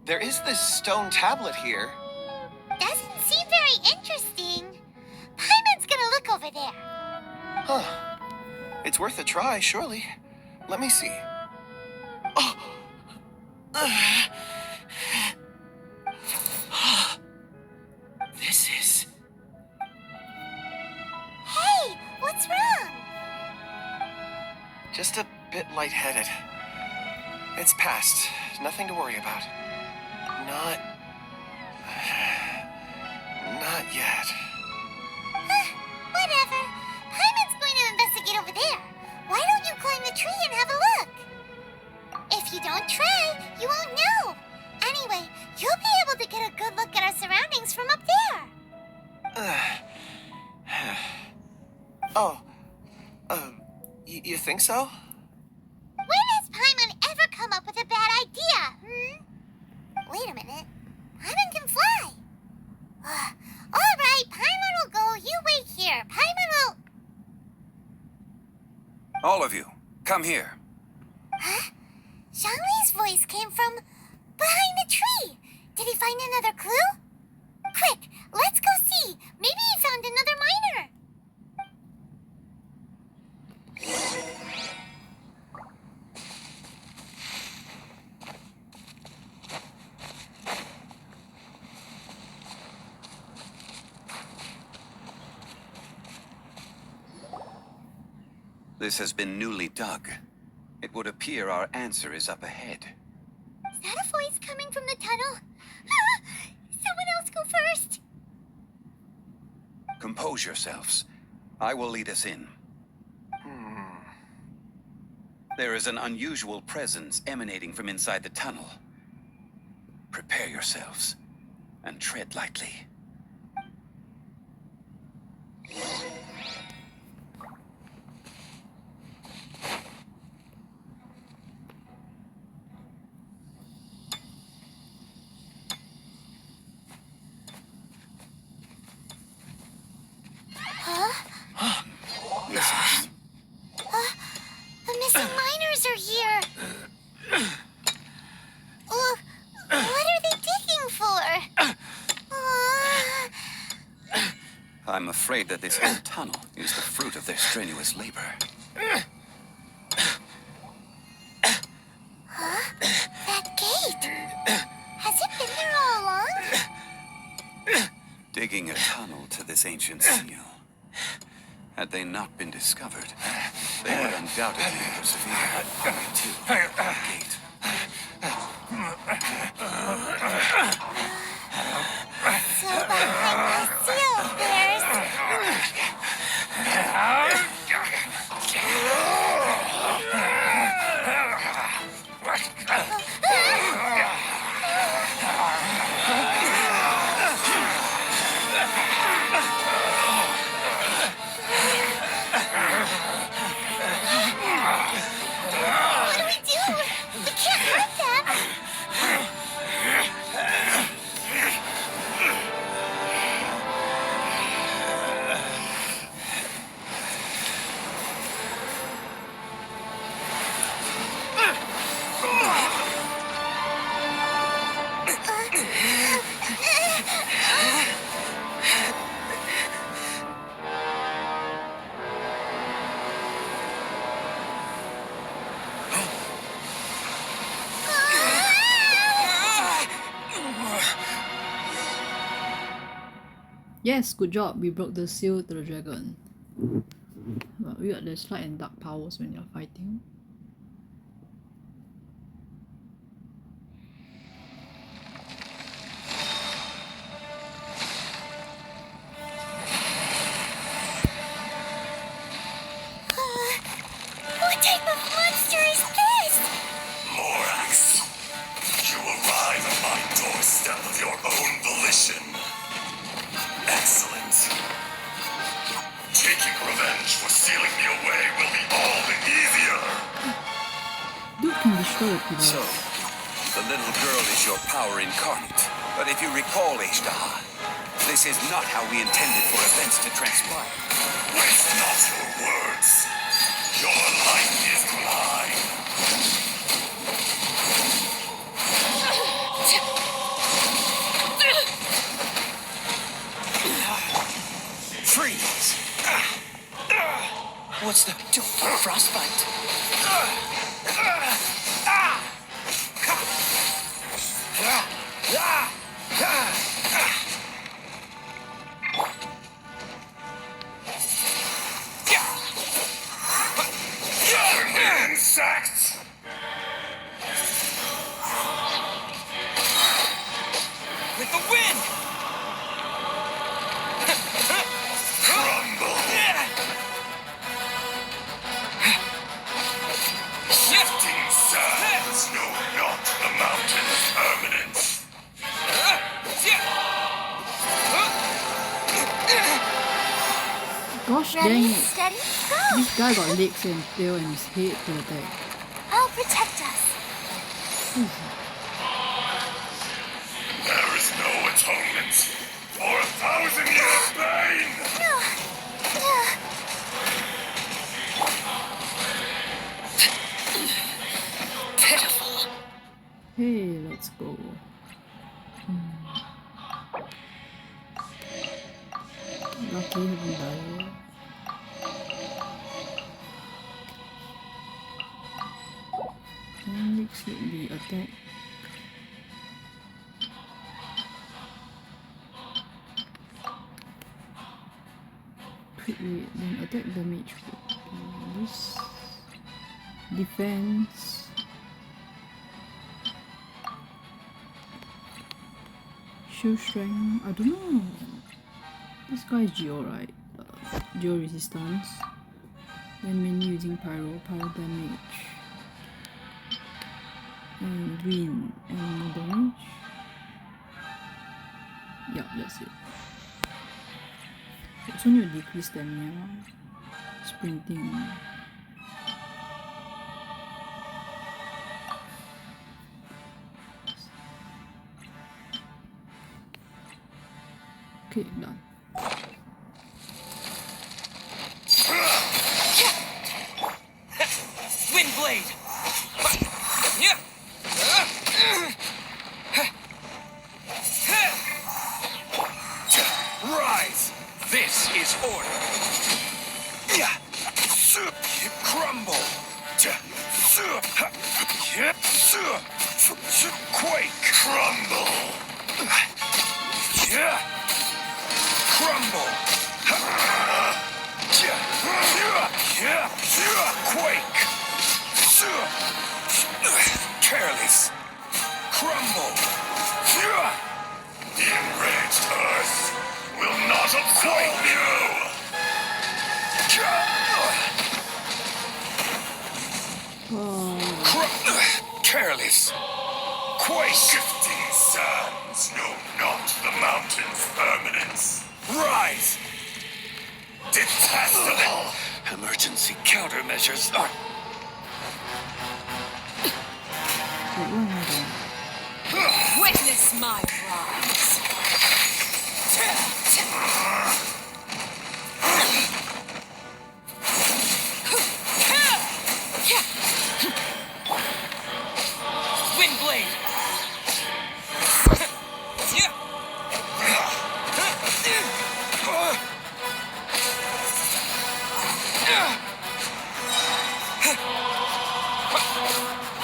there is this stone tablet here. Doesn't seem very interesting. Paimon's gonna look over there. Huh. It's worth a try, surely. Let me see. Oh! This is... Hey, what's wrong? just a bit lightheaded. It's past. Nothing to worry about. Not yet. Whatever. Paimon's going to investigate over there. Why don't you climb the tree and have a look? If you don't try, you won't know. Anyway, you'll be able to get a good look at our surroundings from up there. You think so? When has Paimon ever come up with a bad idea, Wait a minute. Paimon can fly. All right, Paimon will go. You wait here. Paimon will... All of you, come here. Huh? Zhongli's voice came from behind the tree. Did he find another clue? Quick, let's go see. Maybe he found another miner. This has been newly dug. It would appear our answer is up ahead. Is that a voice coming from the tunnel? Someone else go first. Compose yourselves. I will lead us in. There is an unusual presence emanating from inside the tunnel. Prepare yourselves and tread lightly. Listen. The missing miners are here. What are they digging for? I'm afraid that this whole tunnel is the fruit of their strenuous labor. That gate. Has it been there all along? Digging a tunnel to this ancient seal. Had they not been discovered, they would undoubtedly persevere to the gate. So behind the seal, there's... Yes, good job. We broke the seal to the dragon. Well, we got there's light and dark powers when you're fighting. What type of monster is this? Morax, you arrive at my doorstep of your own volition. Excellent. Taking revenge for sealing me away will be all the easier. Dude can destroy the pillar. So, the little girl is your power incarnate. But if you recall, Azhdaha, this is not how we intended for events to transpire. Waste not your words. Your life is mine. Freeze! What's the frostbite? Insects! With the wind! Crumble! Shifting sands know not the mountain's permanence. Gosh Ready, dang it. steady, go! This guy got legs and tail and his head to attack. I'll protect us. There is no atonement for 1,000 years' pain! Pitiful. Hey, let's go. Lucky he haven't died yet. Next would be attack. Crit rate, then attack damage would be this. Defense. Shield strength. I don't know. This guy is Geo, right? Geo resistance. Then mainly using pyro damage. And green and more damage. Yeah, that's it. Also need to decrease stamina. Sprinting. Okay, done. Wind blade! Rise! This is order! Crumble! Quake! Crumble! Crumble! Quake! Careless! Crumble! The enraged earth will not absolve you! Careless! Quake! Shifting sands know not the mountain's permanence. Rise! Detestable! Emergency countermeasures are... Wait, what am I doing? Witness my rise. Wind blade!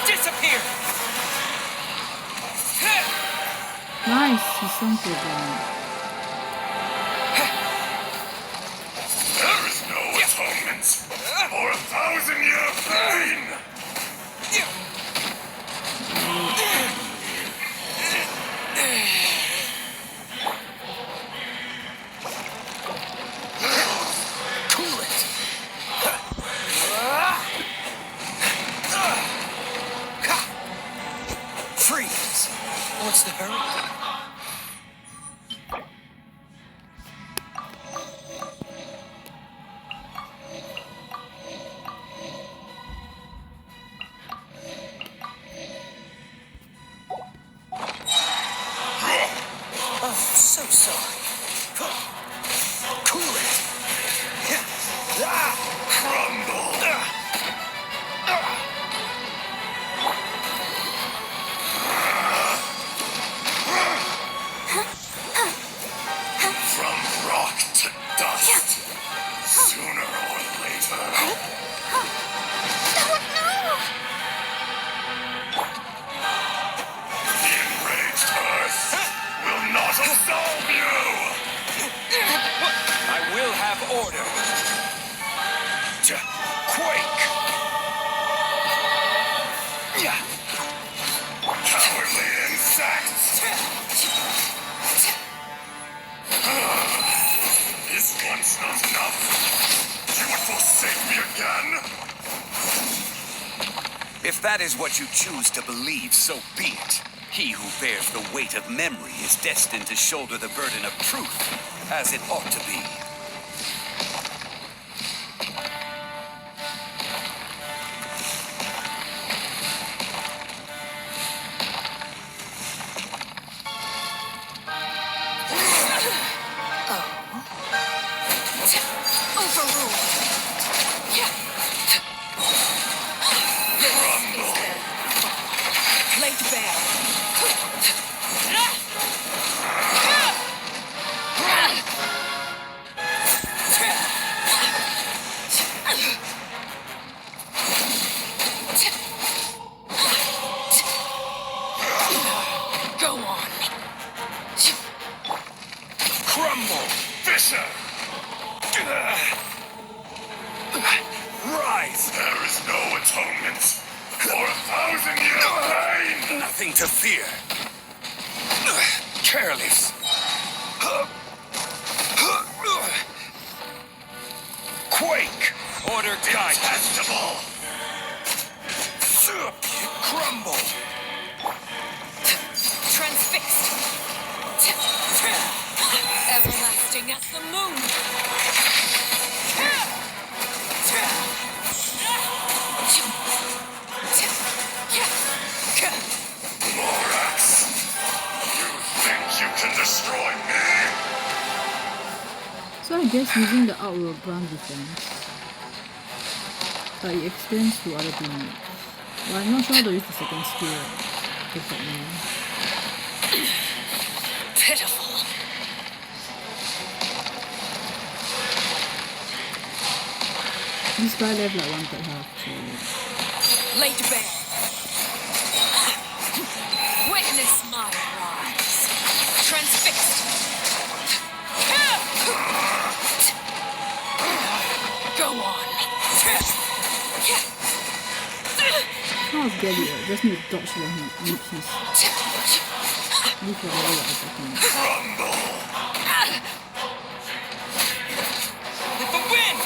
Disappear! Nice, he sunk it down. 1,000-year pain! Cool it! Freeze! What's the hurry? So sorry. Cool it. Crumble! From rock to dust. Sooner or later. The enraged earth will not absolve you! I will have order. Quake! Cowardly insects! Is once not enough? You would forsake me again? If that is what you choose to believe, so be it. He who bears the weight of memory is destined to shoulder the burden of truth, as it ought to be. Rise! There is no atonement for 1,000-year pain! Nothing to fear. Careless. Quake! Order guide. Detestable! Crumble! Transfixed. Everlasting as the moon. Morax! You think you can destroy me? So I guess using the outroad ground defense, but it extends to other teammates. But I'm not sure how to use the second skill perfectly. Pitiful. This guy left like 1/3 health, so... Laid bare. Witness my rise. Transfixed. Go on. Can't get it, I just need to dodge when he leaps his... Leave for all the attacking. Crumble! With the wind!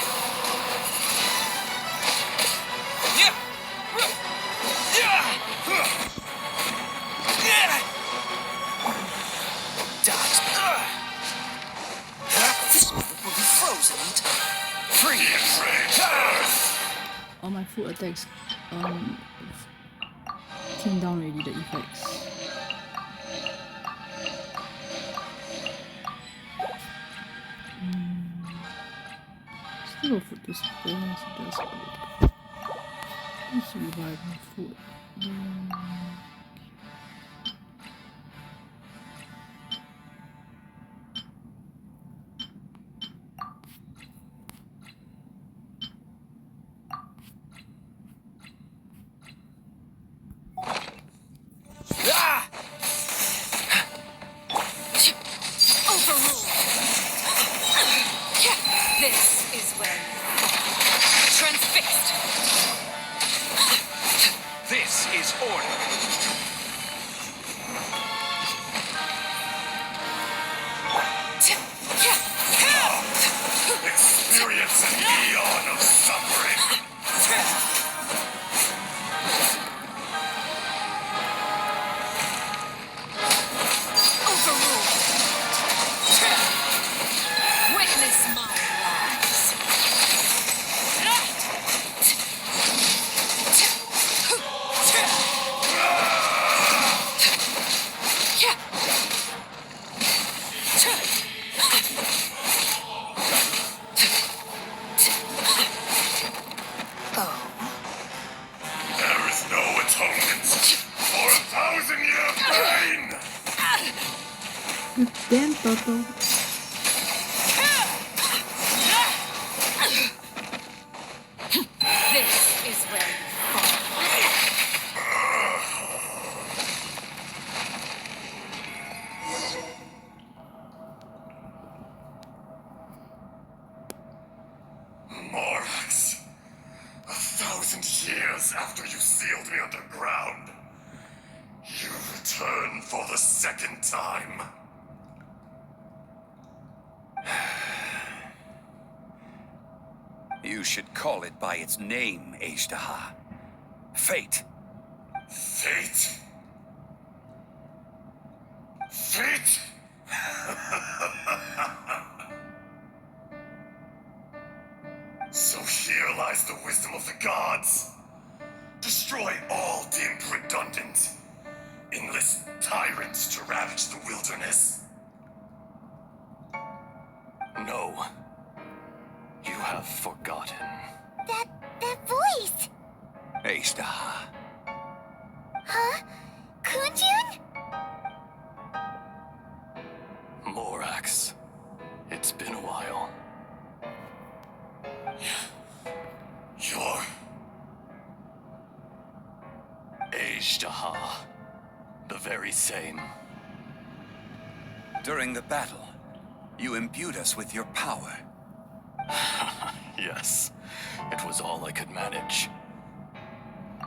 This will be frozen. Freeze! All my full attacks came down already, the effects. Still food to spare, so that's good. Let's revive my food. This is where you are. Transfixed. order. Experience an eon of suffering. Overruled. Witness my rise. There is no atonement for 1,000-year pain! Damn, Toto. This is where you fall. Morax, 1,000 years after you sealed me underground, you return for the second time. You should call it by its name, Azhdaha. Fate. Fate? Fate? So here lies the wisdom of the gods. Destroy all deemed redundant. Enlist tyrants to ravage the wilderness. No. You have forgotten. That voice! Azhdaha. Huh? Kun Jun? Morax. It's been a while. You're... Azhdaha. The very same. During the battle, you imbued us with your power. Yes, it was all I could manage.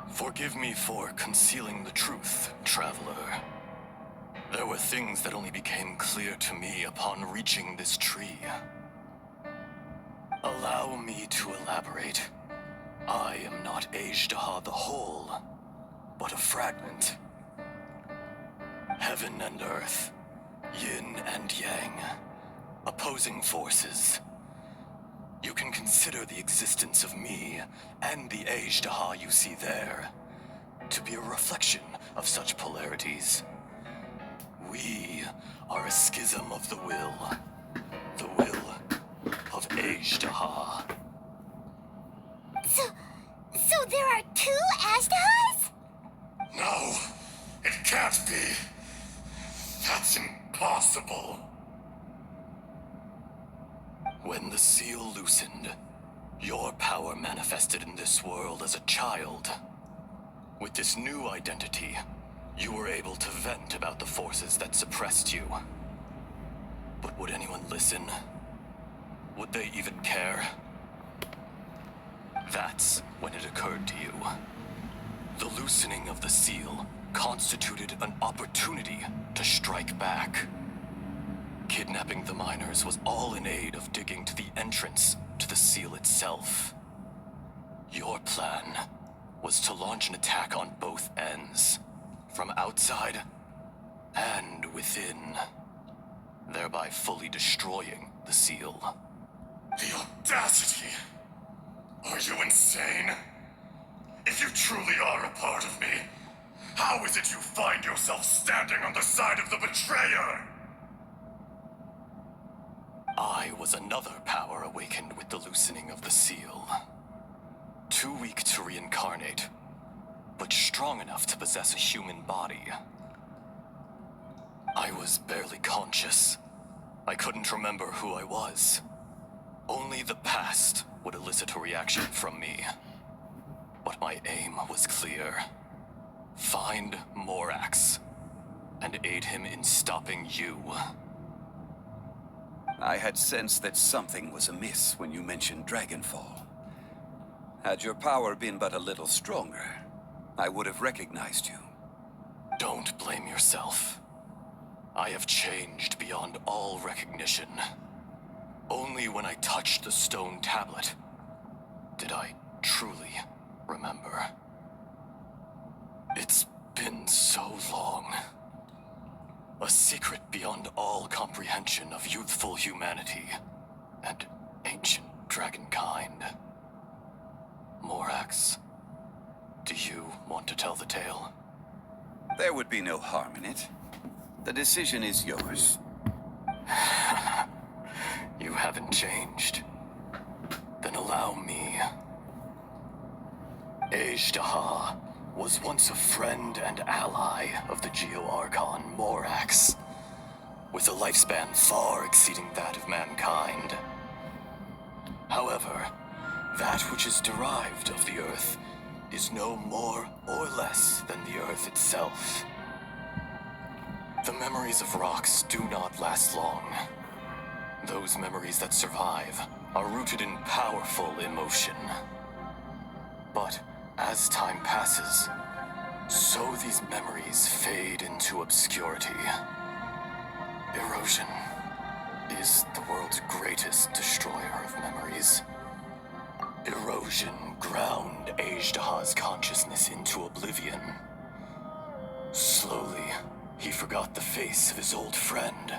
Forgive me for concealing the truth, traveler. There were things that only became clear to me upon reaching this tree. Allow me to elaborate. I am not Azhdaha the whole, but a fragment. Heaven and earth, yin and yang, opposing forces. You can consider the existence of me and the Azhdaha you see there to be a reflection of such polarities. We are a schism of the will of Azhdaha. So there are two Azhdahas? No, it can't be. That's impossible. When the seal loosened, your power manifested in this world as a child. With this new identity, you were able to vent about the forces that suppressed you. But would anyone listen? Would they even care? That's when it occurred to you. The loosening of the seal constituted an opportunity to strike back. Kidnapping the miners was all in aid of digging to the entrance to the seal itself. Your plan was to launch an attack on both ends, from outside and within, thereby fully destroying the seal. The audacity! Are you insane? If you truly are a part of me, how is it you find yourself standing on the side of the betrayer? I was another power awakened with the loosening of the seal. Too weak to reincarnate, but strong enough to possess a human body. I was barely conscious. I couldn't remember who I was. Only the past would elicit a reaction from me. But my aim was clear. Find Morax, and aid him in stopping you. I had sensed that something was amiss when you mentioned Dragonfall. Had your power been but a little stronger, I would have recognized you. Don't blame yourself. I have changed beyond all recognition. Only when I touched the stone tablet did I truly remember. It's been so long. A secret beyond all comprehension of youthful humanity and ancient dragonkind. Morax, do you want to tell the tale? There would be no harm in it. The decision is yours. You haven't changed. Then allow me. Azhdaha was once a friend and ally of the Geo-Archon Morax, with a lifespan far exceeding that of mankind. However, that which is derived of the Earth is no more or less than the Earth itself. The memories of rocks do not last long. Those memories that survive are rooted in powerful emotion. But as time passes, so these memories fade into obscurity. Erosion is the world's greatest destroyer of memories. Erosion ground Azhdaha's consciousness into oblivion. Slowly, he forgot the face of his old friend,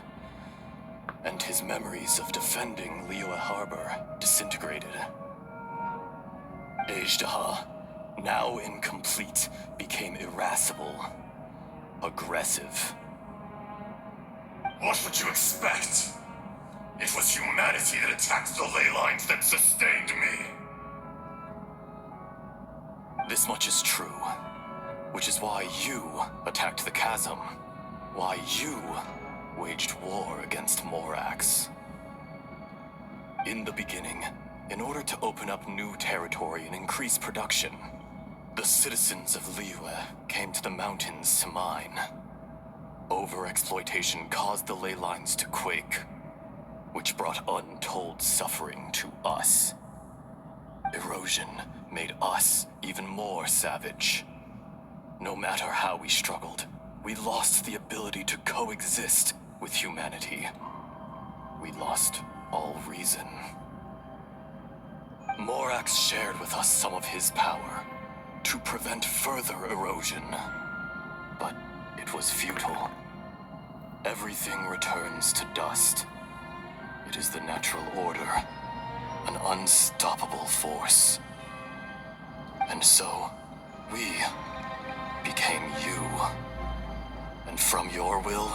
and his memories of defending Liyue Harbor disintegrated. Azhdaha, now incomplete, became irascible, aggressive. What would you expect? It was humanity that attacked the ley lines that sustained me. This much is true, which is why you attacked the chasm, why you waged war against Morax. In the beginning, in order to open up new territory and increase production, the citizens of Liyue came to the mountains to mine. Overexploitation caused the ley lines to quake, which brought untold suffering to us. Erosion made us even more savage. No matter how we struggled, we lost the ability to coexist with humanity. We lost all reason. Morax shared with us some of his power to prevent further erosion, but it was futile. Everything returns to dust. It is the natural order, an unstoppable force. And so, we became you. And from your will,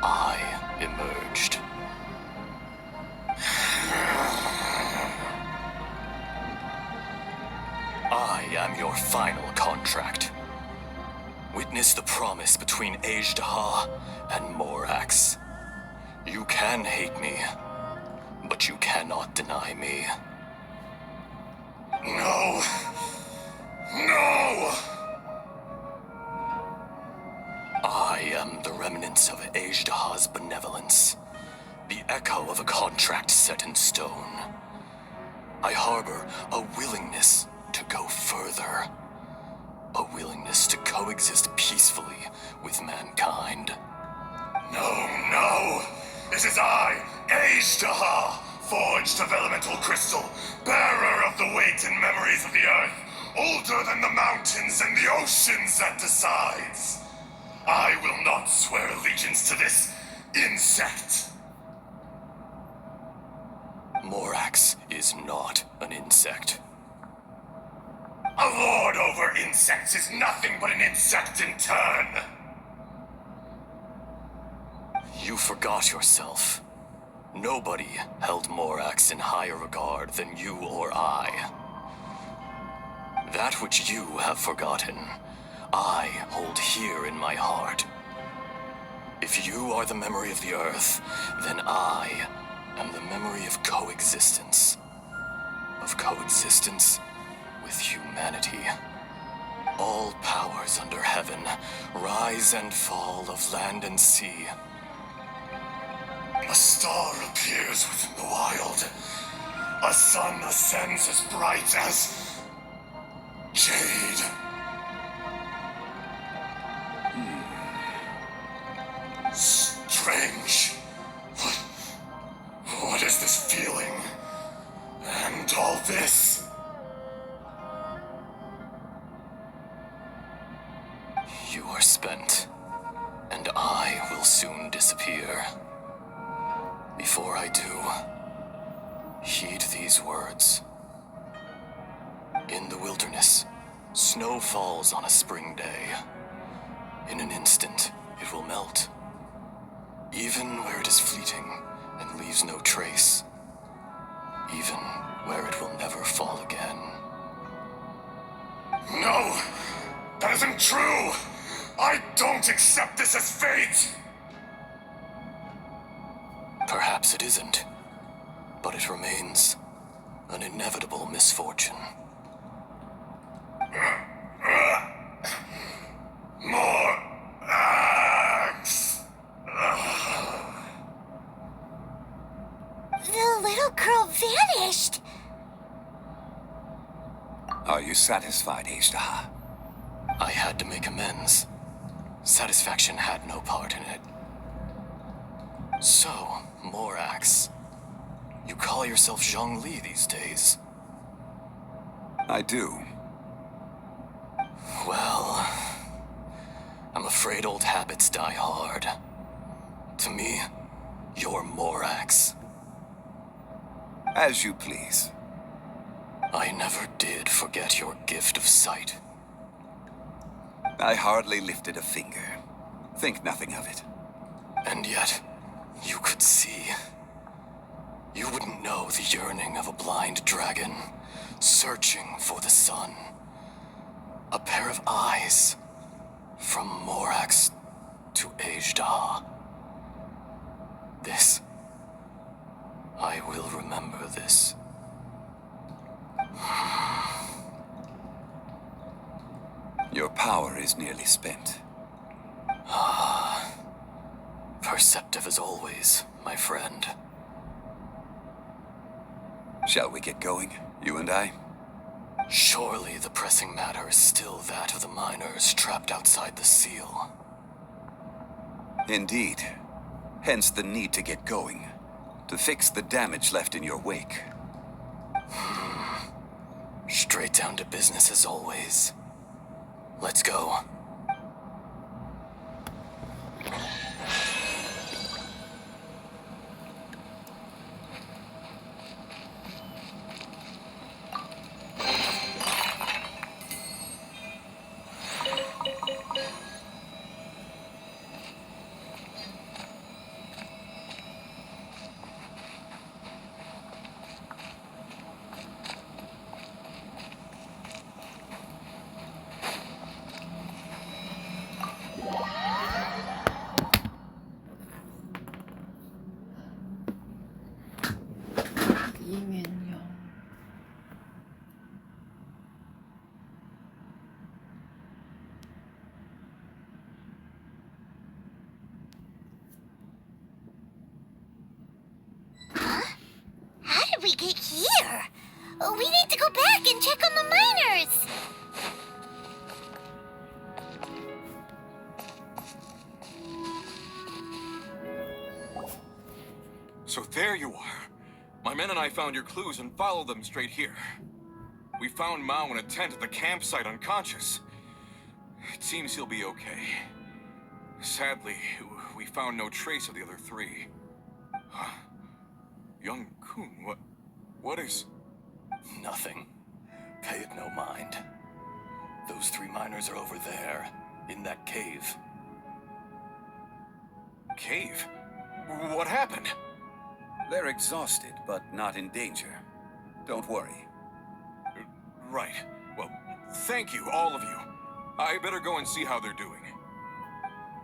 I emerged. I am your final contract. Witness the promise between Azhdaha and Morax. You can hate me, but you cannot deny me. No! No! I am the remnants of Azhdaha's benevolence, the echo of a contract set in stone. I harbor a willingness to go further, a willingness to coexist peacefully with mankind. No, no! It is I, Azhdaha, forged of elemental crystal, bearer of the weight and memories of the earth, older than the mountains and the oceans that decides. I will not swear allegiance to this insect. Morax is not an insect. A lord over insects is nothing but an insect in turn. You forgot yourself. Nobody held Morax in higher regard than you or I. That which you have forgotten, I hold here in my heart. If you are the memory of the Earth, then I am the memory of coexistence. Of coexistence with humanity. All powers under heaven, rise and fall of land and sea. A star appears within the wild. A sun ascends as bright as jade. You are spent, and I will soon disappear. Before I do, heed these words. In the wilderness, snow falls on a spring day. In an instant, it will melt. Even where it is fleeting and leaves no trace. Even where it will never fall again. No! That isn't true! I don't accept this as fate! Perhaps it isn't, but it remains an inevitable misfortune. More axe! The little girl vanished! Are you satisfied, Azhdaha? I had to make amends. Satisfaction had no part in it. So, Morax, you call yourself Zhongli these days? I do. Well, I'm afraid old habits die hard. To me, you're Morax. As you please. I never did forget your gift of sight. I hardly lifted a finger. Think nothing of it. And yet, you could see. You wouldn't know the yearning of a blind dragon, searching for the sun. A pair of eyes, from Morax to Azhdaha. This, I will remember this. Your power is nearly spent. Perceptive as always, my friend. Shall we get going, you and I? Surely the pressing matter is still that of the miners trapped outside the seal. Indeed. Hence the need to get going. To fix the damage left in your wake. Straight down to business as always. Let's go. How did we get here? We need to go back and check on the miners! So there you are. My men and I found your clues and followed them straight here. We found Mao in a tent at the campsite unconscious. It seems he'll be okay. Sadly, we found no trace of the other three. Huh? Young Kun, what is... Nothing. Pay it no mind. Those three miners are over there, in that cave. Cave? What happened? They're exhausted, but not in danger. Don't worry. Right. Well, thank you, all of you. I better go and see how they're doing.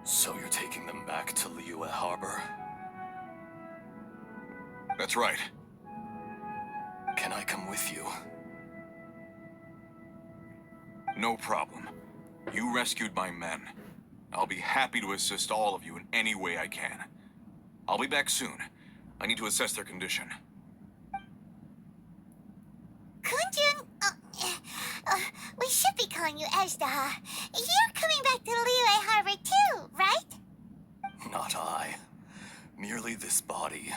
So you're taking them back to Liyue Harbor? That's right. Can I come with you? No problem. You rescued my men. I'll be happy to assist all of you in any way I can. I'll be back soon. I need to assess their condition. Kun Jun, we should be calling you Azhdaha. You're coming back to Liyue Harbor too, right? Not I. Merely this body.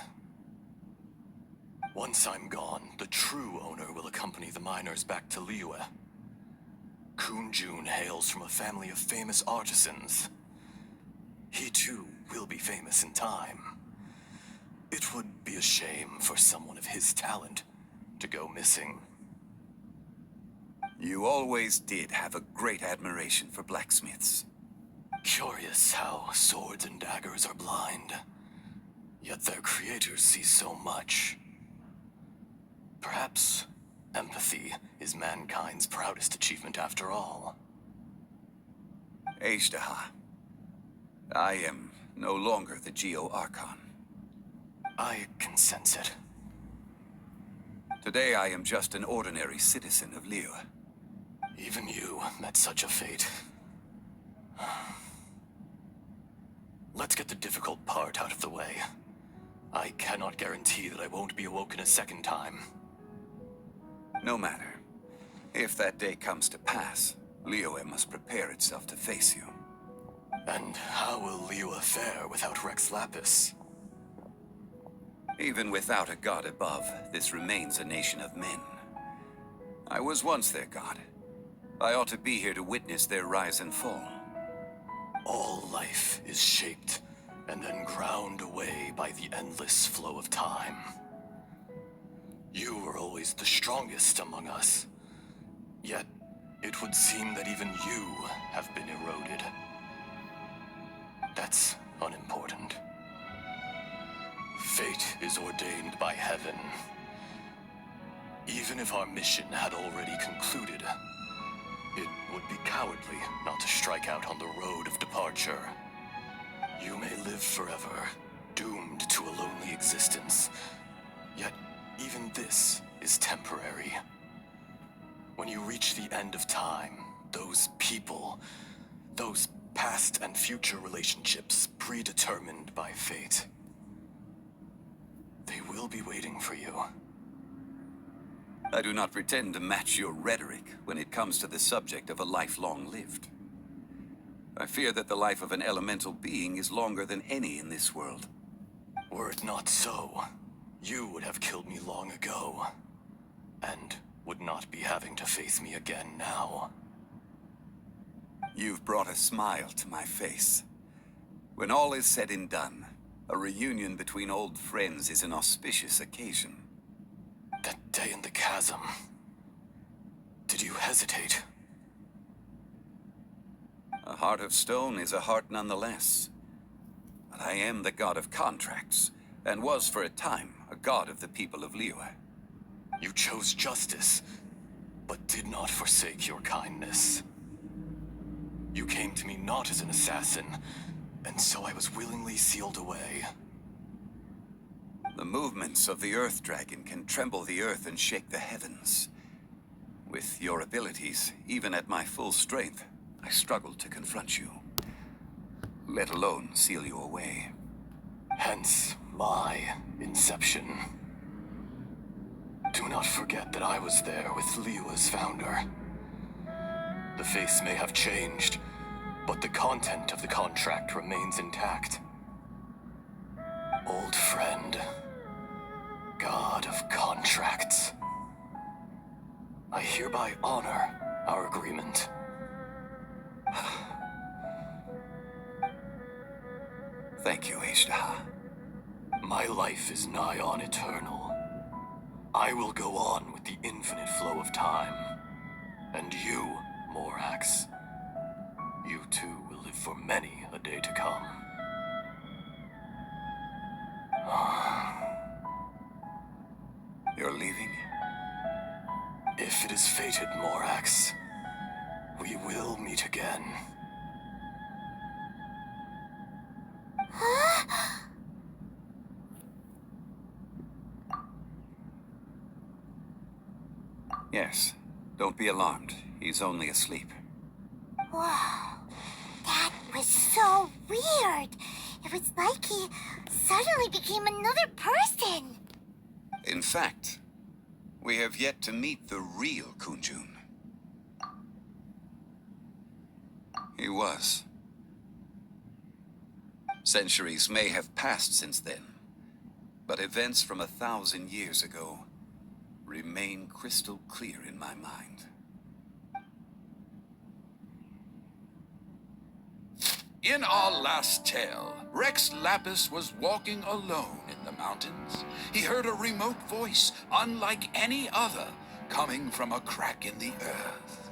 Once I'm gone, the true owner will accompany the miners back to Liyue. Kun Jun hails from a family of famous artisans. He too will be famous in time. It would be a shame for someone of his talent to go missing. You always did have a great admiration for blacksmiths. Curious how swords and daggers are blind, yet their creators see so much. Perhaps empathy is mankind's proudest achievement after all. Azhdaha, I am no longer the Geo Archon. I can sense it. Today I am just an ordinary citizen of liyue. Even you met such a fate. Let's get the difficult part out of the way. I cannot guarantee that I won't be awoken a second time. No matter. If that day comes to pass, liyue must prepare itself to face you. And how will liyue fare without Rex Lapis? Even without a god above, this remains a nation of men. I was once their god. I ought to be here to witness their rise and fall. All life is shaped and then ground away by the endless flow of time. You were always the strongest among us. Yet, it would seem that even you have been eroded. That's unimportant. Fate is ordained by heaven. Even if our mission had already concluded, it would be cowardly not to strike out on the road of departure. You may live forever, doomed to a lonely existence. Yet, even this is temporary. When you reach the end of time, those people, those past and future relationships predetermined by fate, they will be waiting for you. I do not pretend to match your rhetoric when it comes to the subject of a life long lived. I fear that the life of an elemental being is longer than any in this world. Were it not so, you would have killed me long ago, and would not be having to face me again now. You've brought a smile to my face. When all is said and done, a reunion between old friends is an auspicious occasion. That day in the chasm, did you hesitate? A heart of stone is a heart nonetheless. But I am the god of contracts, and was for a time a god of the people of liyue. You chose justice, but did not forsake your kindness. You came to me not as an assassin, and so I was willingly sealed away. The movements of the Earth Dragon can tremble the earth and shake the heavens. With your abilities, even at my full strength, I struggled to confront you, let alone seal you away. Hence my inception. Do not forget that I was there with liyue's founder. The face may have changed, but the content of the contract remains intact. Old friend, god of contracts, I hereby honor our agreement. Thank you, Azhdaha. My life is nigh on eternal. I will go on with the infinite flow of time. And you, Morax, you too will live for many a day to come. You're leaving? If it is fated, Morax, we will meet again. Yes. Don't be alarmed. He's only asleep. Wow. That was so weird. It was like he suddenly became another person. In fact, we have yet to meet the real Kun Jun. He was. Centuries may have passed since then, but events from 1,000 years ago remain crystal clear in my mind. In our last tale, Rex Lapis was walking alone in the mountains. He heard a remote voice, unlike any other, coming from a crack in the earth.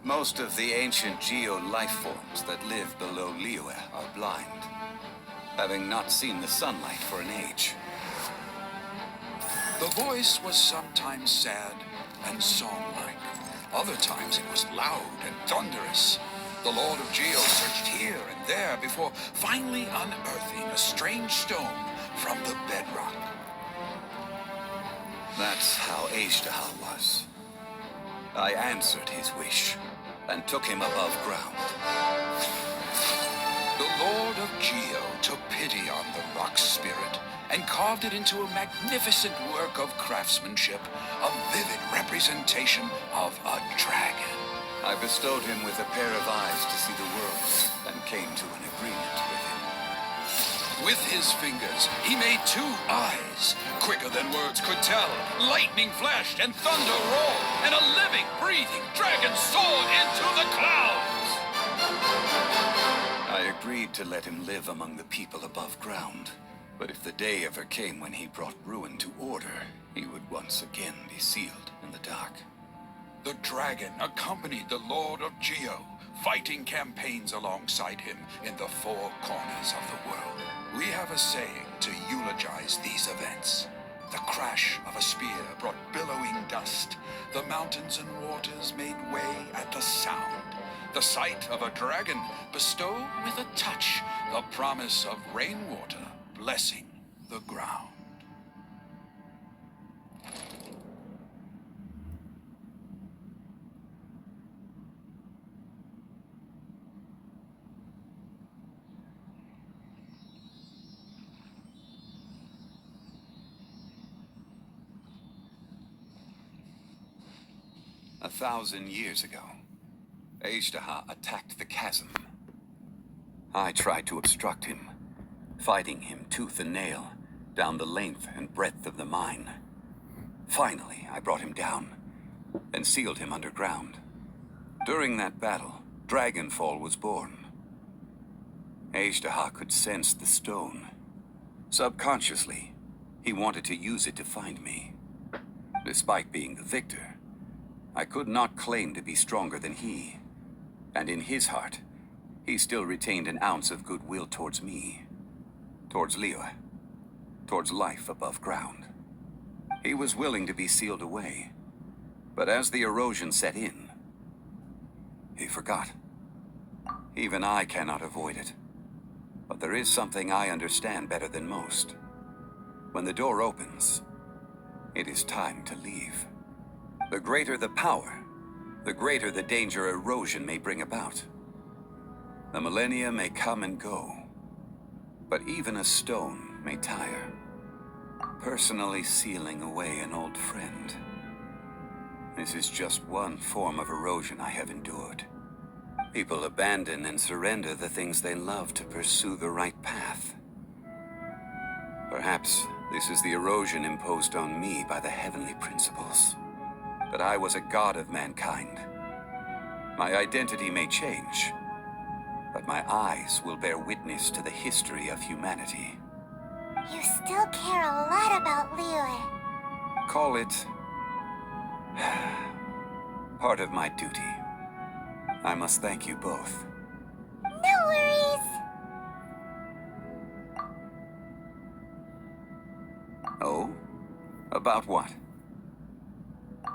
Most of the ancient geo life forms that live below liyue are blind, having not seen the sunlight for an age. The voice was sometimes sad and song-like. Other times it was loud and thunderous. The Lord of Geo searched here and there before finally unearthing a strange stone from the bedrock. That's how Azhdaha was. I answered his wish and took him above ground. The Lord of Geo took pity on the rock spirit and carved it into a magnificent work of craftsmanship, a vivid representation of a dragon. I bestowed him with a pair of eyes to see the world and came to an agreement with him. With his fingers, he made 2 eyes, quicker than words could tell. Lightning flashed and thunder roared, and a living, breathing dragon soared into the clouds. I agreed to let him live among the people above ground. But if the day ever came when he brought ruin to order, he would once again be sealed in the dark. The dragon accompanied the Lord of Geo, fighting campaigns alongside him in the 4 corners of the world. We have a saying to eulogize these events. The crash of a spear brought billowing dust. The mountains and waters made way at the sound. The sight of a dragon bestowed with a touch the promise of rainwater blessing the ground. A 1,000 years ago, Azhdaha attacked the chasm. I tried to obstruct him, fighting him tooth and nail down the length and breadth of the mine. Finally, I brought him down and sealed him underground. During that battle, Dragonfall was born. Azhdaha could sense the stone. Subconsciously, he wanted to use it to find me. Despite being the victor, I could not claim to be stronger than he. And in his heart, he still retained an ounce of goodwill towards me. Towards liyue. Towards life above ground. He was willing to be sealed away. But as the erosion set in, he forgot. Even I cannot avoid it. But there is something I understand better than most. When the door opens, it is time to leave. The greater the power, the greater the danger erosion may bring about. The millennia may come and go, but even a stone may tire, personally sealing away an old friend. This is just one form of erosion I have endured. People abandon and surrender the things they love to pursue the right path. Perhaps this is the erosion imposed on me by the heavenly principles. That I was a god of mankind. My identity may change, but my eyes will bear witness to the history of humanity. You still care a lot about liyue. Call it part of my duty. I must thank you both. No worries. Oh? About what?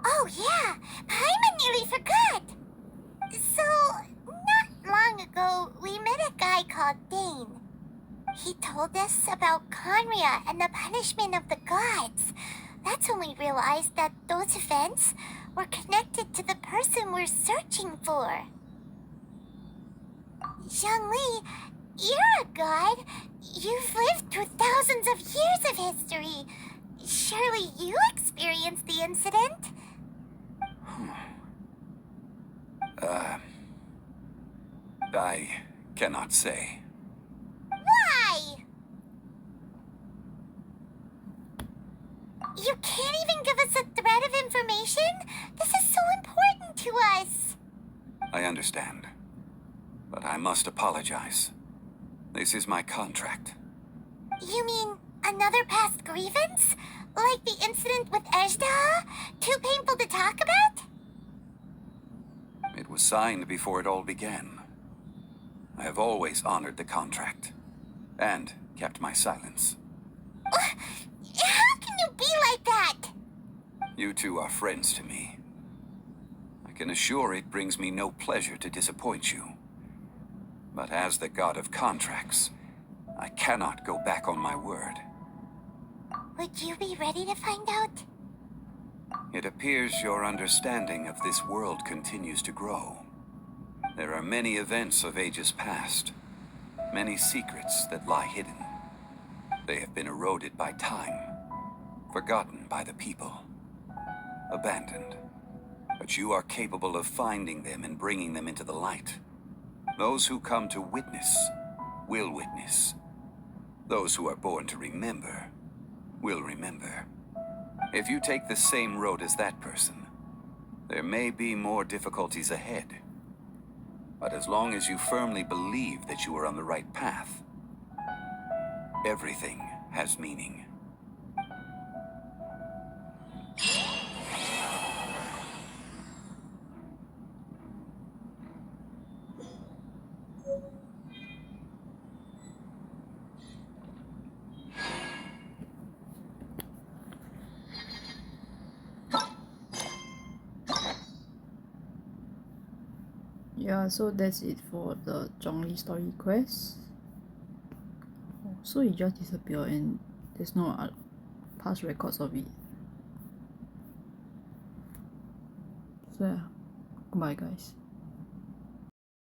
Oh yeah, Paimon nearly forgot. So, not long ago, we met a guy called Dane. He told us about Conria and the punishment of the gods. That's when we realized that those events were connected to the person we're searching for. Zhongli, you're a god. You've lived through thousands of years of history. Surely you experienced the incident? I cannot say. Why? You can't even give us a thread of information? This is so important to us. I understand. But I must apologize. This is my contract. You mean another past grievance? Like the incident with Azhdaha? Too painful to talk about? It was signed before it all began. I have always honored the contract. And kept my silence. How can you be like that? You two are friends to me. I can assure it brings me no pleasure to disappoint you. But as the god of contracts, I cannot go back on my word. Would you be ready to find out? It appears your understanding of this world continues to grow. There are many events of ages past, many secrets that lie hidden. They have been eroded by time, forgotten by the people, abandoned. But you are capable of finding them and bringing them into the light. Those who come to witness will witness. Those who are born to remember will remember. If you take the same road as that person, there may be more difficulties ahead. But as long as you firmly believe that you are on the right path, everything has meaning. Yeah, so that's it for the Zhongli story quest. Oh, so it just disappeared and there's no past records of it. So yeah, goodbye guys.